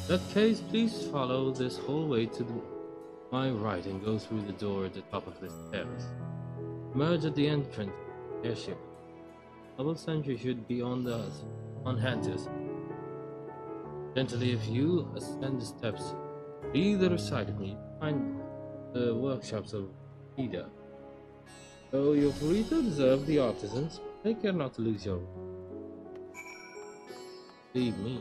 that case, please follow this hallway to my right and go through the door at the top of the stairs. Emerge at the entrance of the airship. Double sentry should be on hand to us. Gently, if you ascend the steps, either side of me, find the workshops of Ida. So you're free to observe the artisans. Take care not to lose your... Leave me.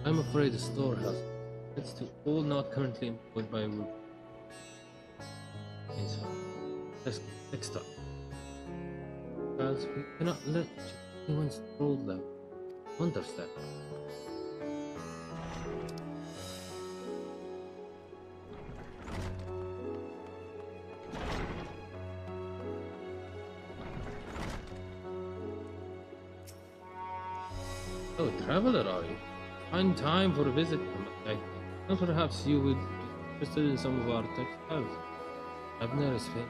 I'm afraid the storehouse. It's to all not currently employed by Root. Next time. Because we cannot let anyone stroll them. Understand? Oh, a traveler are you? Find time for a visit, okay? And perhaps you would be interested in some of our textiles. Abner is fit.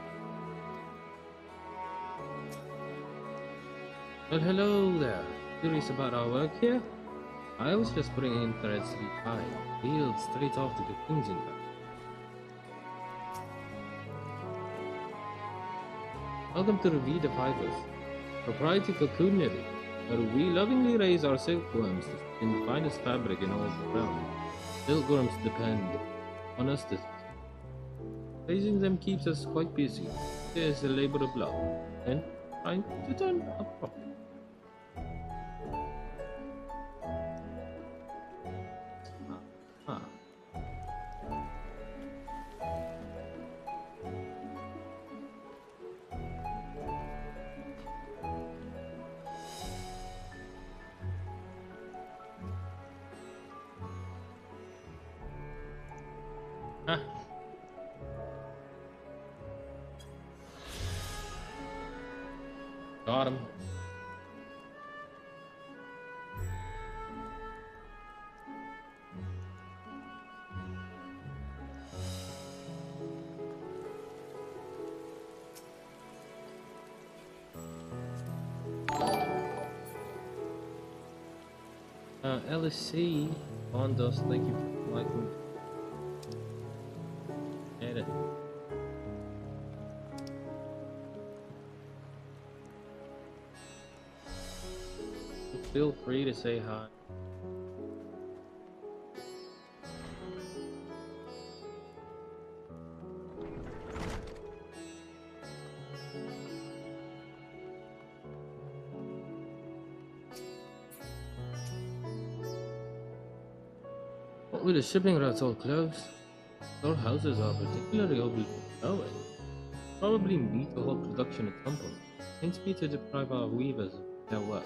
Well, hello there. Curious about our work here? I was just bringing in threads to be tied, peeled straight off the cocoons in fact. Welcome to Revita Fibers, proprietary cocoonery, where we lovingly raise our silkworms to spin the finest fabric in all the realm. Silkworms depend on us to raising them keeps us quite busy. It is a labor of love, and trying to turn a profit. Got him. LSC on us, thank you for liking. Edit. Feel free to say hi. What with the shipping routes all closed, our houses are particularly overflowing. Probably meat to hold production at some point. Pains me to deprive our weavers of their work.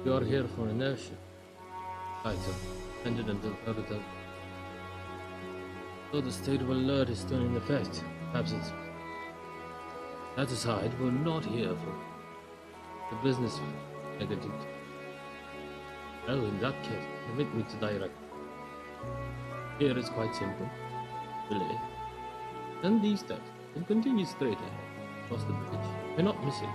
You are here for inertia. Besides, I've ended until further. So the state of alert is still in effect. Perhaps it's... That aside, we're not here for the business negative. Well, in that case, permit me to direct. Here is quite simple. Belay. And these steps, and continue straight ahead, across the bridge. We're not missing.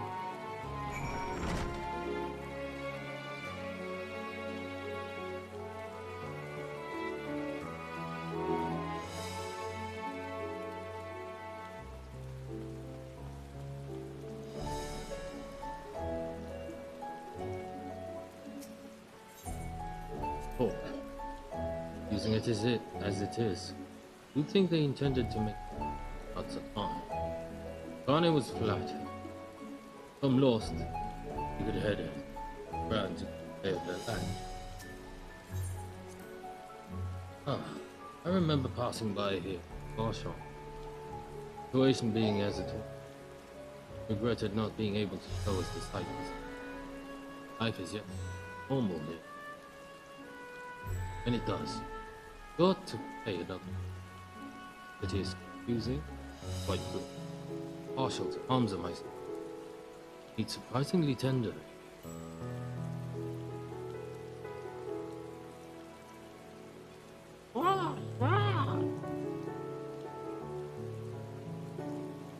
Using it as it is. You'd think they intended to make lots of fun. Kane was flat. Some lost. You could head it. Round to clear their land. I remember passing by here. Marshall. Situation being as it was. Regretted not being able to show us the sight. Life is yet normal here. And it does. Got to pay another. It is confusing, quite good. Partial to arms of myself. It's surprisingly tender.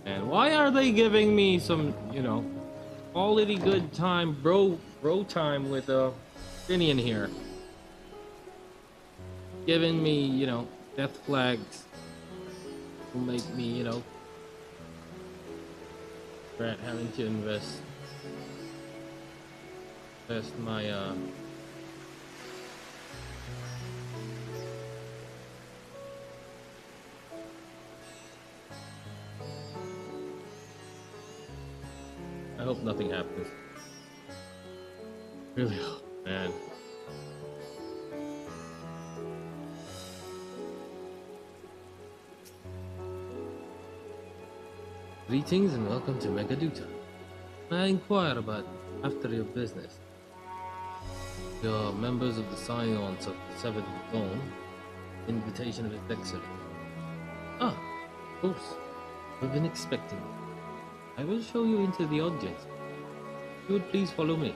And why are they giving me some, quality good time, bro time with Finian here? Giving me, death flags will make me, having to invest my, I hope nothing happens. Really, man. Greetings and welcome to Megaduta. May I inquire about after your business? You're members of the Scions of the Seventh Dawn. Invitation of His Excellency. Ah, of course. We've been expecting you. I will show you into the audience. If you would please follow me.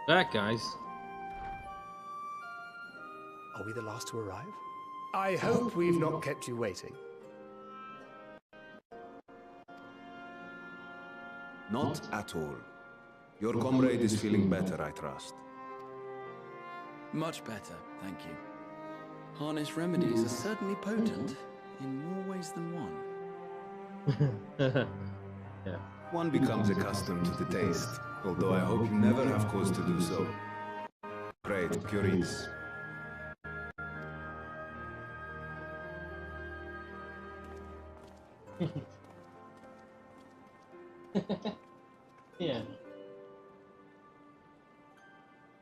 Back, guys. Are we the last to arrive? I hope we've not kept you waiting. Not at all. Your comrade is feeling better, I trust. Much better, thank you. Harness remedies are certainly potent, in more ways than one. Yeah. One becomes accustomed to the taste, although I hope you never have cause to do so. Great, Curious. Yeah.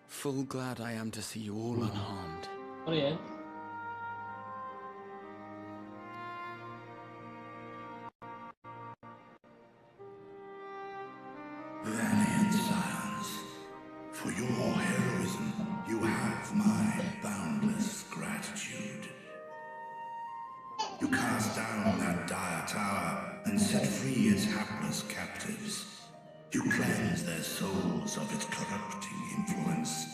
Full glad I am to see you all unharmed. Oh yeah. Valiant scions, for your heroism, you have my boundless gratitude. You cast down that dire tower and set free its hapless captives. You cleanse their souls of its corrupting influence.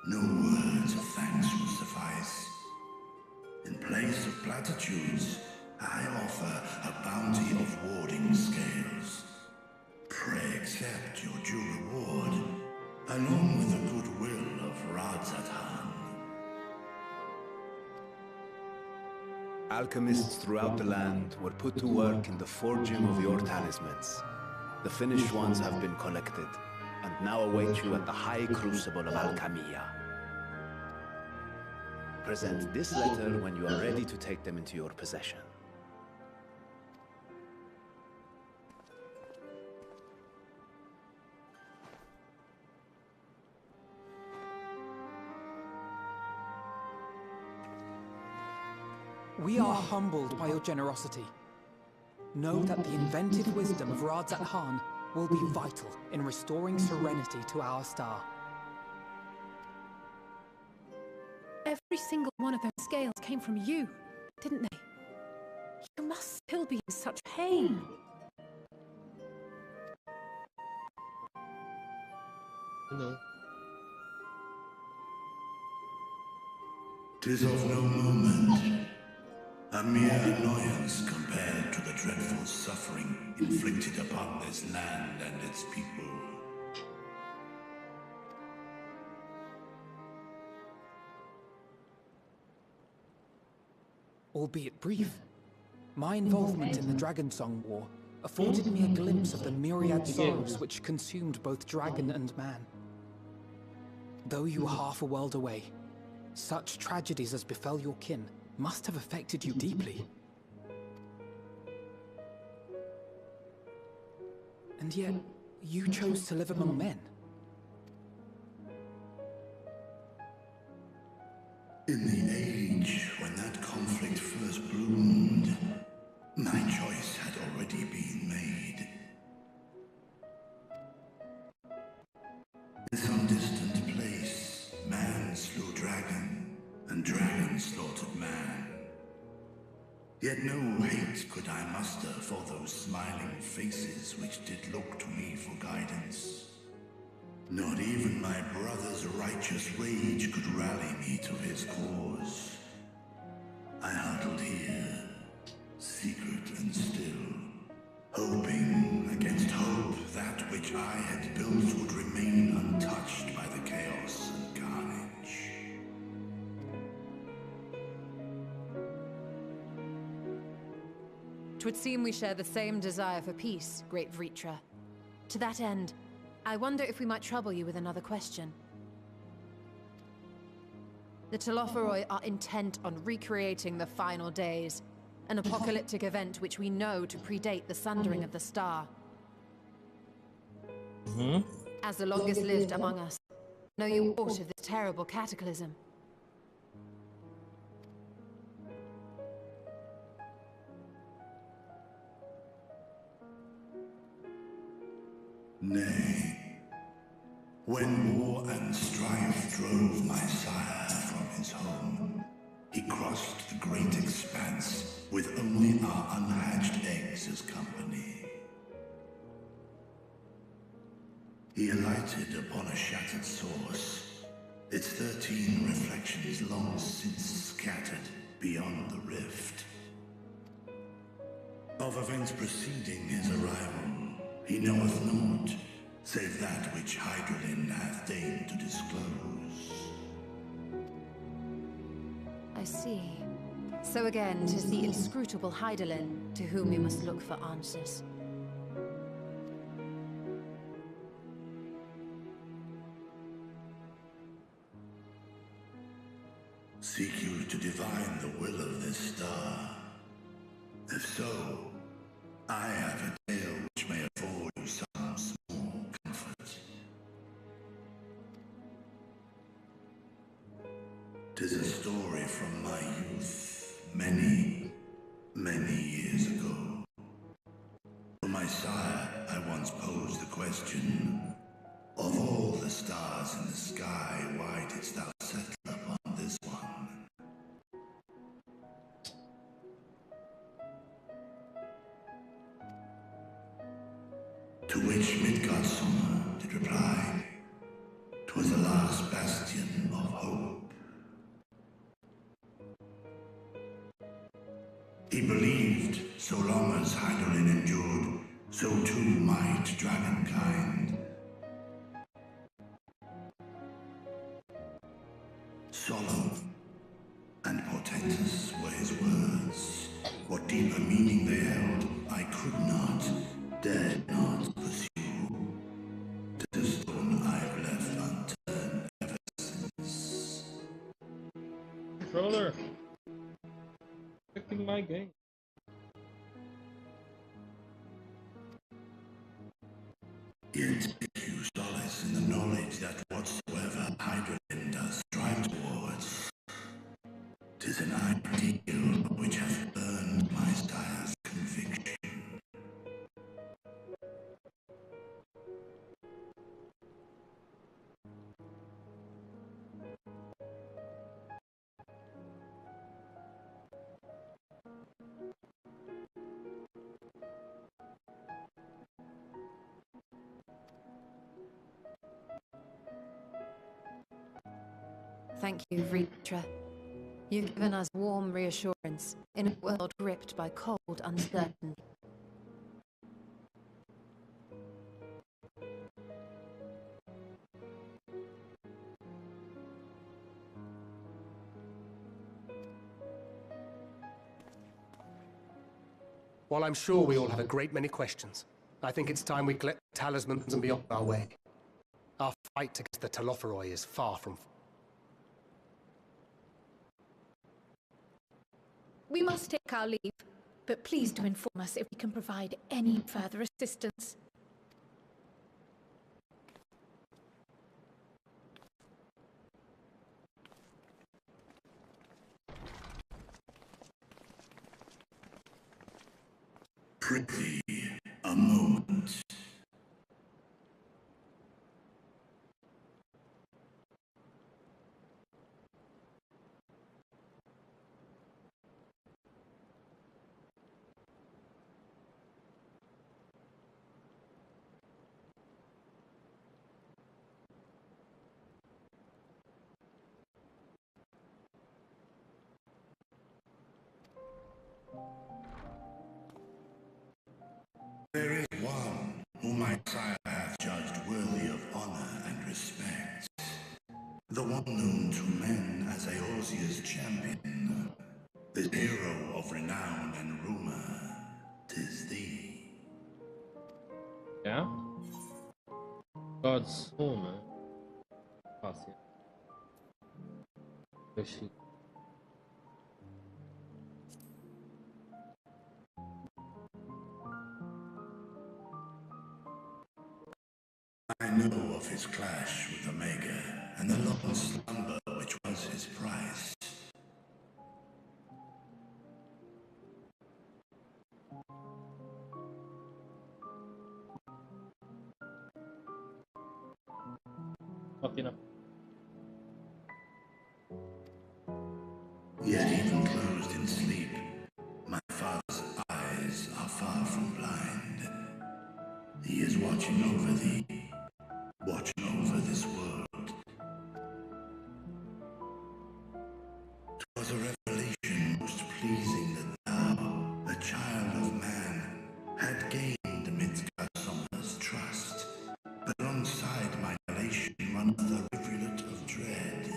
No words of thanks will suffice. In place of platitudes, I offer a bounty of warding scales. Pray accept your due reward, along with the goodwill of Radzatan. Alchemists throughout the land were put to work in the forging of your talismans. The finished ones have been collected, and now await you at the High Crucible of Alchemia. Present this letter when you are ready to take them into your possession. We are humbled by your generosity. Know that the inventive wisdom of Radzat Khan will be vital in restoring serenity to our star. Every single one of those scales came from you, didn't they? You must still be in such pain. No. 'Tis of no moment. A mere annoyance compared to the dreadful suffering inflicted upon this land and its people. Albeit brief, my involvement in the Dragon Song War afforded me a glimpse of the myriad sorrows which consumed both dragon and man. Though you were half a world away, such tragedies as befell your kin must have affected you deeply. And yet, you chose to live among men. In the age when that conflict first bloomed, my choice had already been made. In some distant place, man slew dragon, and dragon slaughtered man. Yet no hate could I muster for those smiling faces which did look to me for guidance. Not even my brother's righteous rage could rally me to his cause. I huddled here, secret and still, hoping against hope that which I had built would remain untouched by the chaos and carnage. 'Twould seem we share the same desire for peace, great Vritra. To that end, I wonder if we might trouble you with another question. The Telophoroi are intent on recreating the final days, an apocalyptic event which we know to predate the sundering of the star. As the longest lived among us, know you aught of this terrible cataclysm? Nay, When war and strife drove my sire from his home, he crossed the great expanse with only our unhatched eggs as company. He alighted upon a shattered source, its 13 reflections long since scattered beyond the rift. Of events preceding his arrival, he knoweth naught, save that which Hydralin hath deigned to disclose. I see. So again, 'tis the inscrutable Hydaelyn to whom we must look for answers. Seek you to divine the will of this star? If so, I have a tale which may afford you some small comfort. 'Tis a story from my youth, many, many years ago. To my sire, I once posed the question, of all the stars in the sky, why didst thou settle upon this one? To which Midgardsormr did reply, 'twas the last bastion of hope. He believed so long as Hydaelyn endured, so too might dragonkind. Solemn and portentous were his words. What deeper meaning they held, I could not, dared not pursue. 'Tis a stone I've left unturned ever since. Controller. Affecting my game. Yet take you solace in the knowledge that whatsoever Hydralyn does strive towards, 'tis an ideal which hath burned my sire's conviction. Thank you, Vritra. You've given us warm reassurance in a world gripped by cold uncertainty. While I'm sure we all have a great many questions, I think it's time we collect talismans and be on our way. Our fight against the Telophoroi is far from... We must take our leave, but please do inform us if we can provide any further assistance. Prithee, a moment. There is one whom my sire hath judged worthy of honor and respect. The one known to men as Eorzea's champion. The hero of renown and rumor. 'Tis thee. Yeah? God's Homer. Fácil. Yoshi. I know of his clash with Omega, and the long slumber which was his price. Fucking up. Yet even closed in sleep, my father's eyes are far from blind. He is watching over thee, watching over this world. 'Twas a revelation most pleasing that thou, a child of man, had gained amidst Garsommer's trust. But alongside my elation runneth the rivulet of dread.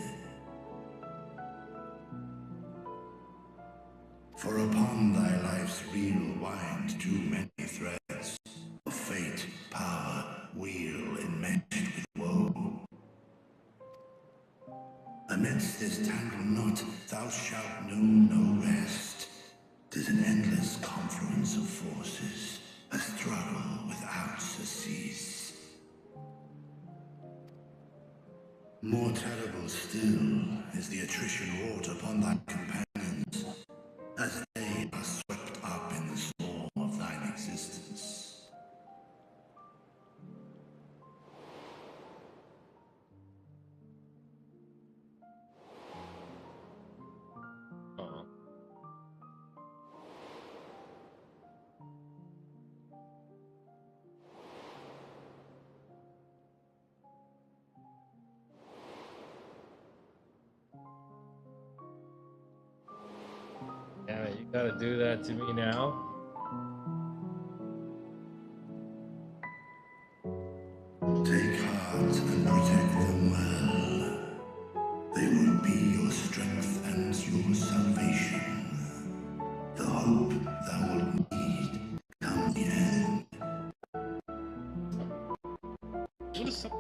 For upon thy life's reel wind too many threads of fate, power, weal enmeshed with woe. Amidst this tangled knot thou shalt know no rest. 'Tis an endless confluence of forces, a struggle without surcease. More terrible still is the attrition wrought upon thy companions, as they are swept up in the storm of thine existence. Oh. Damn it, you gotta do that to me now. Take heart and protect them well. They will be your strength and your salvation. The hope thou wilt need come the end. What is up?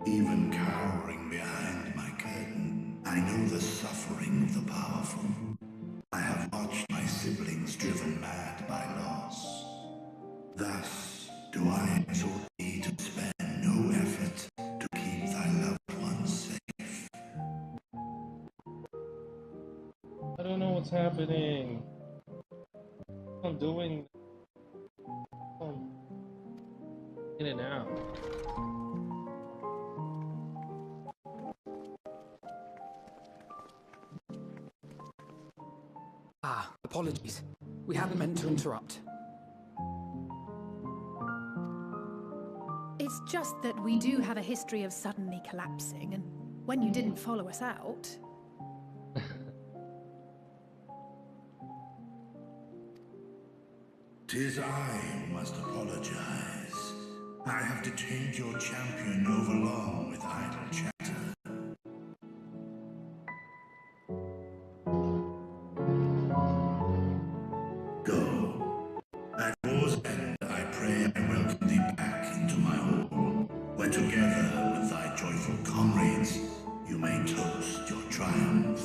Even cowering behind my curtain, I know the suffering of the powerful. I have watched my siblings driven mad by loss. Thus do I exhort thee to spare no effort to keep thy loved ones safe. I don't know what's happening. I'm doing. In and out. Ah, apologies. We hadn't meant to interrupt. It's just that we do have a history of suddenly collapsing, and when you didn't follow us out... Tis I who must apologize. I have detained your champion overlong with idle chatter. Go. At war's end, I pray I welcome thee back into my hall, where together with thy joyful comrades, you may toast your triumph.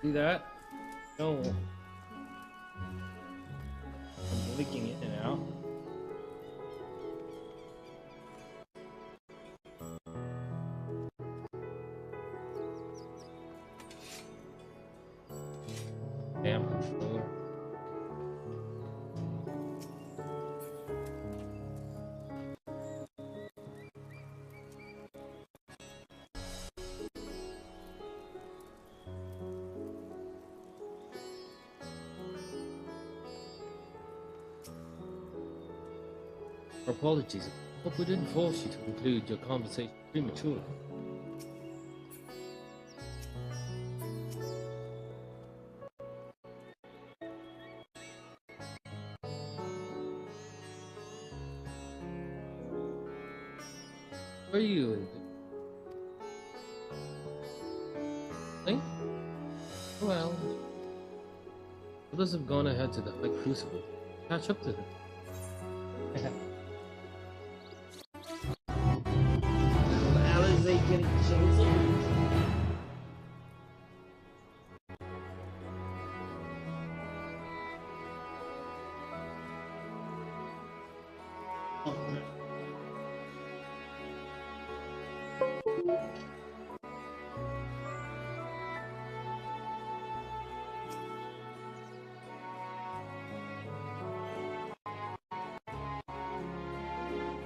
See that? No. I'm leaking in and out. Damn controller. Apologies. Hope we didn't force you to conclude your conversation prematurely. Where are you? Link? Well, others have gone ahead to the High Crucible. Catch up to them. Alizé getting chosen.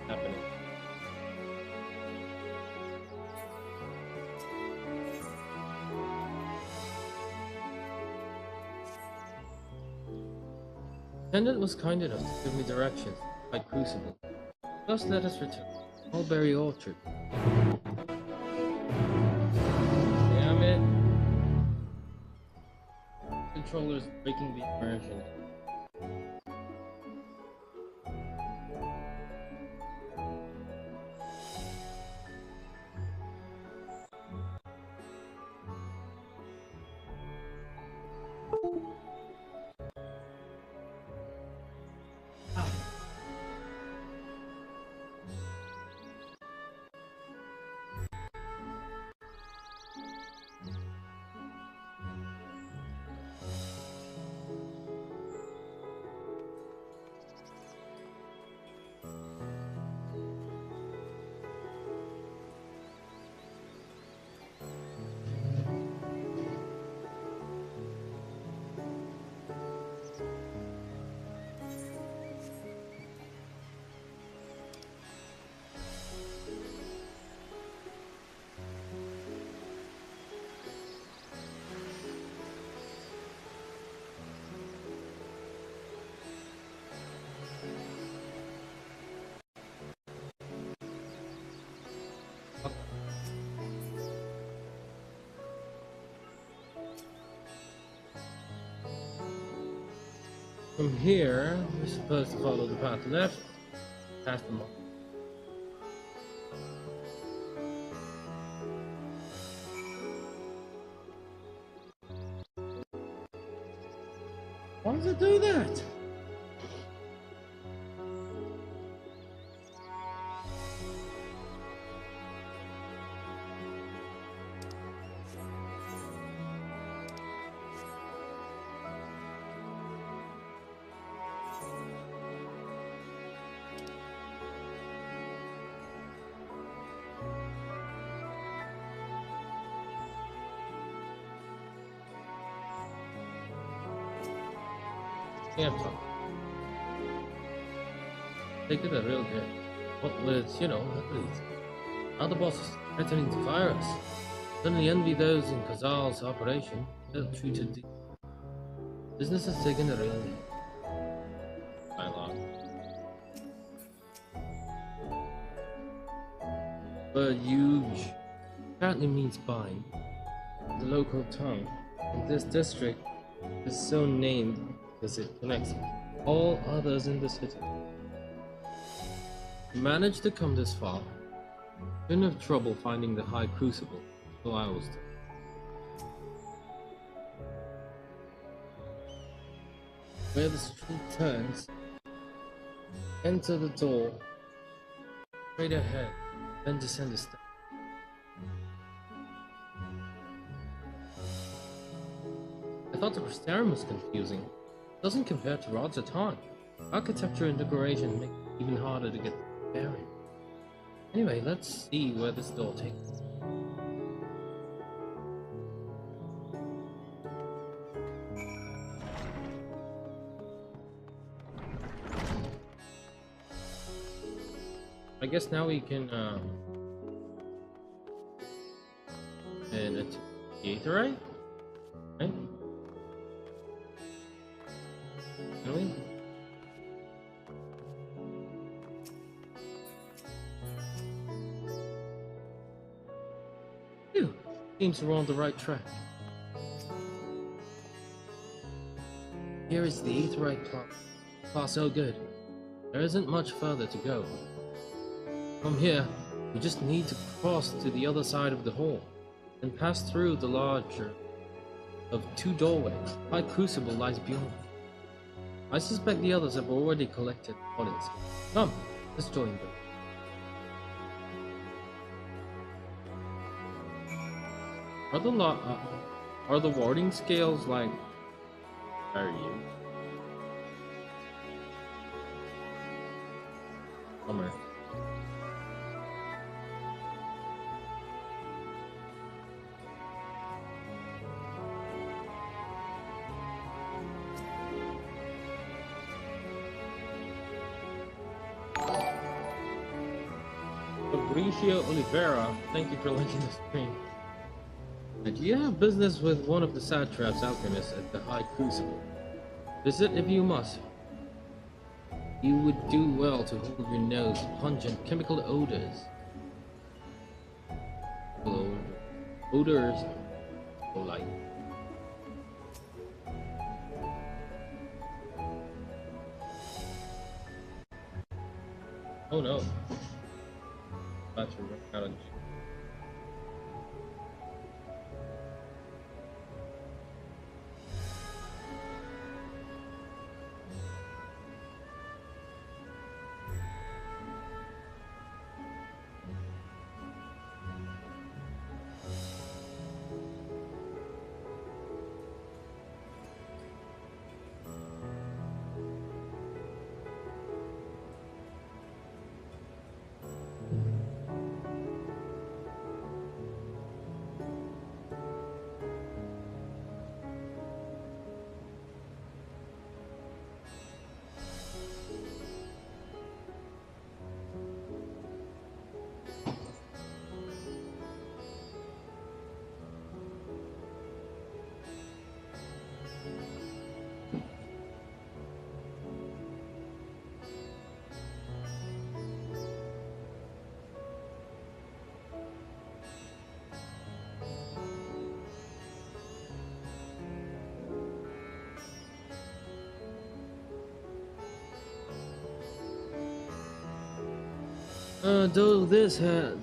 Happening. Attendant was kind enough to give me directions by Crucible. Just let us return. Mulberry Orchard. Damn it! Controllers breaking the immersion. From here, we're supposed to follow the path left, past the mall. Why does it do that? Yeah, they did a real good. What with, you know, other bosses threatening to fire us. Suddenly envy those in Kazal's operation. They're treated. Business has taken a real hit. Dialogue. Word huge apparently means bind. The local tongue in this district is so named because it connects all others in the city. We managed to come this far. Didn't have trouble finding the High Crucible, so I was there. Where the street turns, enter the door, straight ahead, then descend the stairs. I thought the Crystarium was confusing. It doesn't compare to Rod's Atan. Architecture and decoration make it even harder to get the bearing. Anyway, let's see where this door takes us. I guess now we can and it's the Aetherite? Right? Can we? Phew, seems we're on the right track. Here is the Aetherite plot. Far so good. There isn't much further to go. From here, You just need to cross to the other side of the hall and pass through the larger of two doorways. High Crucible lies beyond. I suspect the others have already collected bodies. Come, let's join them. Are the warding scales like? Are you? Bummer. Fabricio Oliveira, thank you for liking the stream. And you have business with one of the satraps alchemists at the High Crucible. Visit if you must. You would do well to hold your nose to pungent chemical odors. Odors like. Oh no. That's a challenge.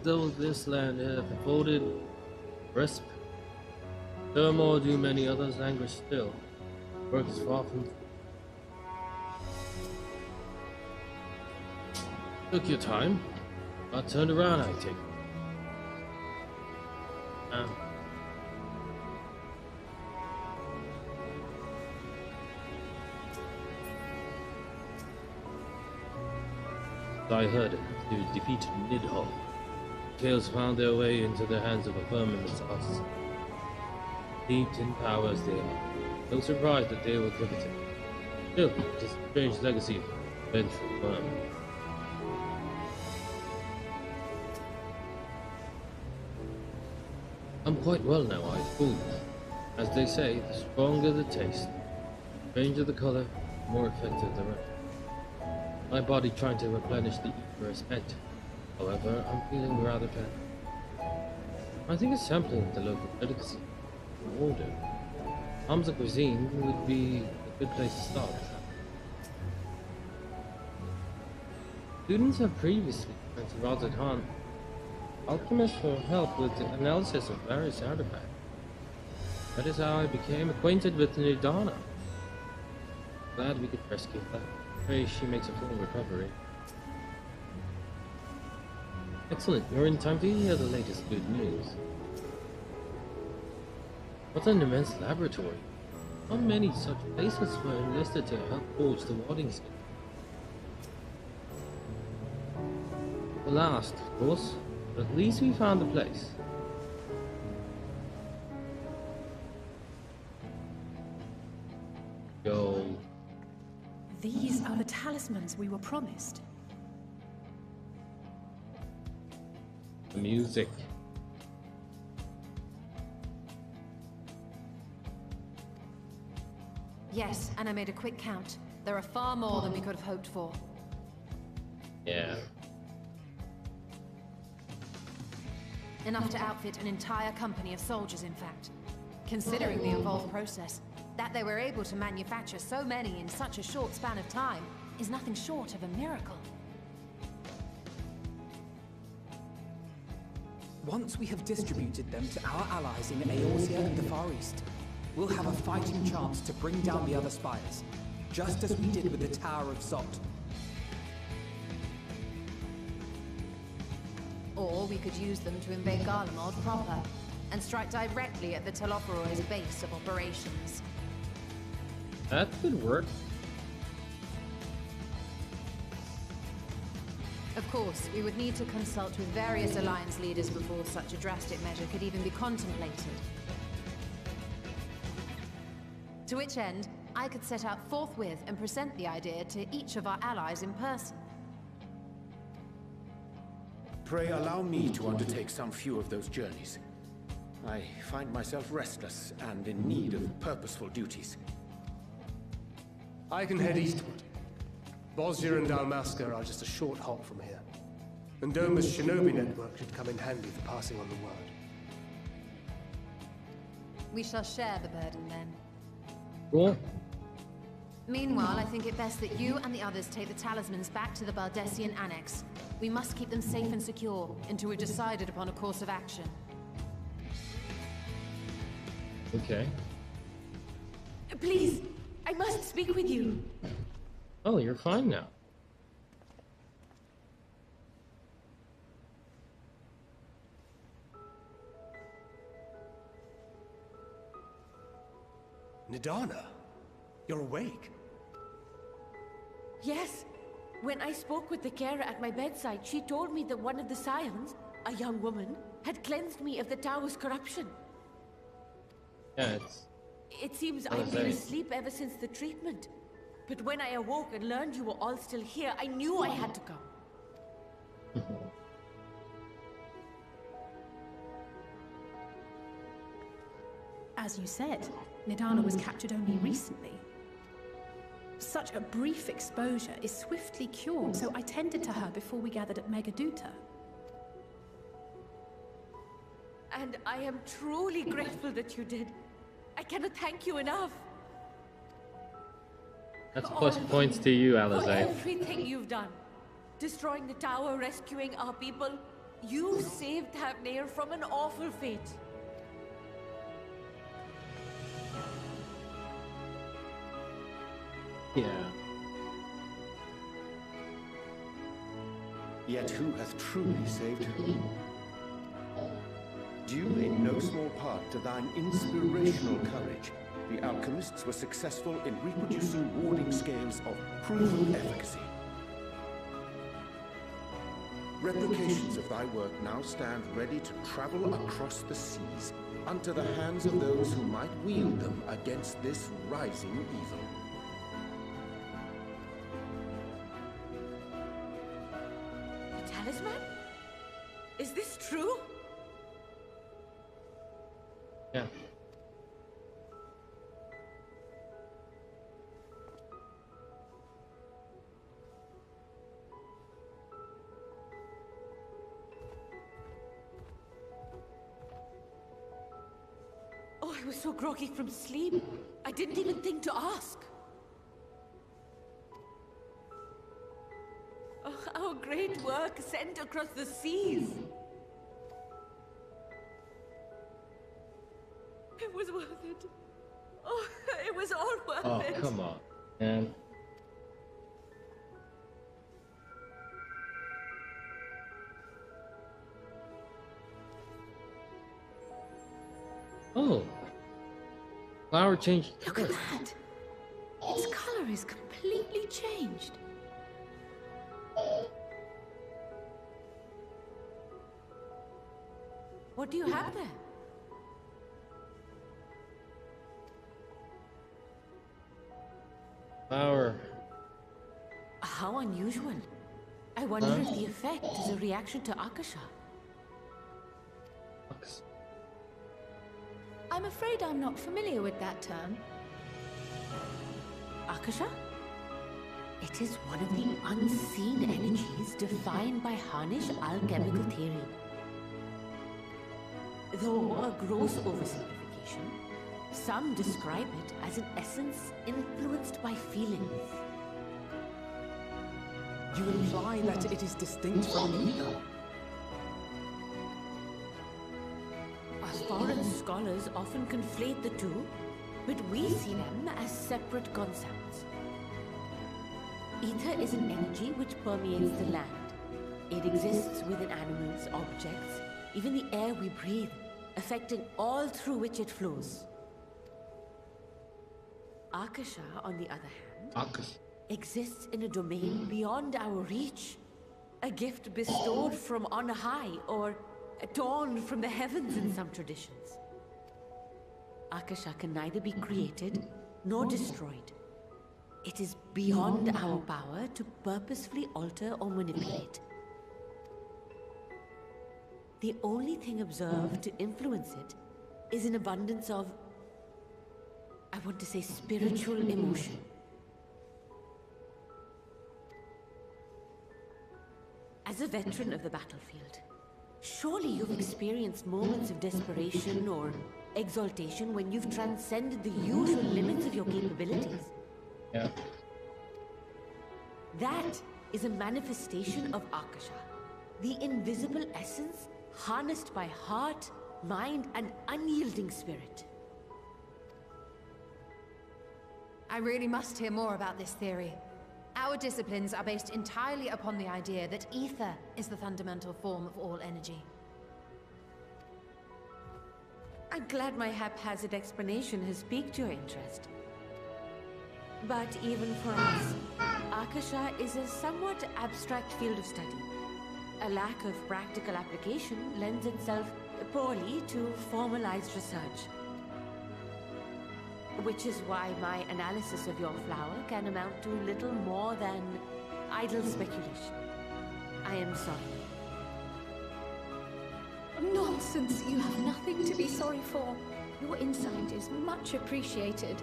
Though this land hath afforded respite, turmoil do many others languish still. Work is far from. Took your time. Got turned around, I take it. I heard they defeated Nidhogg. Tales found their way into the hands of a firmament artists. Steeped in power as they are. No surprise that they were coveted. Still, it is a strange legacy of vengeful firm. I'm quite well now, I fool. As they say, the stronger the taste, the stranger the color, the more effective the remedy. My body trying to replenish the ether is spent. However, I'm feeling rather bad. I think a sampling of the local delicacy order. Hamza cuisine would be a good place to start. Students have previously went to Razad Khan, alchemists for help with the analysis of various artifacts. That is how I became acquainted with Nidana. Glad we could rescue her. Pray she makes a full recovery. Excellent, you're in time to hear the latest good news. What an immense laboratory. How many such places were enlisted to help forge the warding scheme? The last, of course, but at least we found the place. Yo. These are the talismans we were promised. The music. Yes, and I made a quick count. There are far more than we could have hoped for. Yeah. Enough to outfit an entire company of soldiers, in fact. Considering the involved process, that they were able to manufacture so many in such a short span of time is nothing short of a miracle. Once we have distributed them to our allies in Eorzea and the Far East, we'll have a fighting chance to bring down the other spires, just as we did with the Tower of Zot. Or we could use them to invade Garlemald proper, and strike directly at the Telophoroid's base of operations. That could work. Of course, we would need to consult with various Alliance leaders before such a drastic measure could even be contemplated. To which end, I could set out forthwith and present the idea to each of our allies in person. Pray allow me to undertake some few of those journeys. I find myself restless and in need of purposeful duties. I can head eastward. Bosnia and Dalmasca are just a short hop from here. And Doma's shinobi network should come in handy for passing on the word. We shall share the burden then. Cool. Meanwhile, I think it best that you and the others take the talismans back to the Baldessian Annex. We must keep them safe and secure until we've decided upon a course of action. Okay. Please, I must speak with you. Oh, you're fine now. Nidana, you're awake. Yes. When I spoke with the carer at my bedside, she told me that one of the scions, a young woman, had cleansed me of the tower's corruption. Yeah, it's... It seems I've been asleep ever since the treatment. But when I awoke and learned you were all still here, I knew I had to come. As you said, Nidana was captured only recently. Such a brief exposure is swiftly cured, so I tended to her before we gathered at Megaduta. And I am truly grateful that you did. I cannot thank you enough. That's plus points to you, For Alizé. everything you've done. Destroying the tower, rescuing our people. You saved Thavnair from an awful fate. Yeah. Yet who hath truly saved whom? Due in no small part to thine inspirational courage, the alchemists were successful in reproducing warding scales of proven efficacy. Replications of thy work now stand ready to travel across the seas, unto the hands of those who might wield them against this rising evil. The talisman? Is this true? Yeah. Oh, I was so groggy from sleep. I didn't even think to ask. Oh, our great work sent across the seas. It was worth it. Oh, it was all worth it. Oh, come on, man. Oh. Flower changed. Look at that! Its color is completely changed. What do you have there? Flower. How unusual. I wonder if the effect is a reaction to Akasha. I'm afraid I'm not familiar with that term. Akasha? It is one of the unseen energies defined by Harnish alchemical theory. Though a gross oversimplification, some describe it as an essence influenced by feelings. You imply that it is distinct from an ether? scholars often conflate the two, but we see them as separate concepts. Ether is an energy which permeates the land. It exists within animals, objects, even the air we breathe, affecting all through which it flows. Akasha, on the other hand, exists in a domain beyond our reach. A gift bestowed from on high, or torn from the heavens in some traditions. Akasha can neither be created nor destroyed. It is beyond our power to purposefully alter or manipulate. The only thing observed to influence it is an abundance of, I want to say, spiritual emotion. As a veteran of the battlefield, surely you've experienced moments of desperation or exaltation when you've transcended the usual limits of your capabilities. Yeah. That is a manifestation of Akasha, the invisible essence harnessed by heart, mind, and unyielding spirit. I really must hear more about this theory. Our disciplines are based entirely upon the idea that ether is the fundamental form of all energy. I'm glad my haphazard explanation has piqued your interest. But even for us, Akasha is a somewhat abstract field of study. A lack of practical application lends itself poorly to formalized research. Which is why my analysis of your flower can amount to little more than idle speculation. I am sorry. Nonsense! You have nothing to be sorry for. Your insight is much appreciated.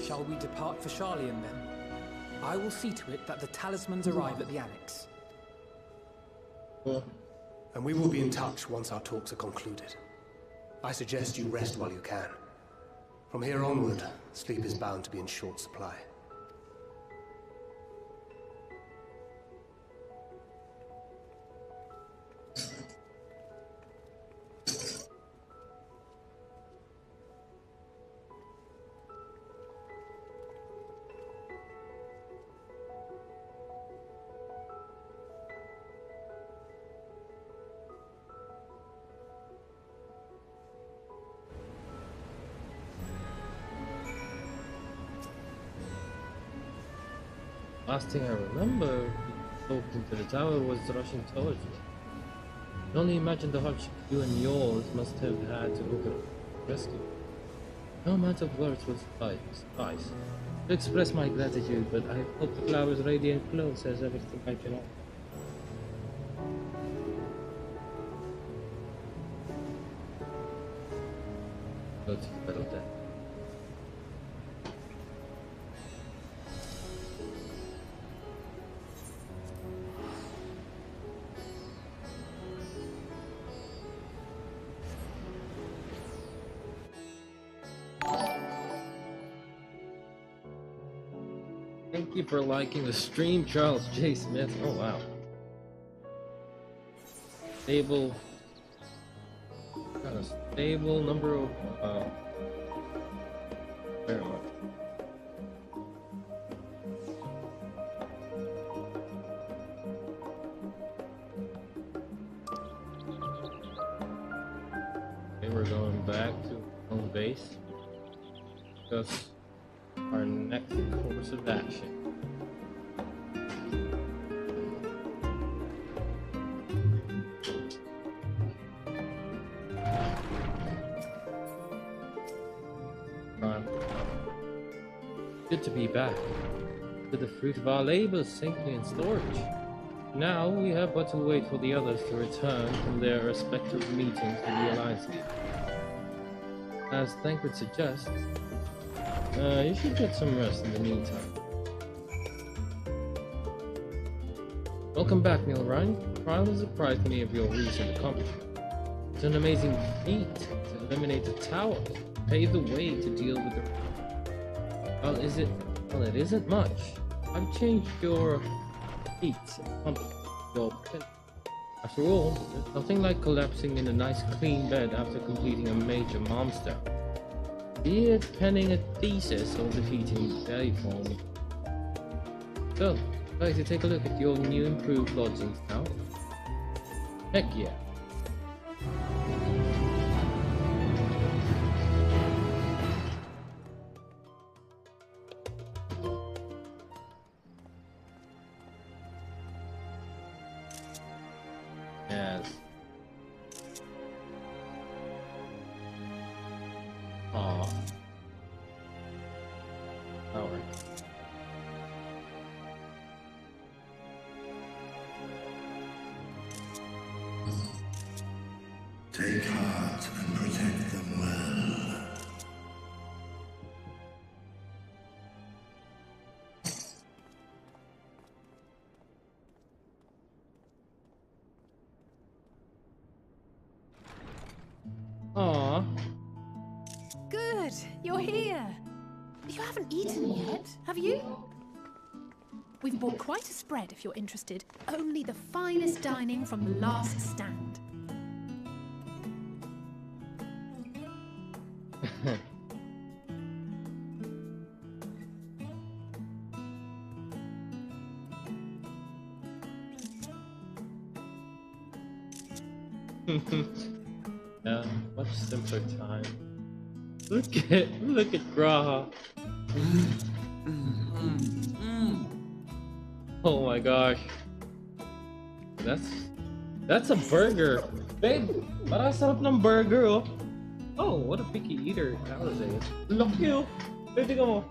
Shall we depart for Charlian then? I will see to it that the talismans arrive at the Annex. And we will be in touch once our talks are concluded. I suggest you rest while you can. From here onward, sleep is bound to be in short supply. Last thing I remember, he walked into the tower was rushing towards me. I can only imagine the hardship you and yours must have had to overcome rescue. No amount of words will suffice to express my gratitude, but I hope the flower's radiant glow says everything I can offer. Go to the battle then. Thank you for liking the stream, Charles J. Smith. Oh wow. Stable. Got a stable number of very much. Okay, we're going back to home base. Just our next course of action. Good to be back, with the fruit of our labors safely in storage. Now we have but to wait for the others to return from their respective meetings with the Alliance. As Thancred suggests, you should get some rest in the meantime. Welcome back, Neil Ryan. Trial has apprised me of your recent accomplishment. It's an amazing feat to eliminate the tower, pave the way to deal with the... Well, it isn't much. I've changed your feat accomplished your potential. After all, there's nothing like collapsing in a nice clean bed after completing a major milestone. Be it penning a thesis or defeating belly form. So, guys, to take a look at your new improved lodgings now. Heck yeah. Yes. Aww. Alright. Take heart and protect them well. Aww. Good, you're here. You haven't eaten yet, have you? We've bought quite a spread if you're interested. Only the finest dining from the last stand. Yeah, much simpler time. Look at Graha. Oh my gosh. That's a burger. Babe, para sarap ng burger, oh. Oh, what a picky eater Alize is. Look you. Pwede ka mo.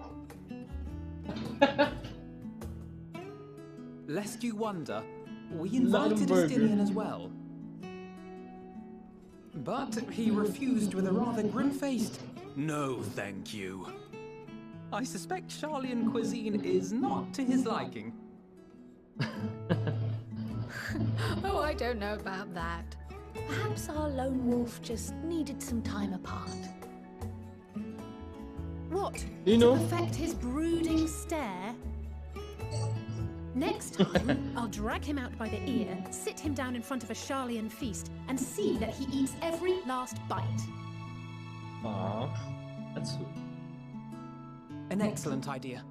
Lest you wonder, we invited Estinian as well. But he refused with a rather grim-faced, "No, thank you." I suspect Charlian cuisine is not to his liking. Oh, I don't know about that. Perhaps our lone wolf just needed some time apart. What? You know? To perfect his brooding stare? Next time, I'll drag him out by the ear, sit him down in front of a Charlian feast, and see that he eats every last bite. Aww, that's sweet. An excellent idea.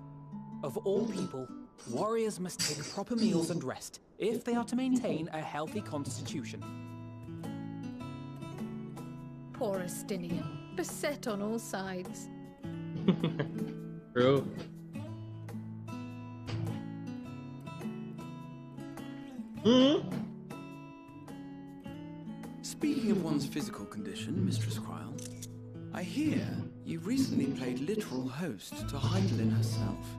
Of all people, warriors must take proper meals and rest if they are to maintain a healthy constitution. Poor Estinian, beset on all sides. True. Speaking of one's physical condition, Mistress Cryle, I hear you recently played literal host to Heidelin herself.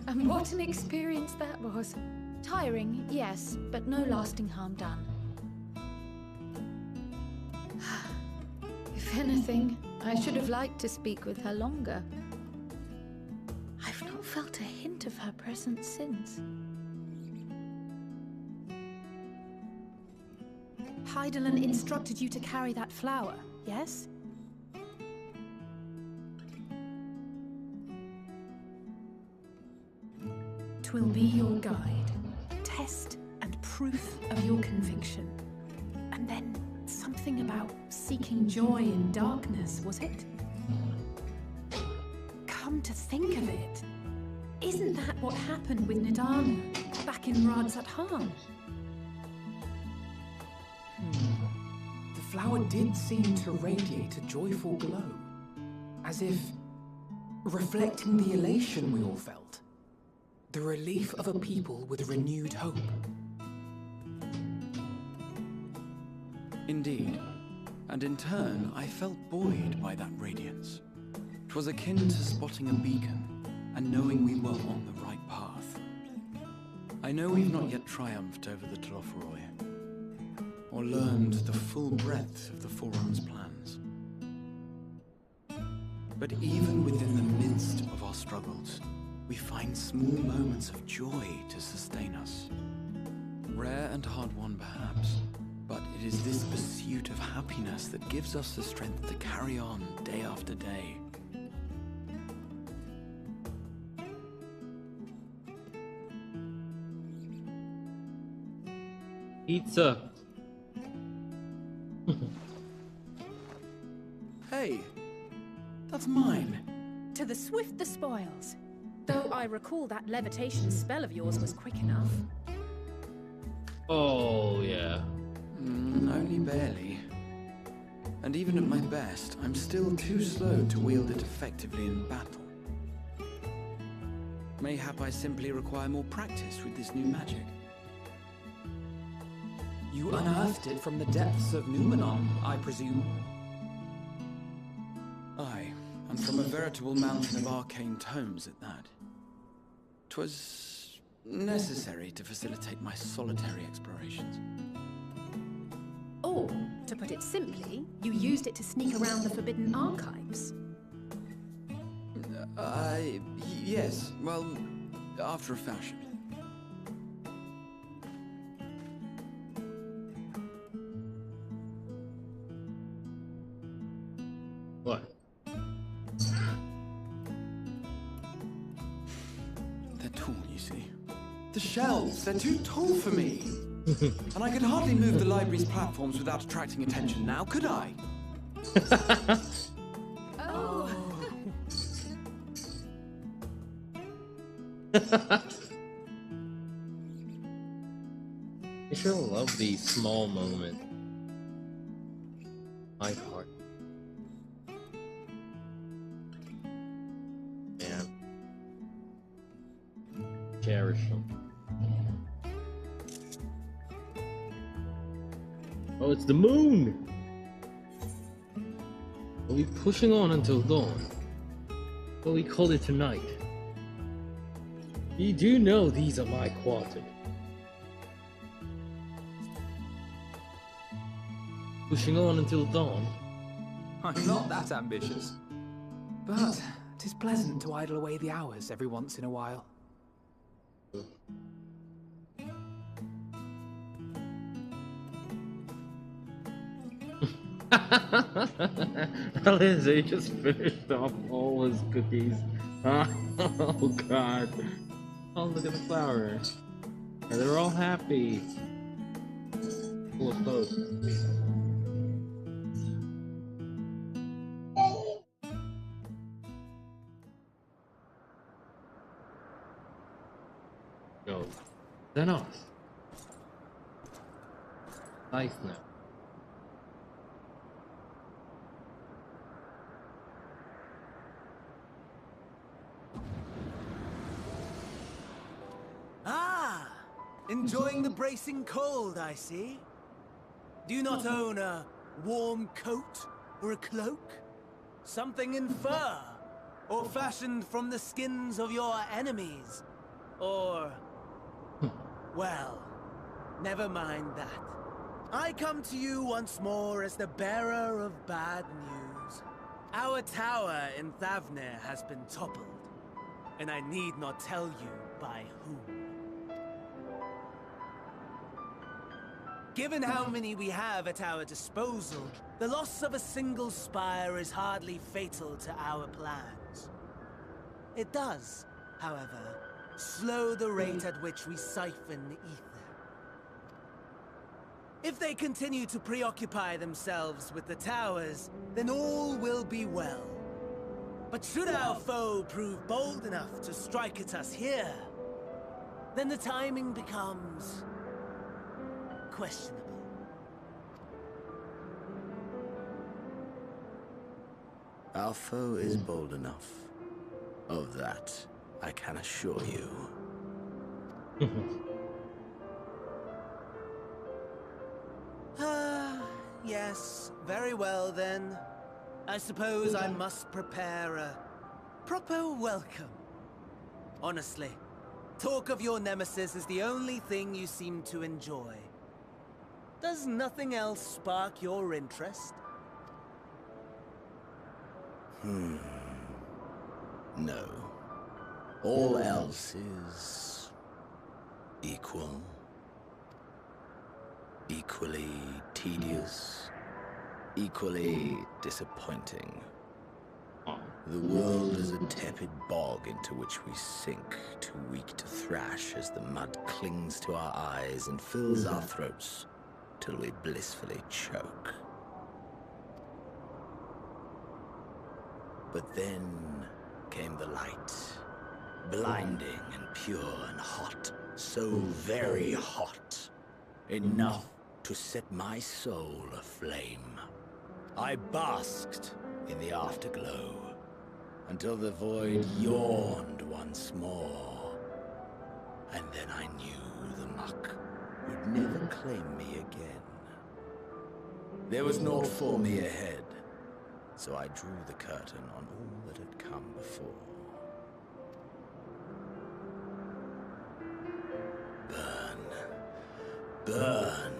And what an experience that was. Tiring, yes, but no lasting harm done. If anything, I should have liked to speak with her longer. I've not felt a hint of her presence since. Heidelin instructed you to carry that flower, yes? 'Twill be your guide, test and proof of your conviction. And then something about seeking joy in darkness, was it? Come to think of it, isn't that what happened with Nidana back in Radzat Han? The flower did seem to radiate a joyful glow, as if reflecting the elation we all felt, the relief of a people with renewed hope. Indeed, and in turn, I felt buoyed by that radiance. 'Twas akin to spotting a beacon and knowing we were on the right path. I know we've not yet triumphed over the Telophoroi, or learned the full breadth of the Forum's plans. But even within the midst of our struggles, we find small moments of joy to sustain us. Rare and hard-won, perhaps, but it is this pursuit of happiness that gives us the strength to carry on day after day. Pizza. Hey, that's mine. To the swift the spoils. Though I recall that levitation spell of yours was quick enough. Oh, yeah. Only barely. And even at my best, I'm still too slow to wield it effectively in battle. Mayhap I simply require more practice with this new magic. You unearthed it from the depths of Numenon, I presume. Aye, and from a veritable mountain of arcane tomes at that. 'Twas necessary to facilitate my solitary explorations. Or, to put it simply, you used it to sneak around the Forbidden Archives. Yes, well, after a fashion. What? They're tall, you see. The shelves, they're too tall for me. And I could hardly move the library's platforms without attracting attention now, could I? Oh. I sure love these small moments. My heart. Man. Cherish them. Oh, it's the moon! Are we pushing on until dawn? Will we call it tonight? You do know these are my quarters. Pushing on until dawn? I'm not that ambitious. But 'tis pleasant to idle away the hours every once in a while. Lizzie just finished off all his cookies. Oh god. Oh, look at the flower. And they're all happy. Full of clothes. Go. Xenos. Nice now. Ah! Enjoying the bracing cold, I see. Do you not own a warm coat or a cloak? Something in fur? Or fashioned from the skins of your enemies? Or... well, never mind that. I come to you once more as the bearer of bad news. Our tower in Thavnir has been toppled, and I need not tell you by whom. Given how many we have at our disposal, the loss of a single spire is hardly fatal to our plans. It does, however, slow the rate at which we siphon ether. If they continue to preoccupy themselves with the towers, then all will be well. But should our foe prove bold enough to strike at us here, then the timing becomes... questionable. Our foe is bold enough. Of that, I can assure you. Yes, very well then. I suppose I must prepare a proper welcome. Honestly, talk of your nemesis is the only thing you seem to enjoy. Does nothing else spark your interest? No. All else is... equal. Equally tedious. Equally disappointing. The world is a tepid bog into which we sink, too weak to thrash as the mud clings to our eyes and fills our throats till we blissfully choke. But then came the light, blinding and pure and hot, so very hot, enough to set my soul aflame. I basked in the afterglow, until the void yawned once more. And then I knew the muck would never claim me again. There was naught for me ahead, so I drew the curtain on all that had come before. Burn, burn,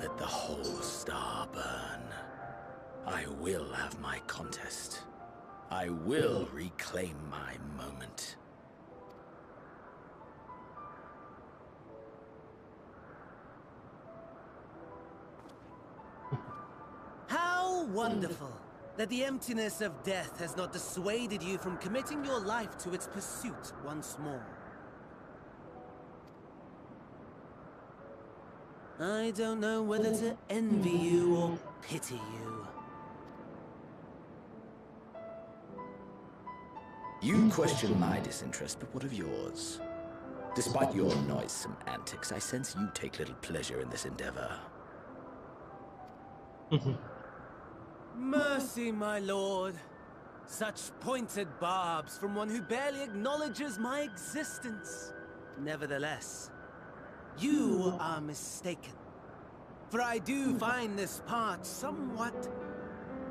let the whole star burn. I will have my contest. I will reclaim my moment. How wonderful that the emptiness of death has not dissuaded you from committing your life to its pursuit once more. I don't know whether to envy you or pity you. You question my disinterest, but what of yours? Despite your noisome antics, I sense you take little pleasure in this endeavor. Mercy, my lord. Such pointed barbs from one who barely acknowledges my existence. Nevertheless, you are mistaken. For I do find this part somewhat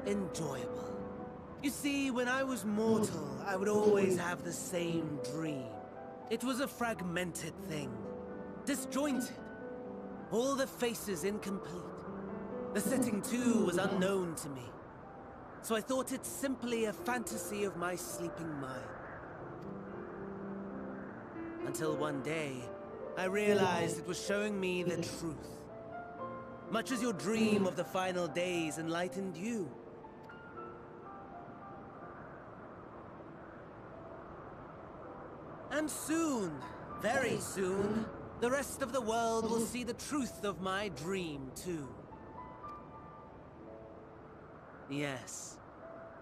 enjoyable. You see, when I was mortal, I would always have the same dream. It was a fragmented thing, disjointed, all the faces incomplete. The setting, too, was unknown to me, so I thought it simply a fantasy of my sleeping mind. Until one day, I realized it was showing me the truth. Much as your dream of the final days enlightened you. And soon, very soon, the rest of the world will see the truth of my dream, too. Yes,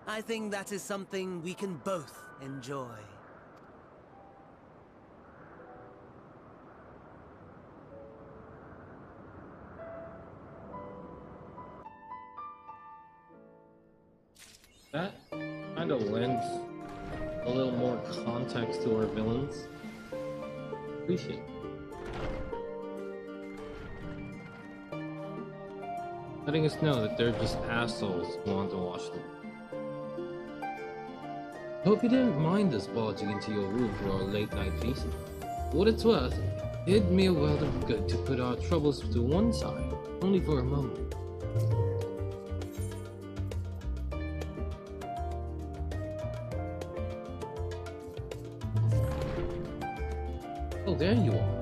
I think that is something we can both enjoy. That kind of lends a little more context to our villains. Appreciate it. Letting us know that they're just assholes who want to watch them. Hope you didn't mind us barging into your room for our late night feast. For what it's worth, it did me a world of good to put our troubles to one side, only for a moment. Oh, there you are.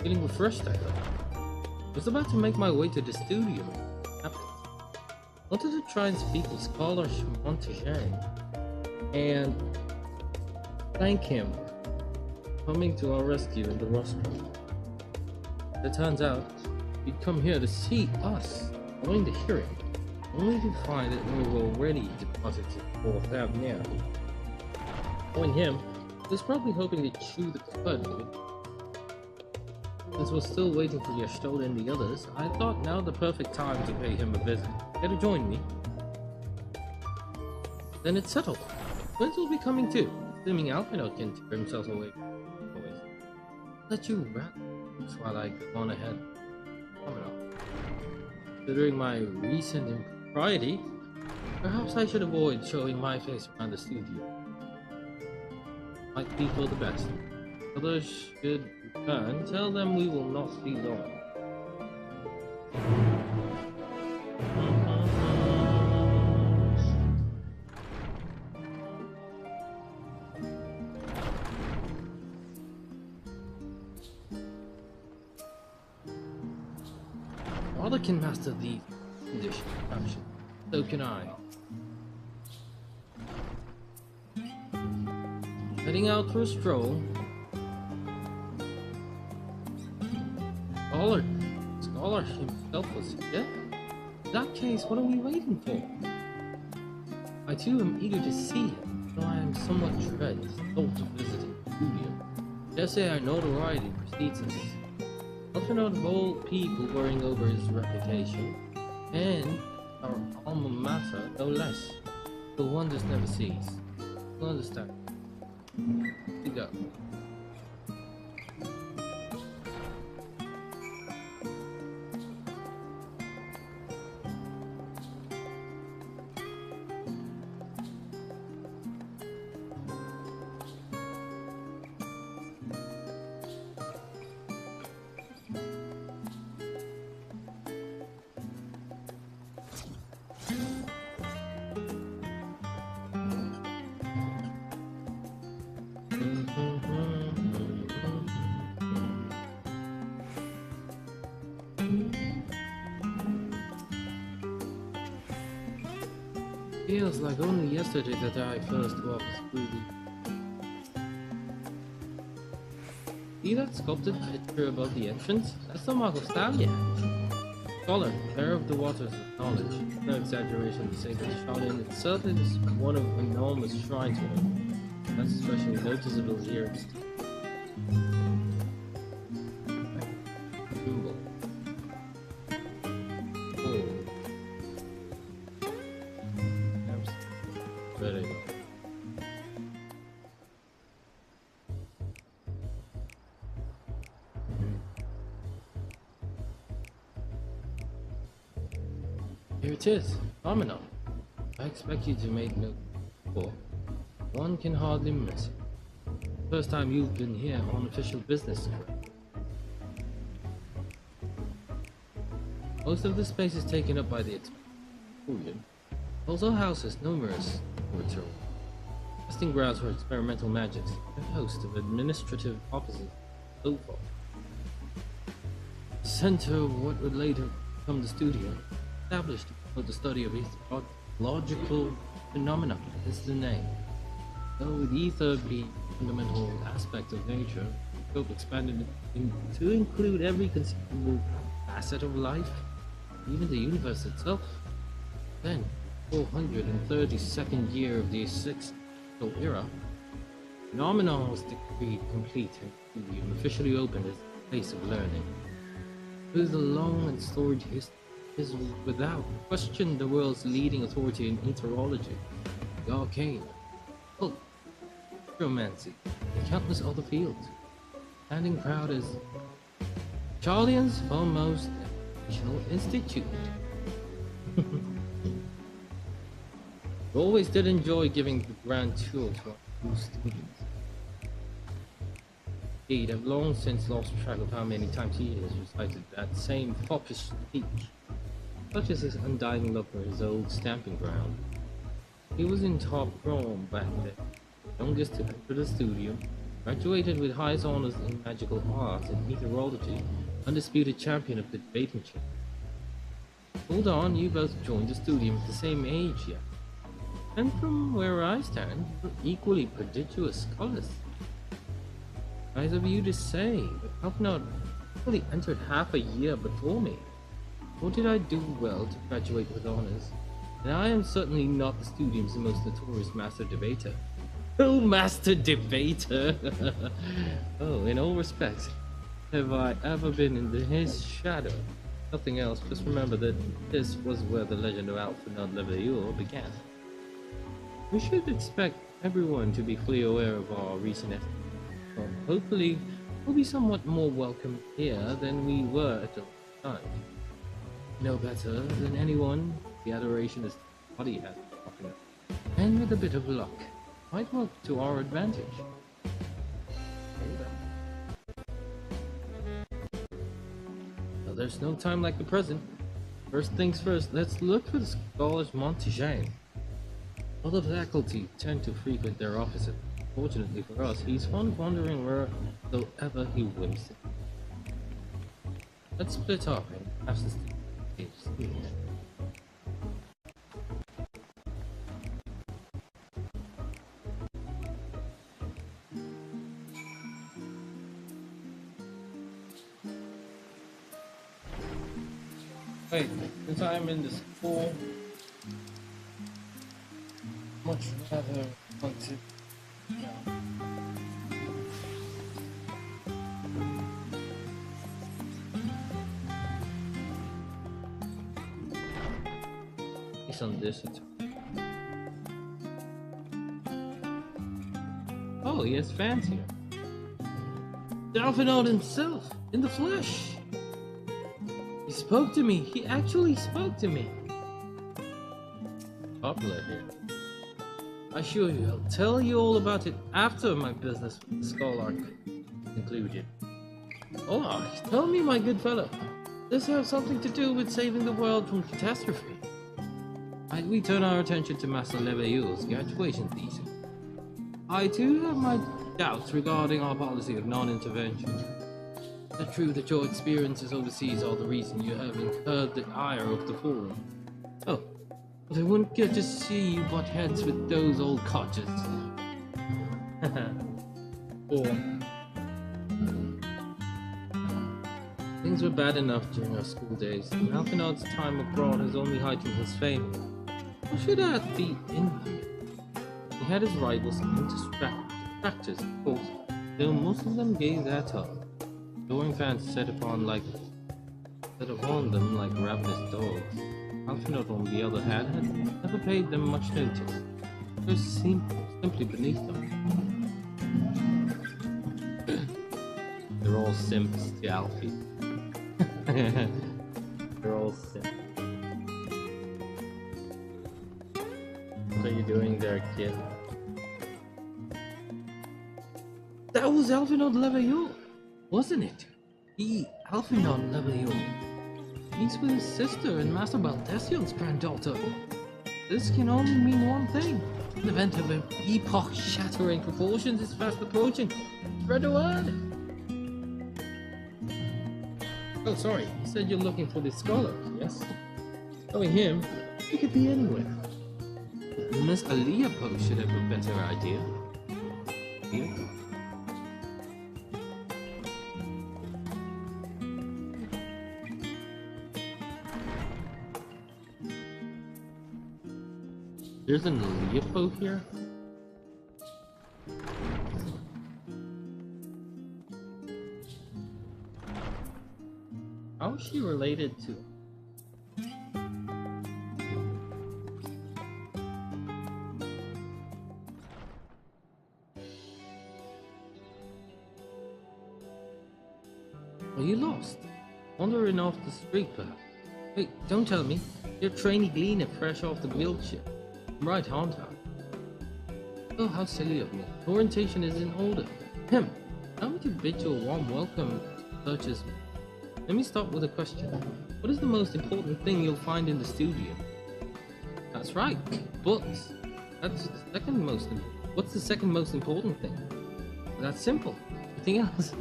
Feeling refreshed, I thought. I was about to make my way to the studio. Wanted to try and speak with Scholar Montagne and thank him for coming to our rescue in the rostrum. It turns out he'd come here to see us during the hearing, only to find that we were already deposited for Thavnir. Knowing him, he was probably hoping to chew the cud with it. Since we're still waiting for Yashtol and the others, I thought now the perfect time to pay him a visit. Care to join me? Then it's settled. Twins will be coming too, assuming Alpino can tear himself away. Let you wrap while I go on ahead. Considering my recent impropriety, perhaps I should avoid showing my face around the studio. Might be for the best. Others should return. Tell them we will not be long. Father can master the condition, so can I. Heading out for a stroll. Scholar himself was here? In that case, what are we waiting for? I too am eager to see him, though I am somewhat dread the thought of visiting Julian. Dare say our notoriety precedes us. Often out of all people worrying over his reputation, and our alma mater no less. The wonders never cease. You'll understand. You go. Feels like only yesterday that I first walked through the... See that sculpted picture above the entrance? That's the mark of Stalia. Scholar, bearer of the waters of knowledge. No exaggeration to say that Shaolin itself is one of enormous shrine to him. That's especially noticeable here. Here it is, Domino. I expect you to make no before. One can hardly miss it. First time you've been here on official business. Most of the space is taken up by the Julian. Also houses numerous laboratories, testing grounds for experimental magics, a host of administrative offices, and so forth. The center of what would later become the studio, established for the study of logical phenomena, is the name. Though with ether being a fundamental aspect of nature, the scope expanded to include every conceivable facet of life, even the universe itself. Then, 432nd year of the 6th era, phenomenon was decreed complete and the officially opened as a place of learning. With a long and storied history, is without question the world's leading authority in etherology, the arcane, occult, necromancy, and countless other fields. Standing proud as Charlian's foremost educational institute. We always did enjoy giving the grand tour to our new students. Indeed, I've long since lost track of how many times he has recited that same foppish speech, such as his undying love for his old stamping ground. He was in top form back then, youngest to enter the studio, graduated with highest honors in magical arts and meteorology, undisputed champion of the debating chair. Hold on, you both joined the studio at the same age yet. And from where I stand, you're equally prodigious scholars. Nice of you to say, but I've not only entered half a year before me. Or did I do well to graduate with honors? And I am certainly not the studio's most notorious master debater. Oh, master debater! Oh, in all respects, have I ever been in his shadow? Nothing else, just remember that this was where the legend of Alfred Leveilleur began. We should expect everyone to be fully aware of our recent efforts. Well, hopefully, we'll be somewhat more welcome here than we were at the time. No better than anyone, the adoration is body has been up. And with a bit of luck, might work to our advantage. Well, there's no time like the present. First things first, let's look for the scholars Montigny. Other faculty tend to frequent their offices. Fortunately for us, he's fond of wandering wherever he whims it. Let's split up and have the stage. Wait, since I'm in the school, much rather want to. It's on this. Oh, he has fans here. Delphinaud himself, in the flesh. He spoke to me. He actually spoke to me. Popular here. I assure you, I'll tell you all about it after my business with the Skull Arc concluded. Oh, tell me, my good fellow, does this have something to do with saving the world from catastrophe? We turn our attention to Master Leveille's graduation thesis. I too have my doubts regarding our policy of non-intervention. Is it true that your experiences overseas are the reason you have incurred the ire of the Forum? Oh, but I wouldn't get to see you butt heads with those old codgers. Things were bad enough during our school days, and Alphinaud's time abroad has only heightened his fame. How should I be in here? He had his rivals and distractors, of course, though most of them gave their tongue. Adoring fans set upon them like ravenous dogs. Alphinaud, on the other hand, had never paid them much notice. They were simply beneath them. They're all simps to Alfie. They're all simps. What are you doing there, kid? That was Alphinaud Leveille, wasn't it? Alphinaud Leveille. He's with his sister and Master Baldesion's granddaughter. This can only mean one thing. An event of epoch-shattering proportions is fast approaching. Spread the word! Oh, sorry. You said you're looking for this scholar, yes? Knowing him, he could be anywhere. Miss Aliapo should have a better idea. Here? There's an Aliapo here? How is she related to? Are you lost? Wandering off the street, perhaps? Wait, don't tell me. You're a trainee gleaner fresh off the guild ship. I'm right, aren't I? Oh, how silly of me. Orientation is in order. Allow me to bid you a warm welcome to such as me. Let me start with a question. What is the most important thing you'll find in the studio? That's right, books. That's the second most important. What's the second most important thing? That's simple. Everything else.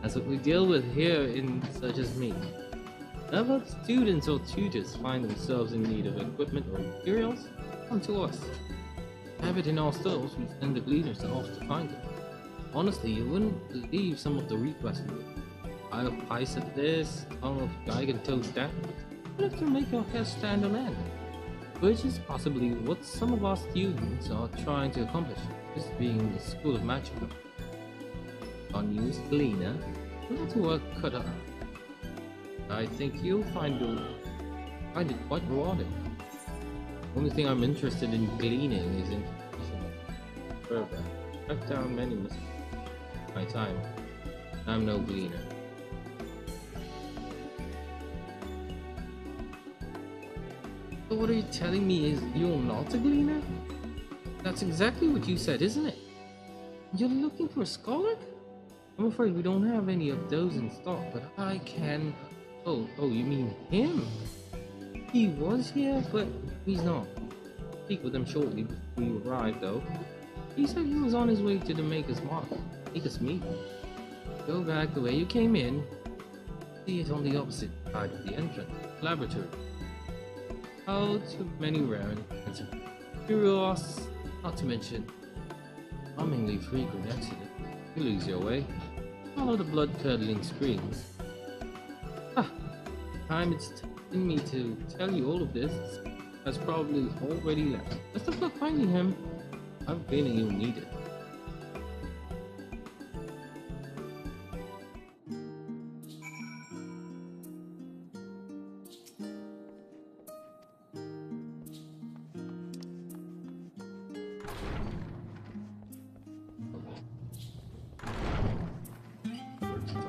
That's what we deal with here in such as me. Whenever students or tutors find themselves in need of equipment or materials, come to us. Have it in our stores, we send the gleaners off to find it. Honestly, you wouldn't believe some of the requests we get. I have ice at this, tongue of Geigen toast that. We have to make our hair stand on end. Which is possibly what some of our students are trying to accomplish, this being the School of Magic. Our newest gleaner, a little work cut out. I think you'll find it quite rewarding. The only thing I'm interested in gleaning is information further. I've found many mistakes in my time. I'm no gleaner. So what are you telling me is you're not a gleaner? That's exactly what you said, isn't it? You're looking for a scholar? I'm afraid we don't have any of those in stock, but I can... Oh, you mean him? He was here, but he's not. I'll speak with him shortly before you arrive, though. He said he was on his way to the Maker's Mark. Maker's Meet. Go back the way you came in. See it on the opposite side of the entrance. Laboratory. Out of many rare and curious, not to mention alarmingly frequent accidents. You lose your way. Follow the blood-curdling screams. Time it's in me to tell you all of this has probably already left. Best of luck finding him. I'm feeling you need it.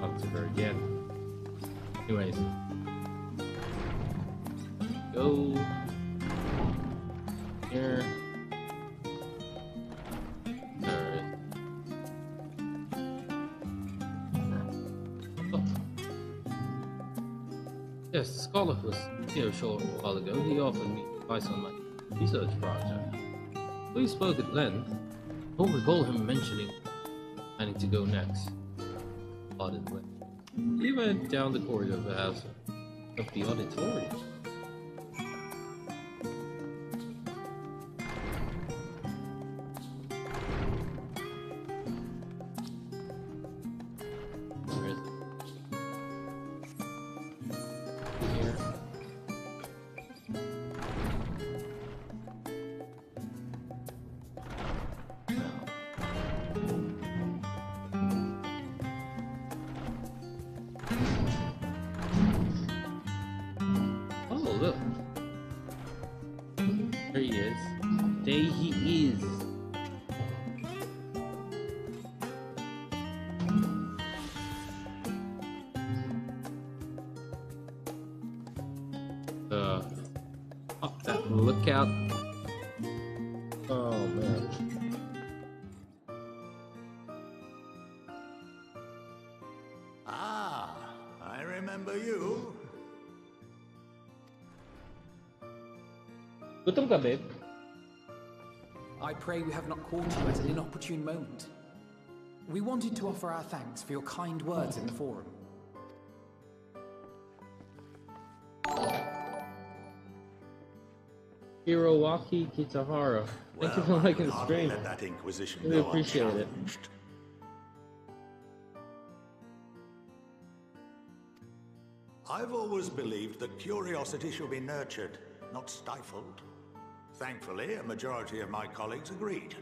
Talk to her again. Anyways, go here. Alright. Oh. Yes, the scholar was here a short while ago. He offered me advice on my research project. We spoke at length. I don't recall him mentioning I need to go next. Plodded away. He went down the corridor of the house of the auditorium. Where is it? Here. Oh, look. There he is. There he is. Up that lookout. Oh man. Ah, I remember you. Gutom ka, babe? I pray we have not caught you at an inopportune moment. We wanted to offer our thanks for your kind words in the forum. Hirowaki Kitahara. Thank you for liking the stream. Let that Inquisition Really go appreciate it. unchallenged. I've always believed that curiosity should be nurtured, not stifled. Thankfully, a majority of my colleagues agreed.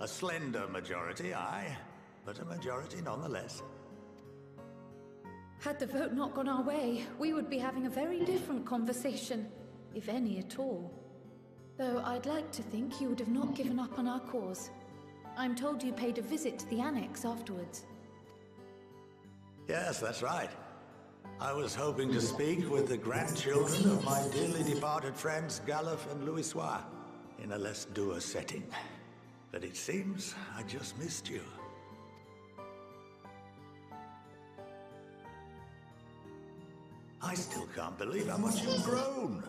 A slender majority, aye, but a majority nonetheless. Had the vote not gone our way, we would be having a very different conversation, if any at all. Though I'd like to think you would have not given up on our cause. I'm told you paid a visit to the annex afterwards. Yes, that's right. I was hoping to speak with the grandchildren of my dearly departed friends Galuf and Louisois in a less dour setting. But it seems I just missed you. I still can't believe how much you've grown.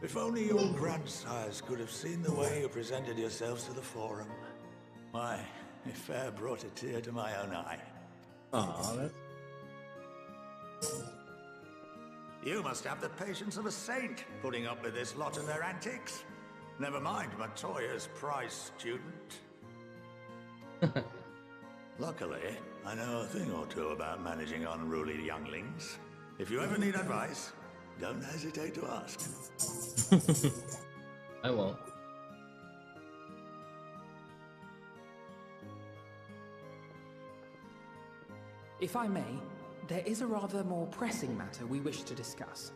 If only your grandsires could have seen the way you presented yourselves to the forum. Why, it fair brought a tear to my own eye. Aw, that's... You must have the patience of a saint, putting up with this lot of their antics. Never mind Matoya's prize student. Luckily, I know a thing or two about managing unruly younglings. If you ever need advice, don't hesitate to ask. I won't. If I may, there is a rather more pressing matter we wish to discuss.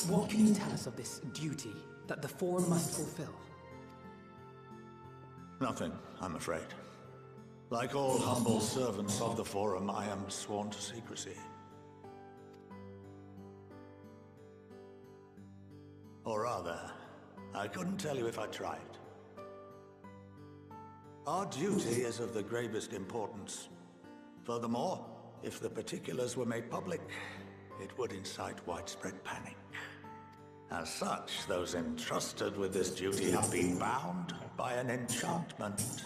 What can you tell us of this duty that the Forum must fulfill? Nothing, I'm afraid. Like all humble servants of the Forum, I am sworn to secrecy. Or rather, I couldn't tell you if I tried. Our duty is of the gravest importance. Furthermore, if the particulars were made public, it would incite widespread panic. As such, those entrusted with this duty have been bound by an enchantment,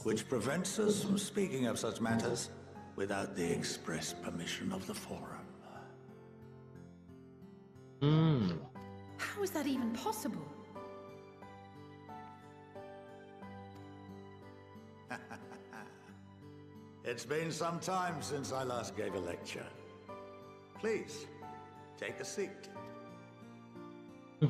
which prevents us from speaking of such matters without the express permission of the Forum. How is that even possible? It's been some time since I last gave a lecture. Please, take a seat. I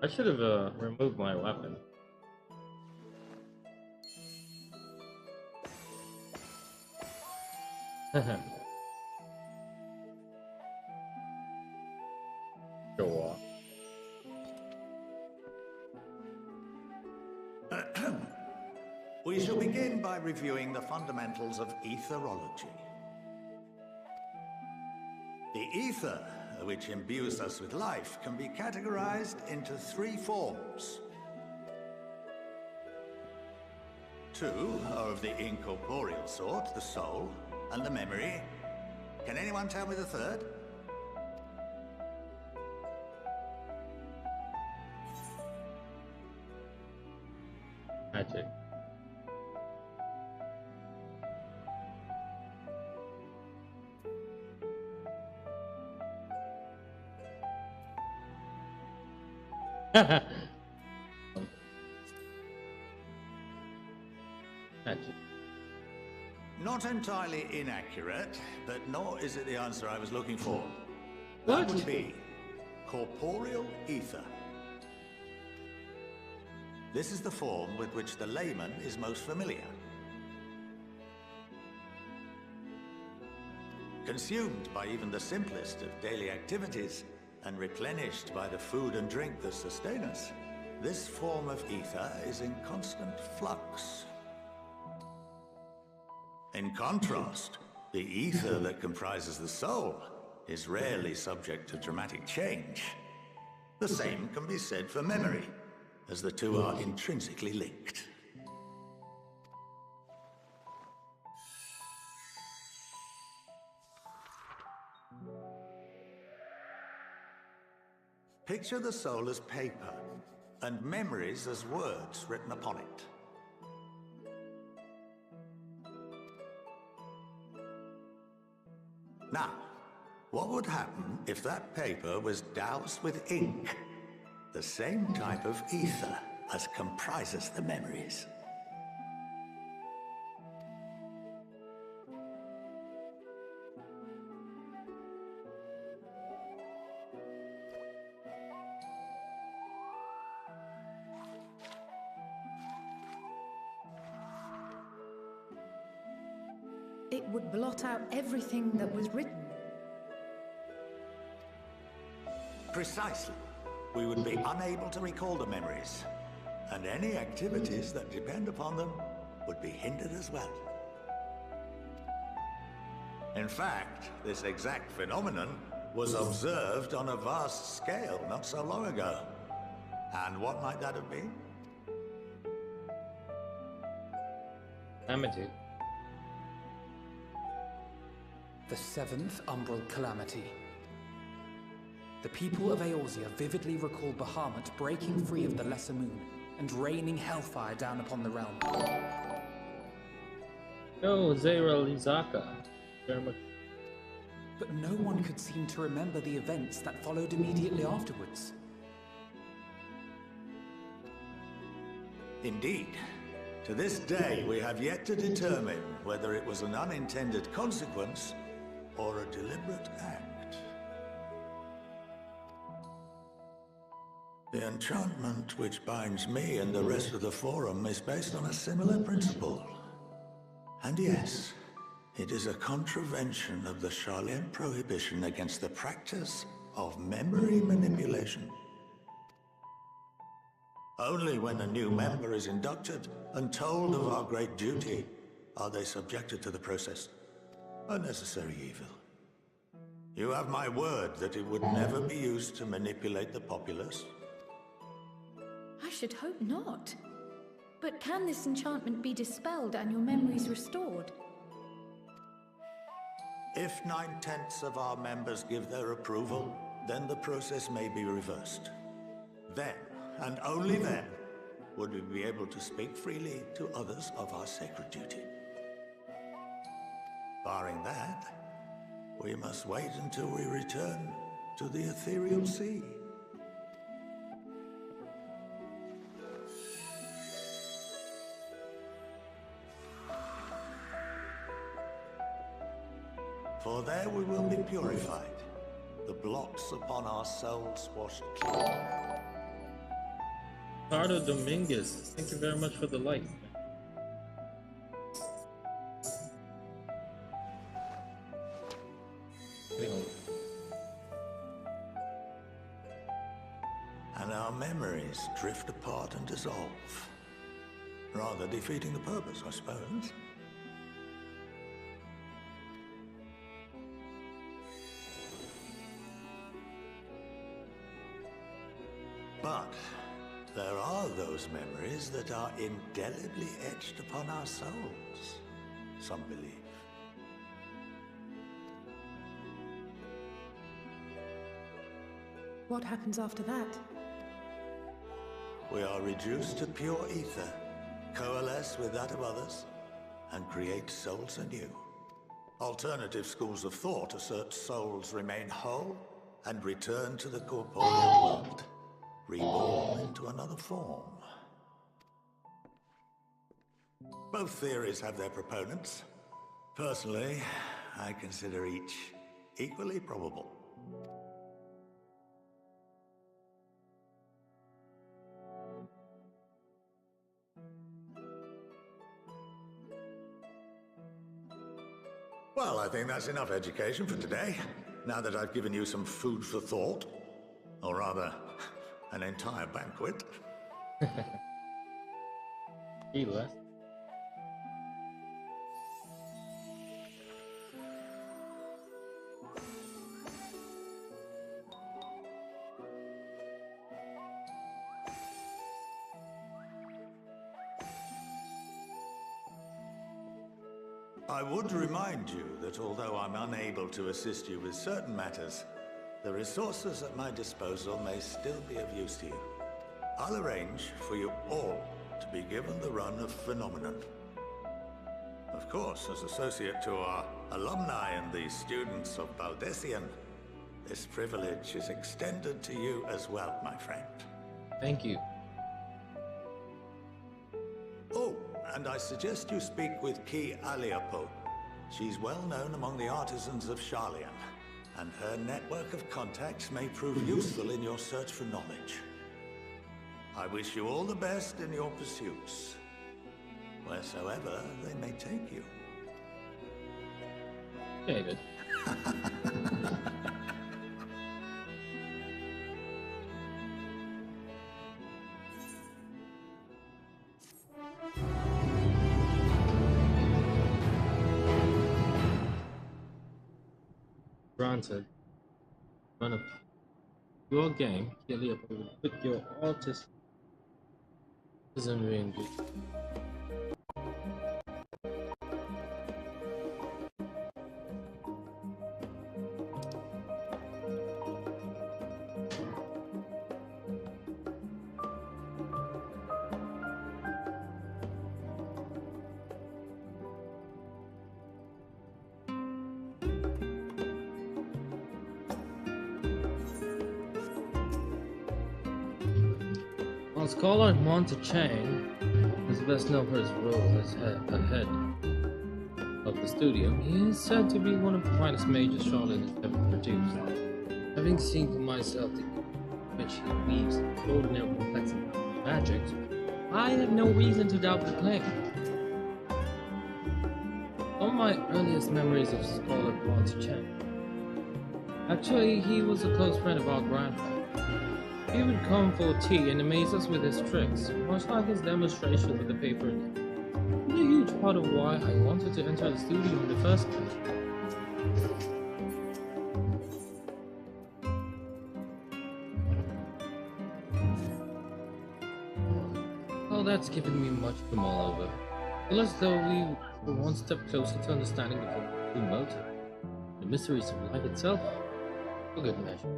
should have removed my weapon. Sure. We shall begin by reviewing the fundamentals of etherology. The ether, which imbues us with life, can be categorized into 3 forms. 2 are of the incorporeal sort, the soul, and the memory. Can anyone tell me the third? Magic. Magic. Not entirely inaccurate, but nor is it the answer I was looking for. That would be corporeal ether. This is the form with which the layman is most familiar. Consumed by even the simplest of daily activities, and replenished by the food and drink that sustain us, this form of ether is in constant flux. In contrast, the ether that comprises the soul is rarely subject to dramatic change. The same can be said for memory, as the two are intrinsically linked. Picture the soul as paper, and memories as words written upon it. Now, what would happen if that paper was doused with ink? The same type of ether as comprises the memories. It would blot out everything that was written. Precisely. We would be unable to recall the memories, and any activities that depend upon them would be hindered as well. In fact, this exact phenomenon was observed on a vast scale not so long ago. And what might that have been? Calamity. The 7th Umbral Calamity. The people of Eorzea vividly recall Bahamut breaking free of the Lesser Moon and raining hellfire down upon the realm. No, Zera Lizaka. But no one could seem to remember the events that followed immediately afterwards. Indeed. To this day, we have yet to determine whether it was an unintended consequence or a deliberate act. The enchantment which binds me and the rest of the Forum is based on a similar principle. And yes, it is a contravention of the Sharlayan prohibition against the practice of memory manipulation. Only when a new member is inducted and told of our great duty are they subjected to the process. A necessary evil. You have my word that it would never be used to manipulate the populace. I should hope not. But can this enchantment be dispelled and your memories restored? If 9/10 of our members give their approval, then the process may be reversed. Then, and only then, would we be able to speak freely to others of our sacred duty. Barring that, we must wait until we return to the ethereal sea. for there we will be purified. The blots upon our souls wash clean. Ricardo Dominguez, thank you very much for the like. And our memories drift apart and dissolve. Rather defeating the purpose, I suppose. But there are those memories that are indelibly etched upon our souls, some believe. What happens after that? We are reduced to pure ether, coalesce with that of others, and create souls anew. Alternative schools of thought assert souls remain whole and return to the corporeal world, reborn into another form. Both theories have their proponents. Personally, I consider each equally probable. Well, I think that's enough education for today, now that I've given you some food for thought. Or rather, an entire banquet. Either. I would remind you that although I'm unable to assist you with certain matters, the resources at my disposal may still be of use to you. I'll arrange for you all to be given the run of Phenomenon. Of course, as associate to our alumni and the students of Baldessian, this privilege is extended to you as well, my friend. Thank you. Oh, and I suggest you speak with Ki Aliapo. She's well known among the artisans of Sharlayan, and her network of contacts may prove useful in your search for knowledge. I wish you all the best in your pursuits, wheresoever they may take you. David. Granted, run of your game, Killia, with your artist isn't really good. Scholar Monte Chang is best known for his role as head of the studio. He is said to be one of the finest mages Charlotte has ever produced. Having seen for myself the which he weaves extraordinary complexity of magic, I have no reason to doubt the claim. One of my earliest memories of Scholar Monte Chang. Actually, he was a close friend of our grandfather. He would come for tea and amaze us with his tricks, much like his demonstration with the paper in it. It was a huge part of why I wanted to enter the studio in the first place. Well, that's given me much to mull over. I feel as though we were one step closer to understanding the true motive, the mysteries of life itself, for good measure.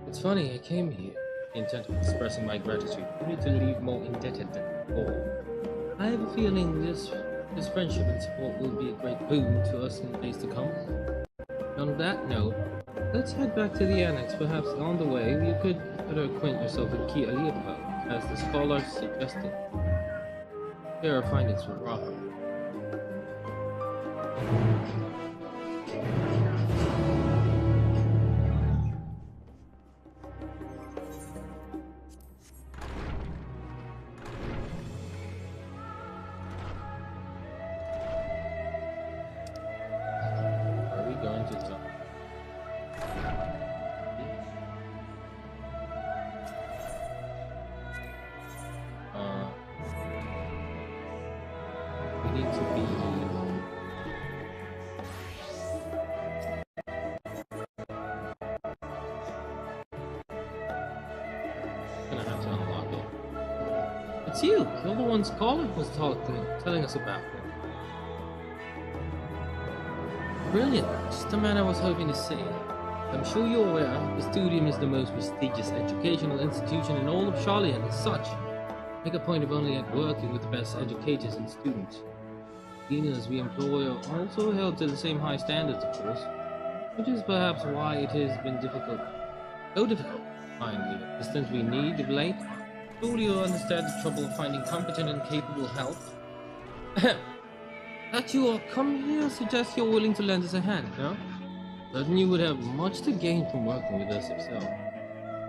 It's funny, I came here intent of expressing my gratitude, only to leave more indebted than before. I have a feeling this friendship and support will be a great boon to us in the days to come. On that note, let's head back to the annex. Perhaps on the way you could better acquaint yourself with Ki Aliapo, as the scholar suggested. Here are findings from Raha. It's you. You're the ones Colin was telling us about. Brilliant. Just the man I was hoping to see. I'm sure you're aware, the Studium is the most prestigious educational institution in all of Charlie, and as such, make a point of only working with the best educators and students. Cleaners we employ are also held to the same high standards, of course, which is perhaps why it has been so difficult to find the assistance we need of late. Surely you understand the trouble of finding competent and capable help. That you all come here suggests you're willing to lend us a hand, no? Certainly you would have much to gain from working with us if so.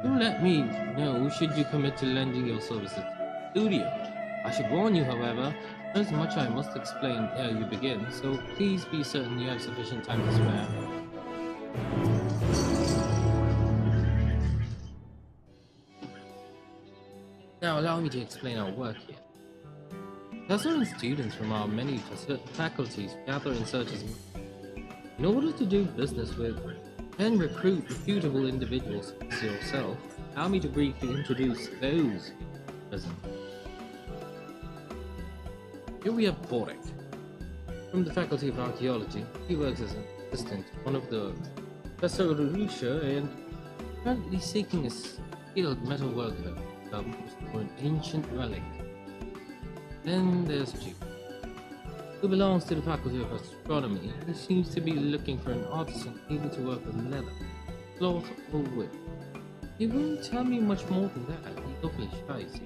Do let me know should you commit to lending your services to the studio. I should warn you, however, there's much I must explain ere you begin, so please be certain you have sufficient time to spare. Now allow me to explain our work here. Professors and students from our many faculties gather in search of in order to do business with and recruit reputable individuals as yourself. Allow me to briefly introduce those present. Here we have Boric, from the Faculty of Archaeology. He works as an assistant to one of the Professor Rusha and currently seeking a skilled metal worker for an ancient relic. Then there's Jude, who belongs to the Faculty of Astronomy. He seems to be looking for an artisan able to work with leather, cloth, or wood. He won't tell me much more than that. He's awfully shy, see.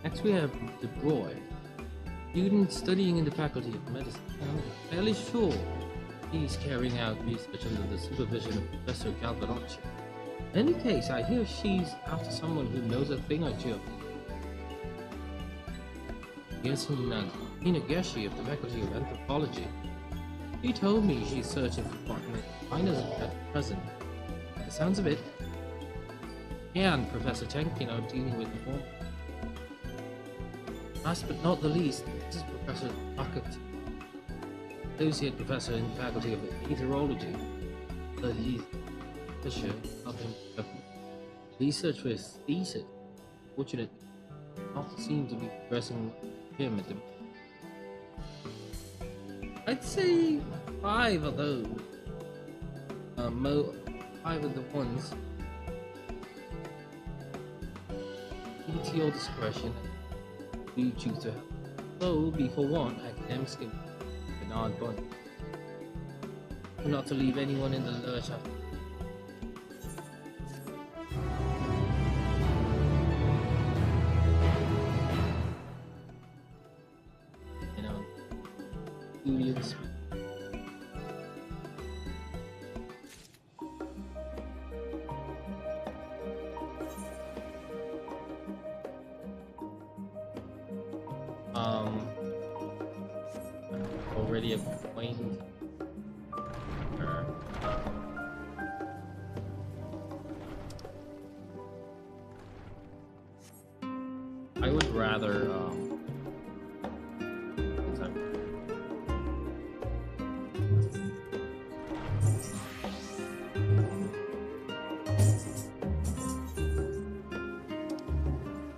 Next we have De Broy, student studying in the Faculty of Medicine. I'm fairly sure he's carrying out research under the supervision of Professor Galvarocci. In any case, I hear she's after someone who knows a thing or two. Here's Nina Gershi of the Faculty of Anthropology. She told me she's searching for miners at present. By the sounds of it, and Professor Tenkin are dealing with the form. Last but not the least, this is Professor Bucket, Associate Professor in the Faculty of Meteorology. The Heath Fisher helped him research for his thesis. Fortunately, not seem to be progressing with him at the moment. I'd say 5 of those. 5 of the ones. Leave it to your discretion. You choose to help. So, before one, academics can be an odd bunch. Not to leave anyone in the lurch after. You know, Julian's. Already acquainted. I would rather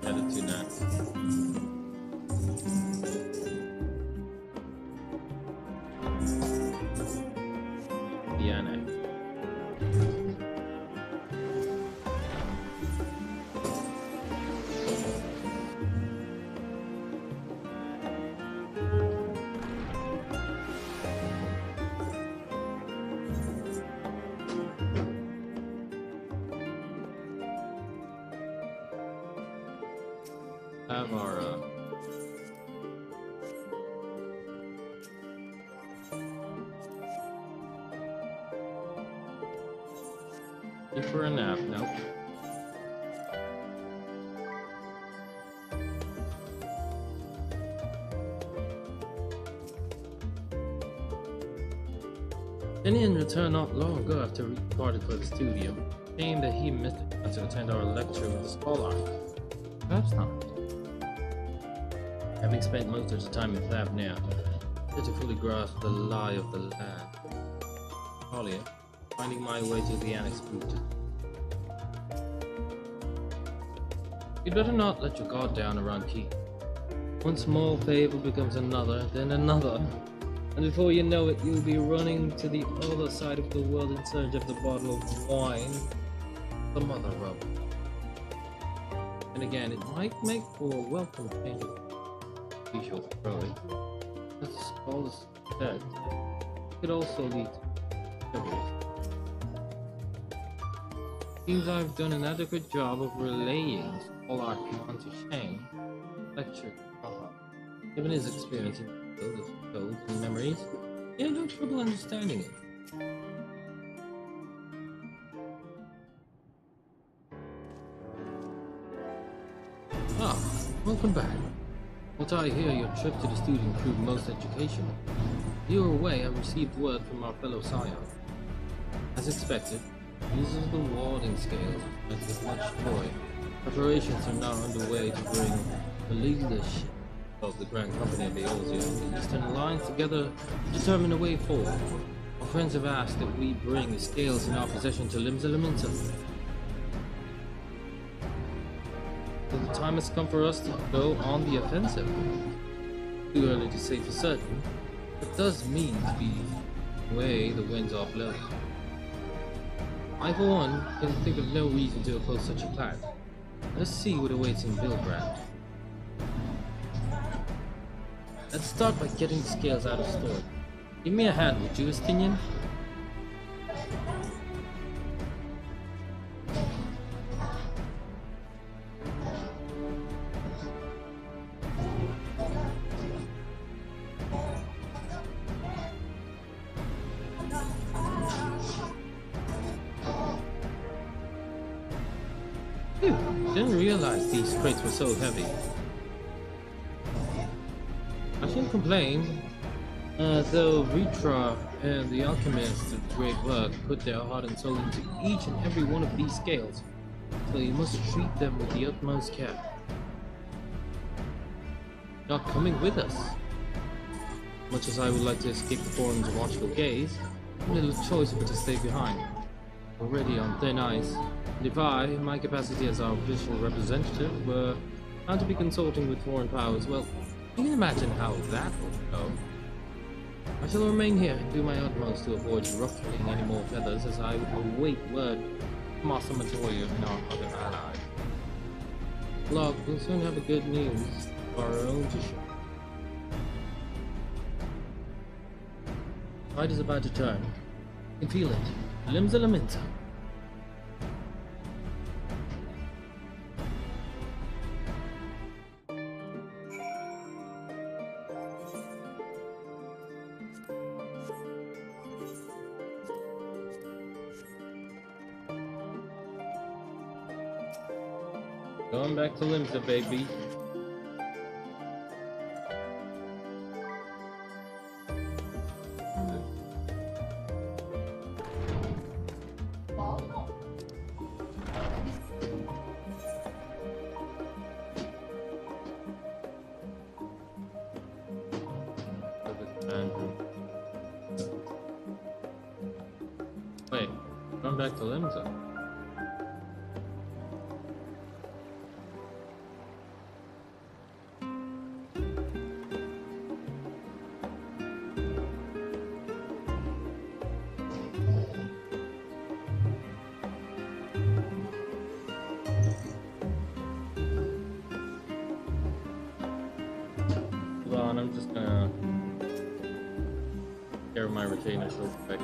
attitude next. Have our for a nap, nope. Finian returned not long ago after we departed for the studio, saying that he missed a chance to attend our lecture with the scholar. Perhaps not. Having spent most of the time in lab now, I to fully grasp the lie of the land. Talia, finding my way to the annex booth. You'd better not let your guard down around Keith. One small favor becomes another, then another. And before you know it, you'll be running to the other side of the world in search of the bottle of wine, some other rub. And again, it might make for a welcome change of usual approach. As the scholars said, it could also lead to discoveries. Seems I've done an adequate job of relaying all our command to Shane. Lecture, given his experience in the field of codes and memories, he had no trouble understanding it. Ah, welcome back. What I hear, your trip to the student proved most educational. While you were away, I received word from our fellow scion. As expected, users of the warding scales met with much joy. Preparations are now underway to bring the leadership of the Grand Company of Eosia and the Eastern Alliance together to determine a way forward. Our friends have asked that we bring the scales in our possession to Limsa Laminsa. So the time has come for us to go on the offensive. Too early to say for certain, but does mean to be the way the winds are blowing. I, for one, can think of no reason to oppose such a plan. Let us see what awaits in Vilgrad. Let's start by getting the scales out of storage. Give me a hand, would you, Estinian? Phew, didn't realize these crates were so heavy. I shouldn't complain, though Ritra and the alchemists of great work put their heart and soul into each and every one of these scales, so you must treat them with the utmost care. Not coming with us. Much as I would like to escape the forum's watchful gaze, I have little choice but to stay behind. Already on thin ice, and if I, in my capacity as our official representative, were found to be consulting with foreign powers, well, you can imagine how that would go. I shall remain here and do my utmost to avoid ruffling any more feathers as I await word from Master Matoya and our other allies. Look, we'll soon have a good news of our own to share. Tide is about to turn. I can feel it. Limsa Laminsa. Going back to Limsa, baby. Wait, going back to Limsa. I'm just gonna carry my retainers real quick.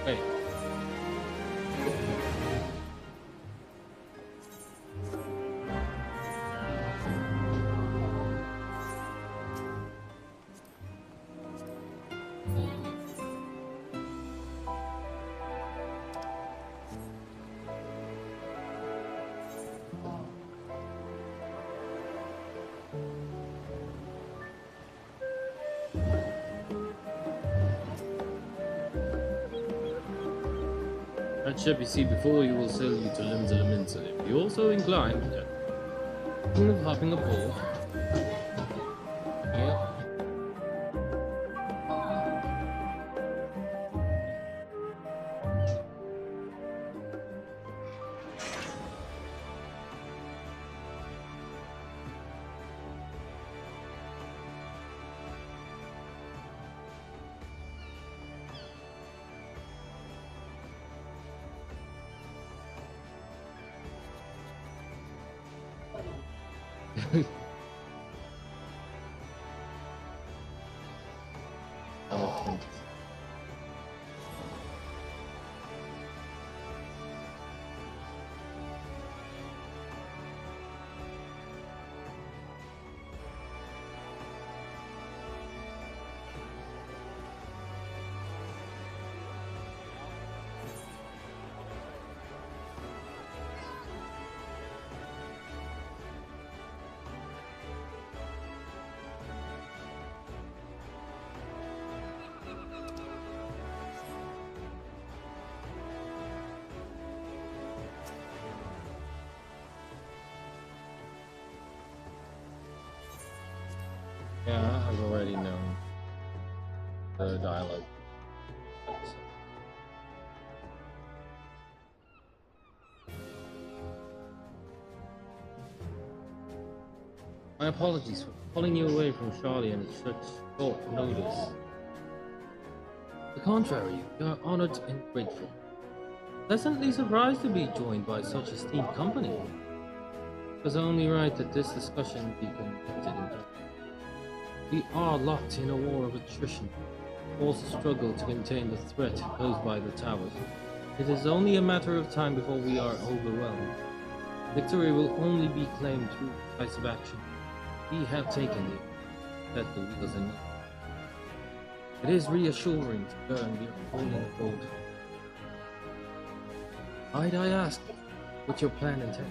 Hey. At Shepisi before you will sell you to Limsa. If you're also inclined, thinking of hopping aboard. Yep. Yeah, I've already known the dialogue. My apologies for pulling you away from Charlie at such short notice. The contrary, we are honored and grateful. Pleasantly surprised to be joined by such esteemed company. It was only right that this discussion be conducted in. We are locked in a war of attrition, forced to struggle to contain the threat posed by the towers. It is only a matter of time before we are overwhelmed. Victory will only be claimed through decisive action. We have taken it, set the wheels in. It is reassuring to learn we are holding a hold. Might I ask what your plan entails?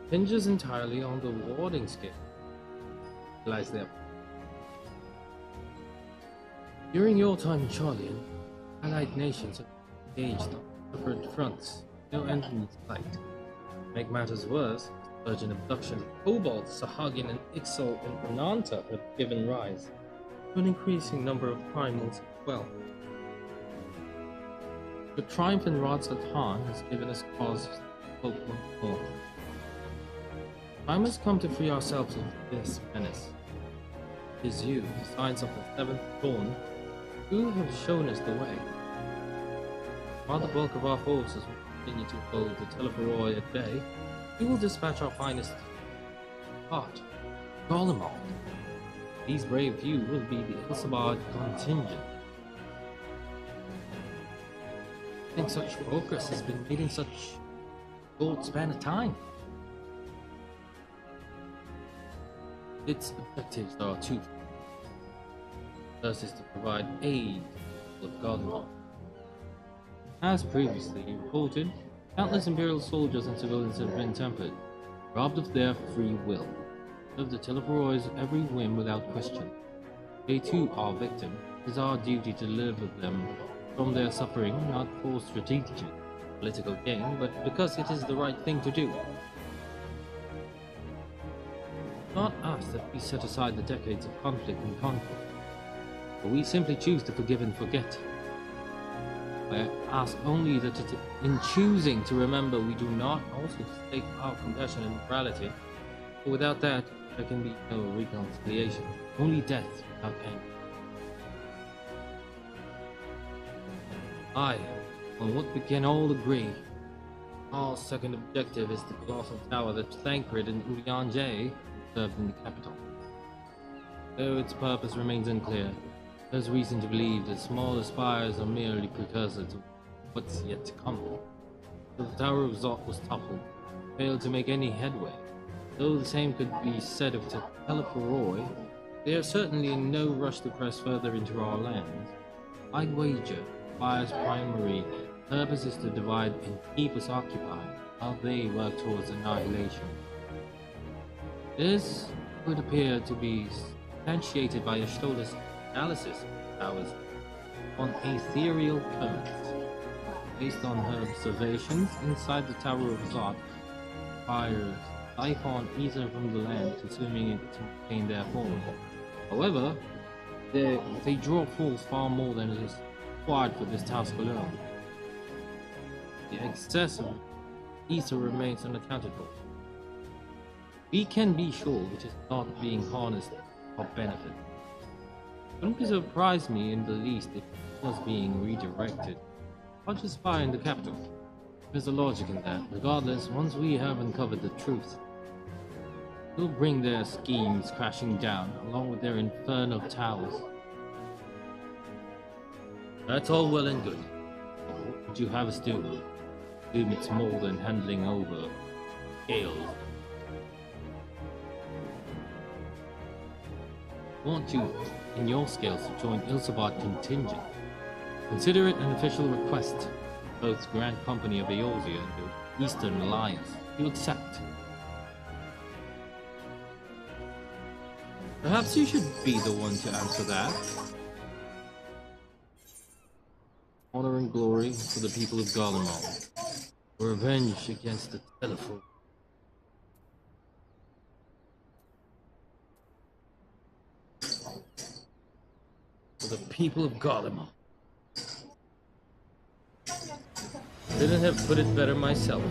Hinges entirely on the warding scale. Lies there. During your time in Charlian, allied nations have engaged on separate fronts, no end in sight. To make matters worse, urgent abduction of Cobalt, Sahagin, and Ixal and Ananta have given rise to an increasing number of primals as well. The triumph in Radzatan has given us cause to hope once more. Time has come to free ourselves of this menace. It is you, the Science of the Seventh Dawn, who have shown us the way. While the bulk of our forces will continue to hold the Telephoroi at bay, we will dispatch our finest part, Golemon. These brave few will be the Ilsabard contingent. I think such progress has been made in such short span of time. Its objectives are twofold. First is to provide aid to the Golemon. As previously reported, countless Imperial soldiers and civilians have been tempered, robbed of their free will. Of the Telephoroi's every whim without question. They too are victims. It is our duty to deliver them from their suffering, not for strategic political gain, but because it is the right thing to do. Not us that we set aside the decades of conflict and conquest, but we simply choose to forgive and forget. I ask only that in choosing to remember, we do not also stake our compassion and morality, for without that, there can be no reconciliation, only death without pain. On what we can all agree, our second objective is the colossal tower that Thancred and Urianger served in the capital. Though its purpose remains unclear, there's reason to believe that smaller spires are merely precursor to what's yet to come. The Tower of Zot was toppled, failed to make any headway. Though the same could be said of Telephoroi, they are certainly in no rush to press further into our lands. I'd wager Fire's primary purpose is to divide and keep us occupied, while they work towards annihilation. This would appear to be substantiated by Ashtola's analysis of powers on ethereal currents. Based on her observations inside the Tower of Zod, fires siphon ether from the land, consuming it to maintain their form. However, they draw force far more than it is required for this task alone. The excess of ether remains unaccounted for. We can be sure it is not being harnessed for benefit. It wouldn't be surprise me in the least if it was being redirected. I'll just spy in the capital. There's a logic in that. Regardless, once we have uncovered the truth, we'll bring their schemes crashing down, along with their infernal towers. That's all well and good. What would you have us do? Assume it's more than handling over scales. I want you, in your scales, to join Ilsabard contingent. Consider it an official request. Both Grand Company of Eorzea and the Eastern Alliance. You accept. Perhaps you should be the one to answer that. Honor and glory for the people of Garlemald. Revenge against the Telephone. For the people of Garlemald. Couldn't have put it better myself.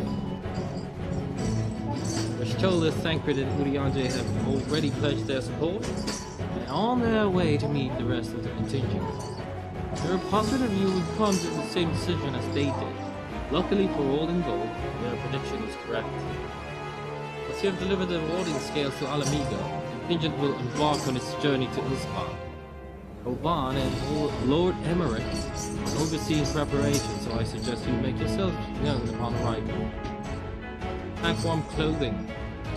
Rishtola, Thancred, and Urianger have already pledged their support. They're on their way to meet the rest of the contingent. They're positive you would come to the same decision as they did. Luckily for all involved, their prediction was correct. Once you have delivered the rewarding scales to Alamiga, the contingent will embark on its journey to Ilsbard. Oban and Lord Emmerich are overseeing preparations, so I suggest you make yourself known upon arrival. Pack warm clothing,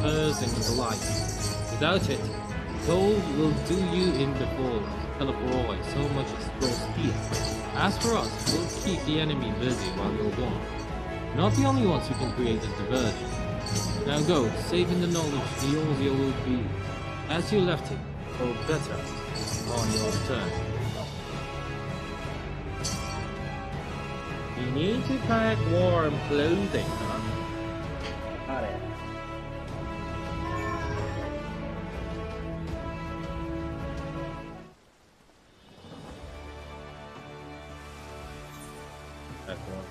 furs, and the like. Without it, cold will do you in before Teleporoi so much as draws steel. As for us, we'll keep the enemy busy while you're gone. Not the only ones who can create a diversion. Now go, safe in the knowledge Eorzea will be, as you left it, or better, on your return. You need to pack warm clothing, huh? Got it. Pack warm.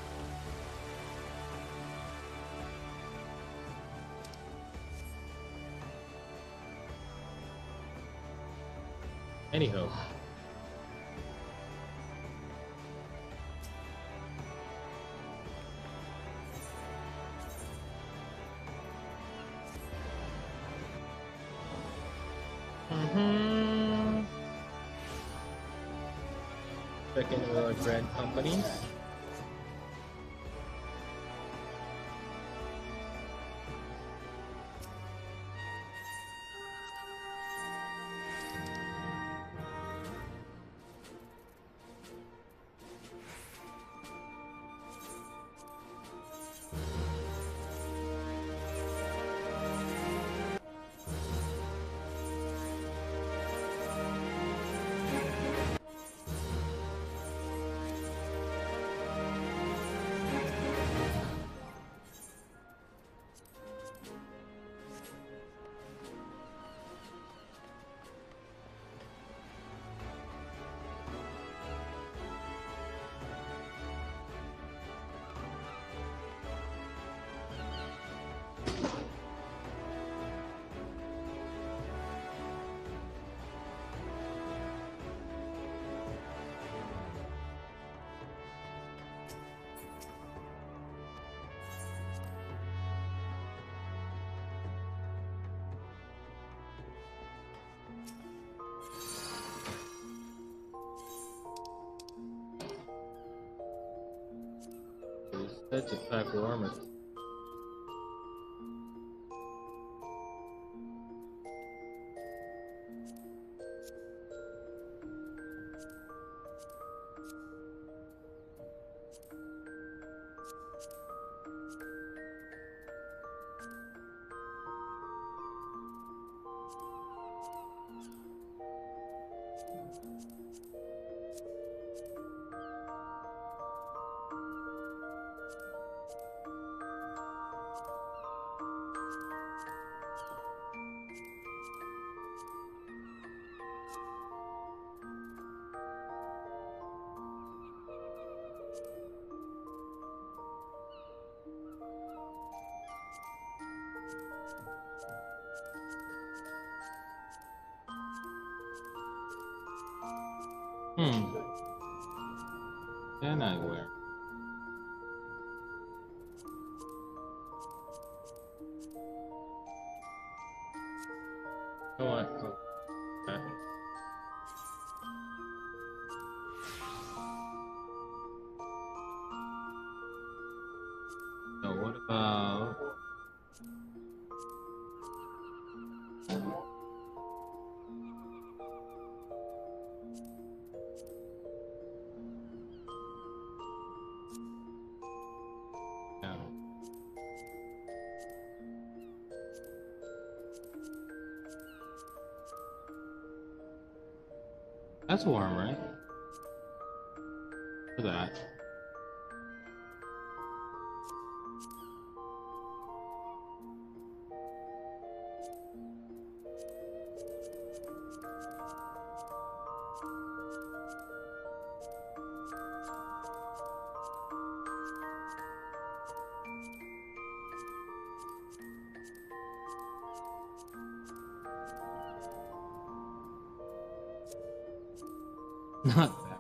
Anyhow. Checking our grand companies. That's a pack of armor. Can I wear? Oh, okay. So what about? Yeah. That's warm, right? For that. Not bad.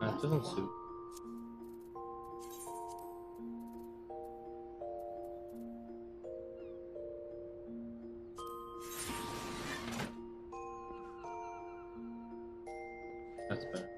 That doesn't suit. That's better.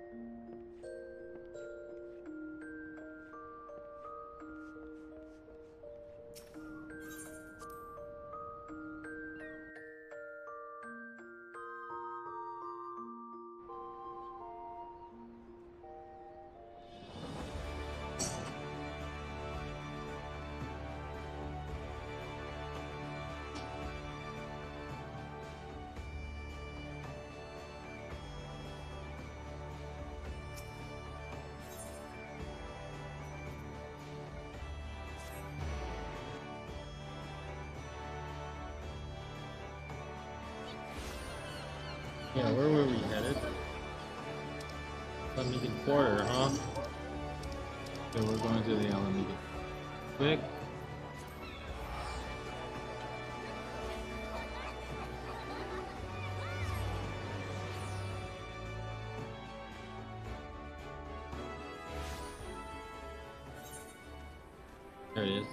Yeah, where were we headed? Alameda Quarter, huh? So we're going to the Alameda. Quick. There it is.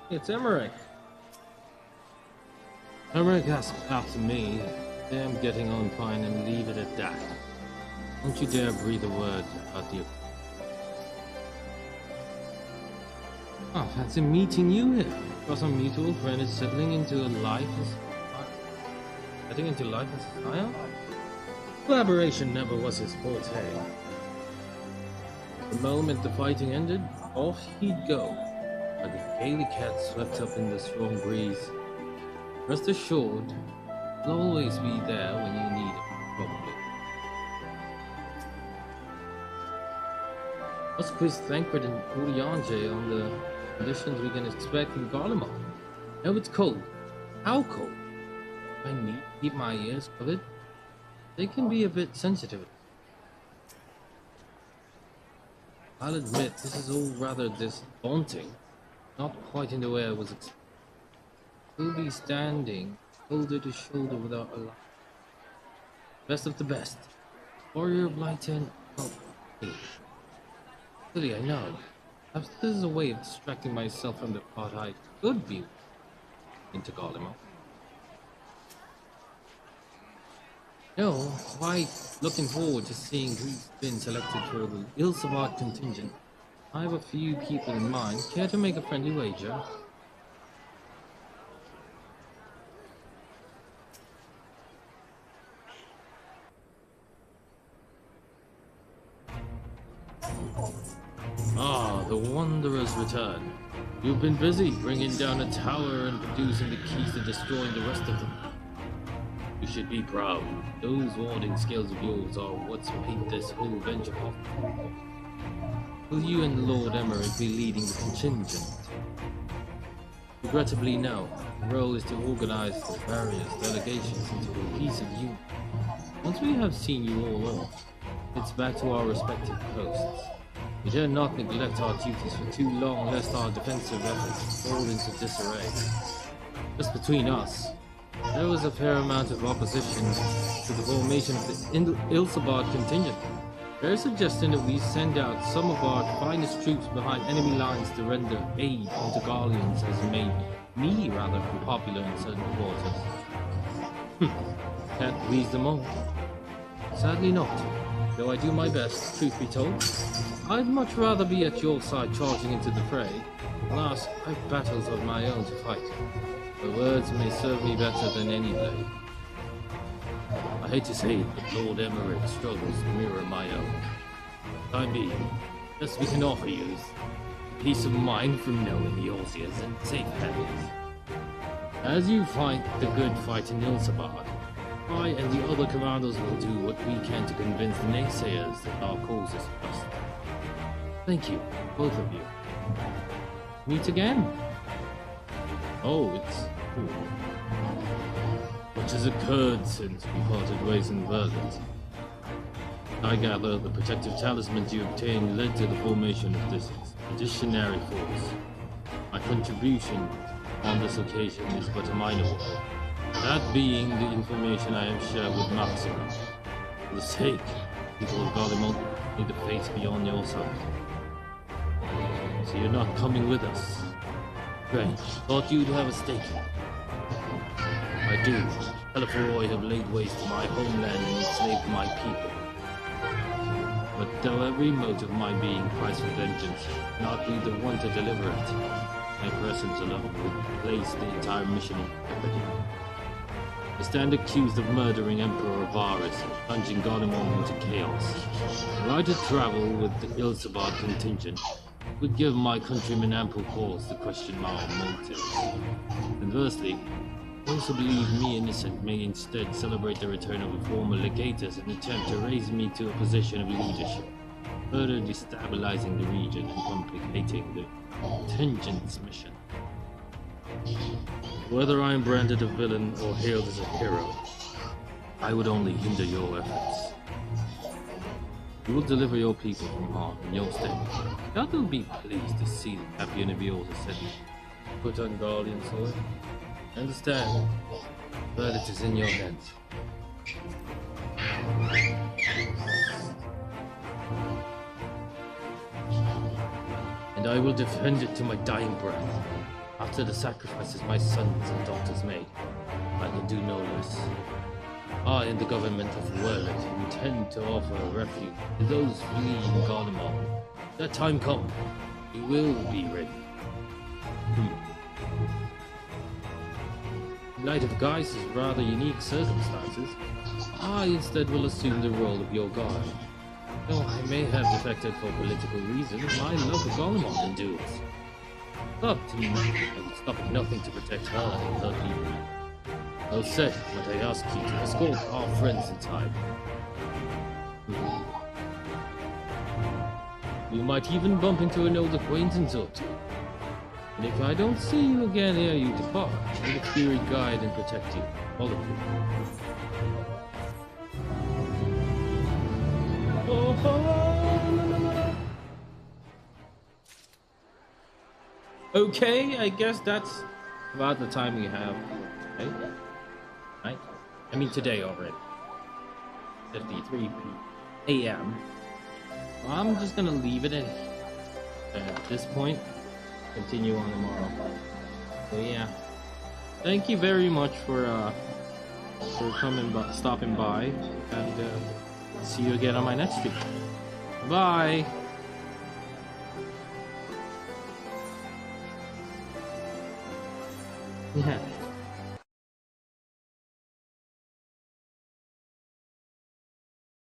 It's Emmerich. Emmerich asked after me. I'm getting on fine and leave it at that. Don't you dare breathe a word about the... Oh, fancy meeting you here. Because our mutual friend is settling into life as... Getting into life as a scion? Collaboration never was his forte. The moment the fighting ended, off he'd go. Like a gaily cat swept up in the strong breeze. Rest assured, he'll always be there when you need him, probably. Let's quiz Thancred and Urianje on the conditions we can expect in Garlemald. Now it's cold. How cold? I need to keep my ears covered. They can be a bit sensitive. I'll admit, this is all rather daunting. Not quite in the way I was expecting. We'll be standing shoulder to shoulder with our allies. Best of the best. Warrior of Light and... Oh, hey. Really, I know. Perhaps this is a way of distracting myself from the part I could be into Garlemald. No, quite looking forward to seeing who's been selected for the Ilsavad contingent. I have a few people in mind. Care to make a friendly wager? Ah, the Wanderers return. You've been busy bringing down a tower and producing the keys to destroying the rest of them. You should be proud. Those warding skills of yours are what's made this whole venture possible. Will you and Lord Emmerich be leading the contingent? Regrettably, no. The role is to organize the various delegations into a cohesive unit. Once we have seen you all off, it's back to our respective posts. We dare not neglect our duties for too long, lest our defensive efforts fall into disarray. Just between us, there was a fair amount of opposition to the formation of the Ilsabard contingent. They're suggesting that we send out some of our finest troops behind enemy lines to render aid into Garleans has made me rather unpopular in certain quarters. Can't please them all. Sadly not. Though I do my best, truth be told. I'd much rather be at your side charging into the fray. Alas, I've battles of my own to fight. The words may serve me better than any blade. I hate to say it, but Lord Emmerich's struggles mirror my own. Time being, best we can offer you is peace of mind from knowing yours is in safe hands. As you fight the good fight in Ilsabard, I and the other commanders will do what we can to convince the naysayers that our cause is just. Thank you, both of you. Meet again. Oh, it's cool. Much has occurred since we parted ways in Verlet. I gather the protective talismans you obtained led to the formation of this expeditionary force. My contribution on this occasion is but a minor one. That being the information I have shared with Maximum. For the sake, people of Galimont need the faith be on your side. So you're not coming with us. Strange. Thought you'd have a stake in it. I do. Telephoroy have laid waste to my homeland and enslaved my people. But though every mote of my being cries for vengeance, not be the one to deliver it, my presence alone would place the entire mission in jeopardy. I stand accused of murdering Emperor Varus and plunging Galimond into chaos. Were I to travel with the Ilsabard contingent, would give my countrymen ample cause to question my motives. Conversely, those who believe me innocent may instead celebrate the return of a former legatus and attempt to raise me to a position of leadership, further destabilizing the region and complicating the contingent's mission. Whether I am branded a villain or hailed as a hero, I would only hinder your efforts. You will deliver your people from harm in your state. God will be pleased to see the champion of yours is set put on Guardian soil. Understand, but it is in your hands. And I will defend it to my dying breath. After the sacrifices my sons and daughters made, I can do no less. I and the government of Werlet intend to offer refuge to those fleeing Garlemald. That time comes, we will be ready. In light of Gaius' rather unique circumstances, I instead will assume the role of your guard. Though I may have defected for political reasons, my love for Garlemald endures. I would stop at nothing to protect her and her people. I'll say what I ask you to escort our friends in time. We might even bump into an old acquaintance or two. And if I don't see you again ere you depart, may the Fury guide and protect you, all of you. Okay, I guess that's about the time we have. Okay. Right? I mean today already. 53 a.m. I'm just gonna leave it at this point. Continue on tomorrow. So yeah. Thank you very much for coming by, stopping by, and see you again on my next stream. Bye. Yeah.